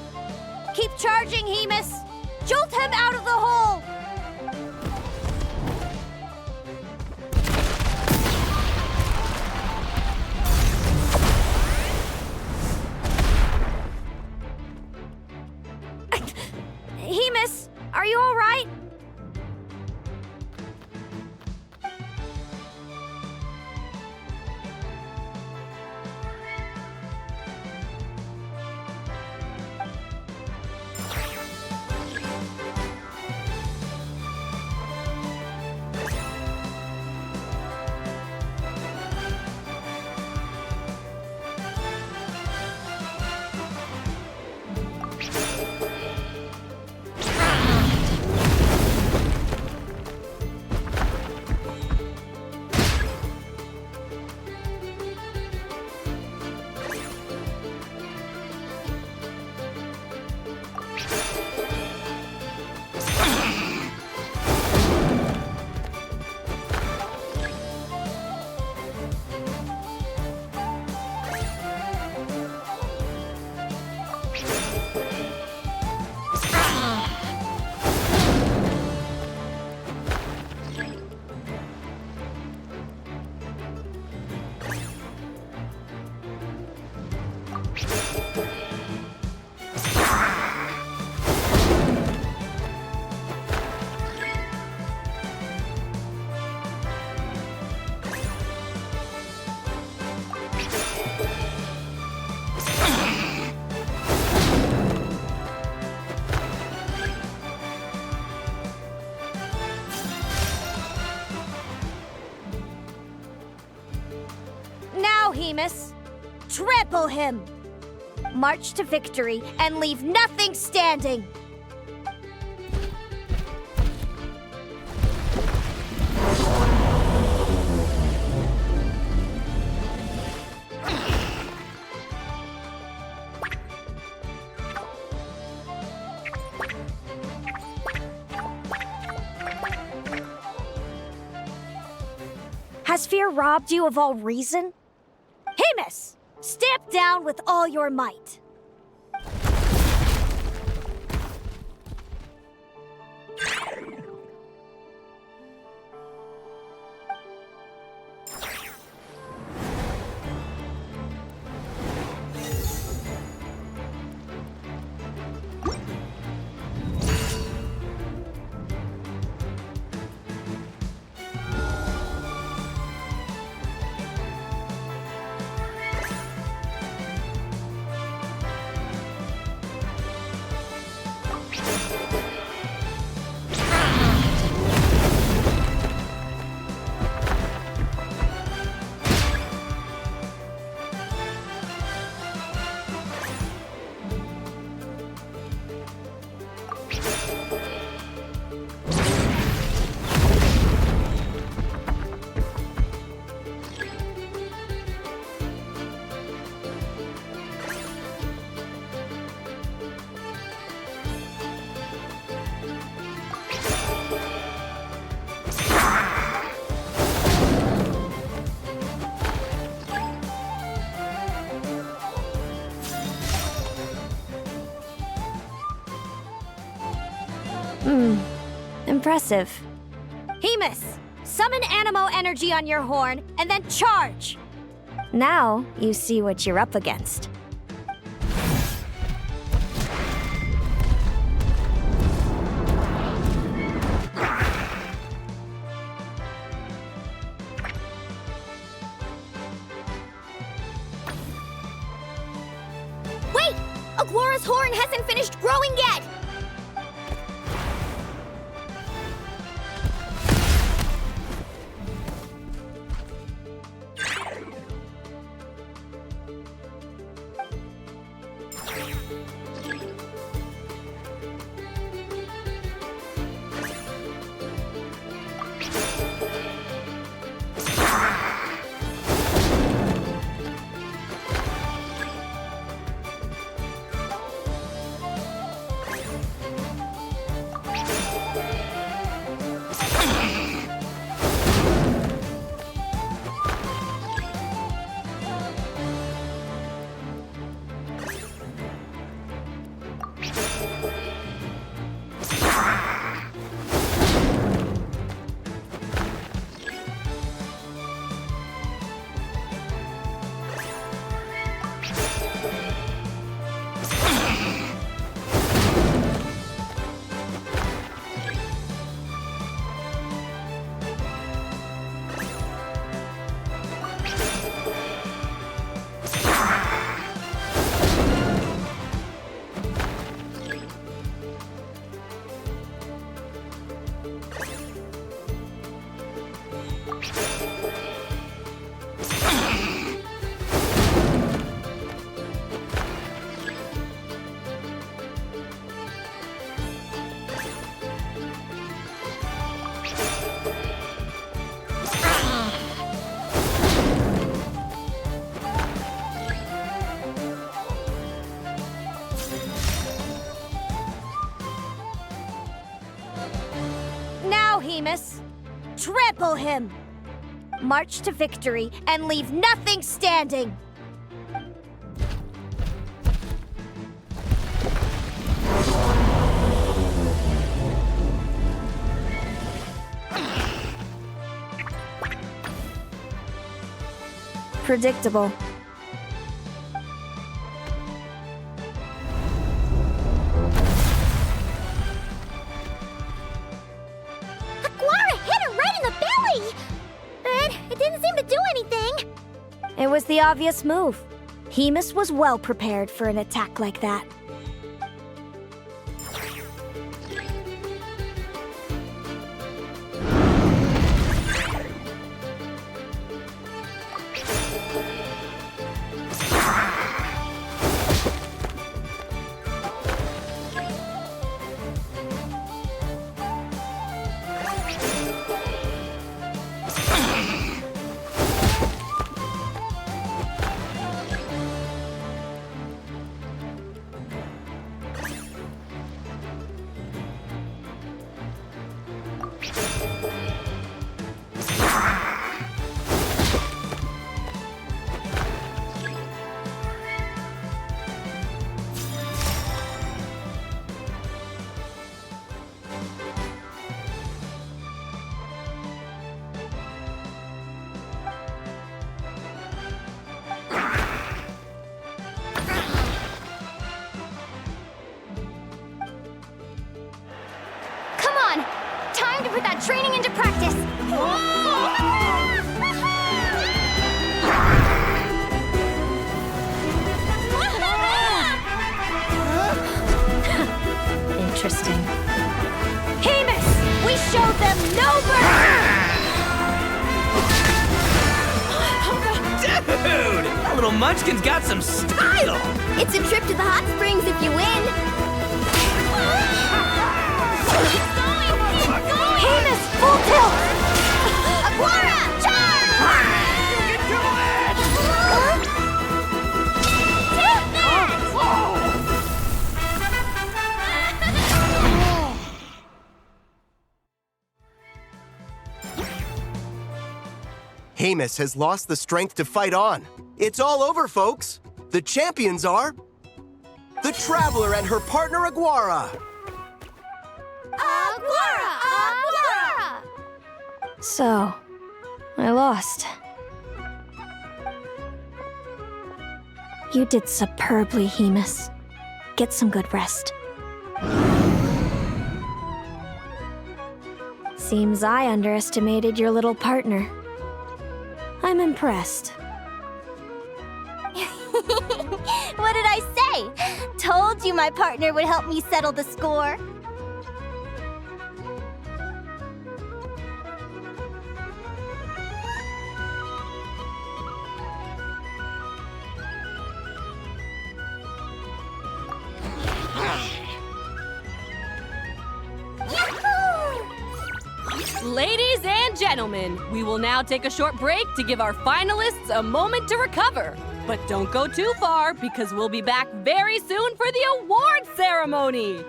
Keep charging, Hemus! Jolt him out of the hole! Hemus, are you all right? Now, Hemus, trample him! March to victory and leave nothing standing! Has fear robbed you of all reason? Hemus, stamp down with all your might. Impressive. Hemus, summon Animo energy on your horn and then charge! Now you see what you're up against. Wait! Aguara's horn hasn't finished growing yet! Now, Hemus, trample him! March to victory and leave nothing standing! Predictable. Aguara hit her right in the belly! But it didn't seem to do anything. It was the obvious move. Hemus was well prepared for an attack like that. Time to put that training into practice! Interesting. Hemus! We showed them no mercy! Dude! That little munchkin's got some style! It's a trip to the hot springs if you win! Hemus, full tilt! Aguara, charge! You can do it! Take that! Hemus has lost the strength to fight on. It's all over, folks. The champions are the Traveler and her partner Aguara. Aguara! Aguara! So, I lost. You did superbly, Hemus. Get some good rest. Seems I underestimated your little partner. I'm impressed. What did I say? Told you my partner would help me settle the score. Ladies and gentlemen, we will now take a short break to give our finalists a moment to recover. But don't go too far, because we'll be back very soon for the award ceremony.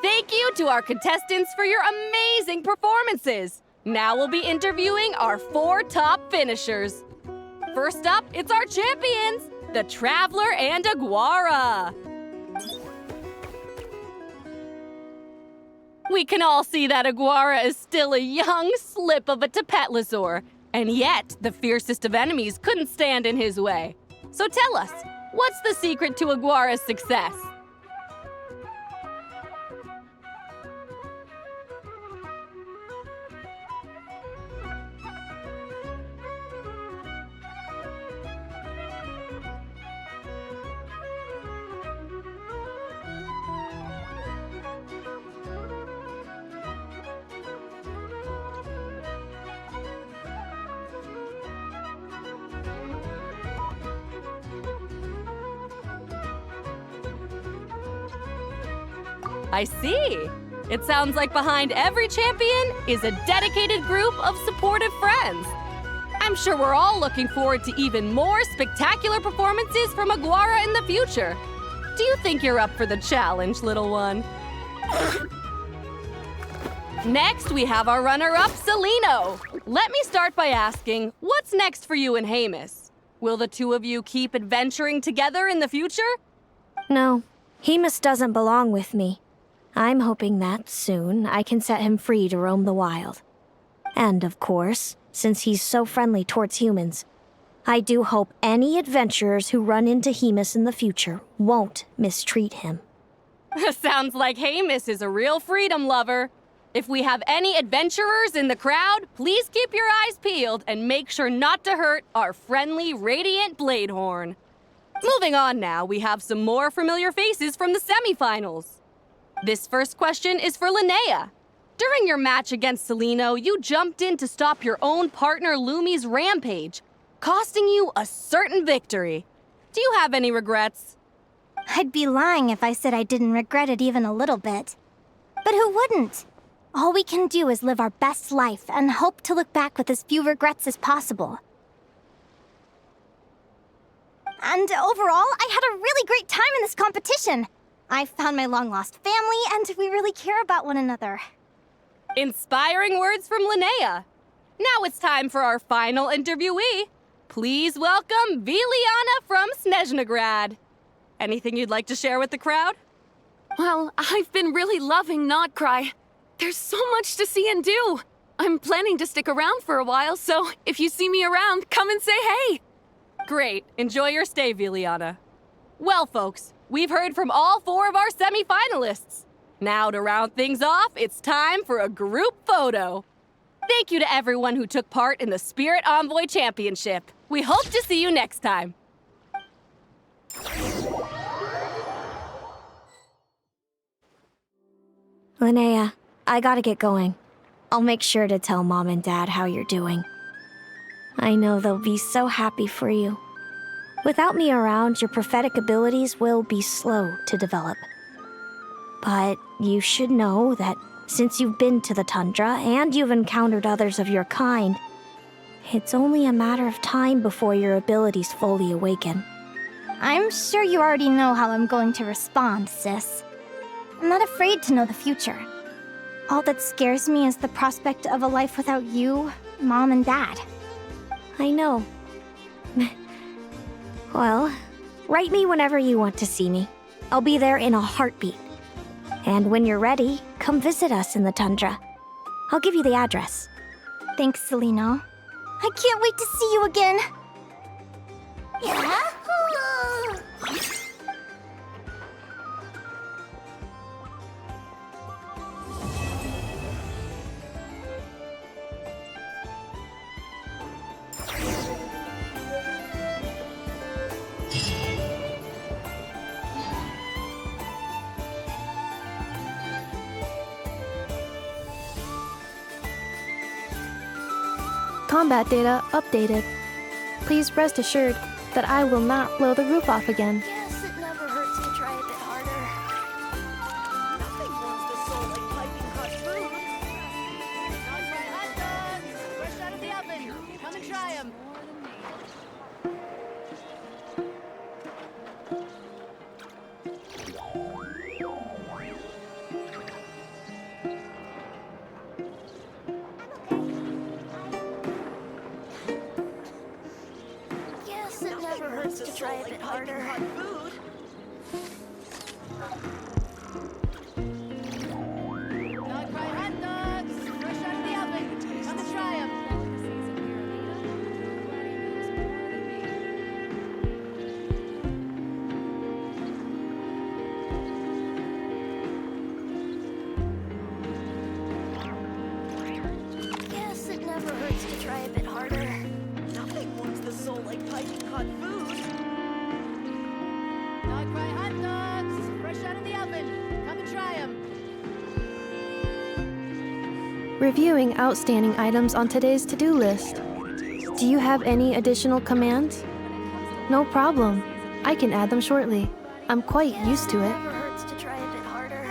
Thank you to our contestants for your amazing performances. Now we'll be interviewing our 4 top finishers. First up, it's our champions, the Traveler and Aguara. We can all see that Aguara is still a young slip of a Tapetlasaur, and yet the fiercest of enemies couldn't stand in his way. So tell us, what's the secret to Aguara's success? I see. It sounds like behind every champion is a dedicated group of supportive friends. I'm sure we're all looking forward to even more spectacular performances from Aguara in the future. Do you think you're up for the challenge, little one? Next, we have our runner-up, Celino. Let me start by asking, what's next for you and Hamus? Will the two of you keep adventuring together in the future? No, Hamus doesn't belong with me. I'm hoping that soon I can set him free to roam the wild. And of course, since he's so friendly towards humans, I do hope any adventurers who run into Hamus in the future won't mistreat him. Sounds like Hamus is a real freedom lover. If we have any adventurers in the crowd, please keep your eyes peeled and make sure not to hurt our friendly, radiant Bladehorn. Moving on now, we have some more familiar faces from the semifinals. This first question is for Linnea. During your match against Celino, you jumped in to stop your own partner Lumi's rampage, costing you a certain victory. Do you have any regrets? I'd be lying if I said I didn't regret it even a little bit. But who wouldn't? All we can do is live our best life and hope to look back with as few regrets as possible. And overall, I had a really great time in this competition. I found my long-lost family, and we really care about one another. Inspiring words from Linnea. Now it's time for our final interviewee. Please welcome Viliana from Snezhnegrad. Anything you'd like to share with the crowd? Well, I've been really loving Not Cry. There's so much to see and do. I'm planning to stick around for a while, so if you see me around, come and say hey. Great. Enjoy your stay, Viliana. Well, folks, we've heard from all 4 of our semi-finalists. Now, to round things off, it's time for a group photo. Thank you to everyone who took part in the Spirit Envoy Championship. We hope to see you next time. Linnea, I gotta get going. I'll make sure to tell Mom and Dad how you're doing. I know they'll be so happy for you. Without me around, your prophetic abilities will be slow to develop. But you should know that since you've been to the tundra and you've encountered others of your kind, it's only a matter of time before your abilities fully awaken. I'm sure you already know how I'm going to respond, sis. I'm not afraid to know the future. All that scares me is the prospect of a life without you, Mom, and Dad. I know. Well, write me whenever you want to see me. I'll be there in a heartbeat. And when you're ready, come visit us in the tundra. I'll give you the address. Thanks, Celino. I can't wait to see you again. Yahoo! Combat data updated. Please rest assured that I will not blow the roof off again. Guess it never hurts to try a bit harder. Nothing warms the soul like piping hot food. Not my hot dogs! Fresh out of the oven! Come and try them! Guess it never hurts to try a bit harder. Hot food. Not my hot dogs! Fresh out of the oven! Come and try them! Guess it never hurts to try a bit harder. Nothing warms the soul like piping hot food. Not my hot dogs! Fresh out of the oven! Come and try them! Reviewing outstanding items on today's to-do list. Do you have any additional commands? No problem. I can add them shortly. I'm quite used to it. Never hurts to try a bit harder.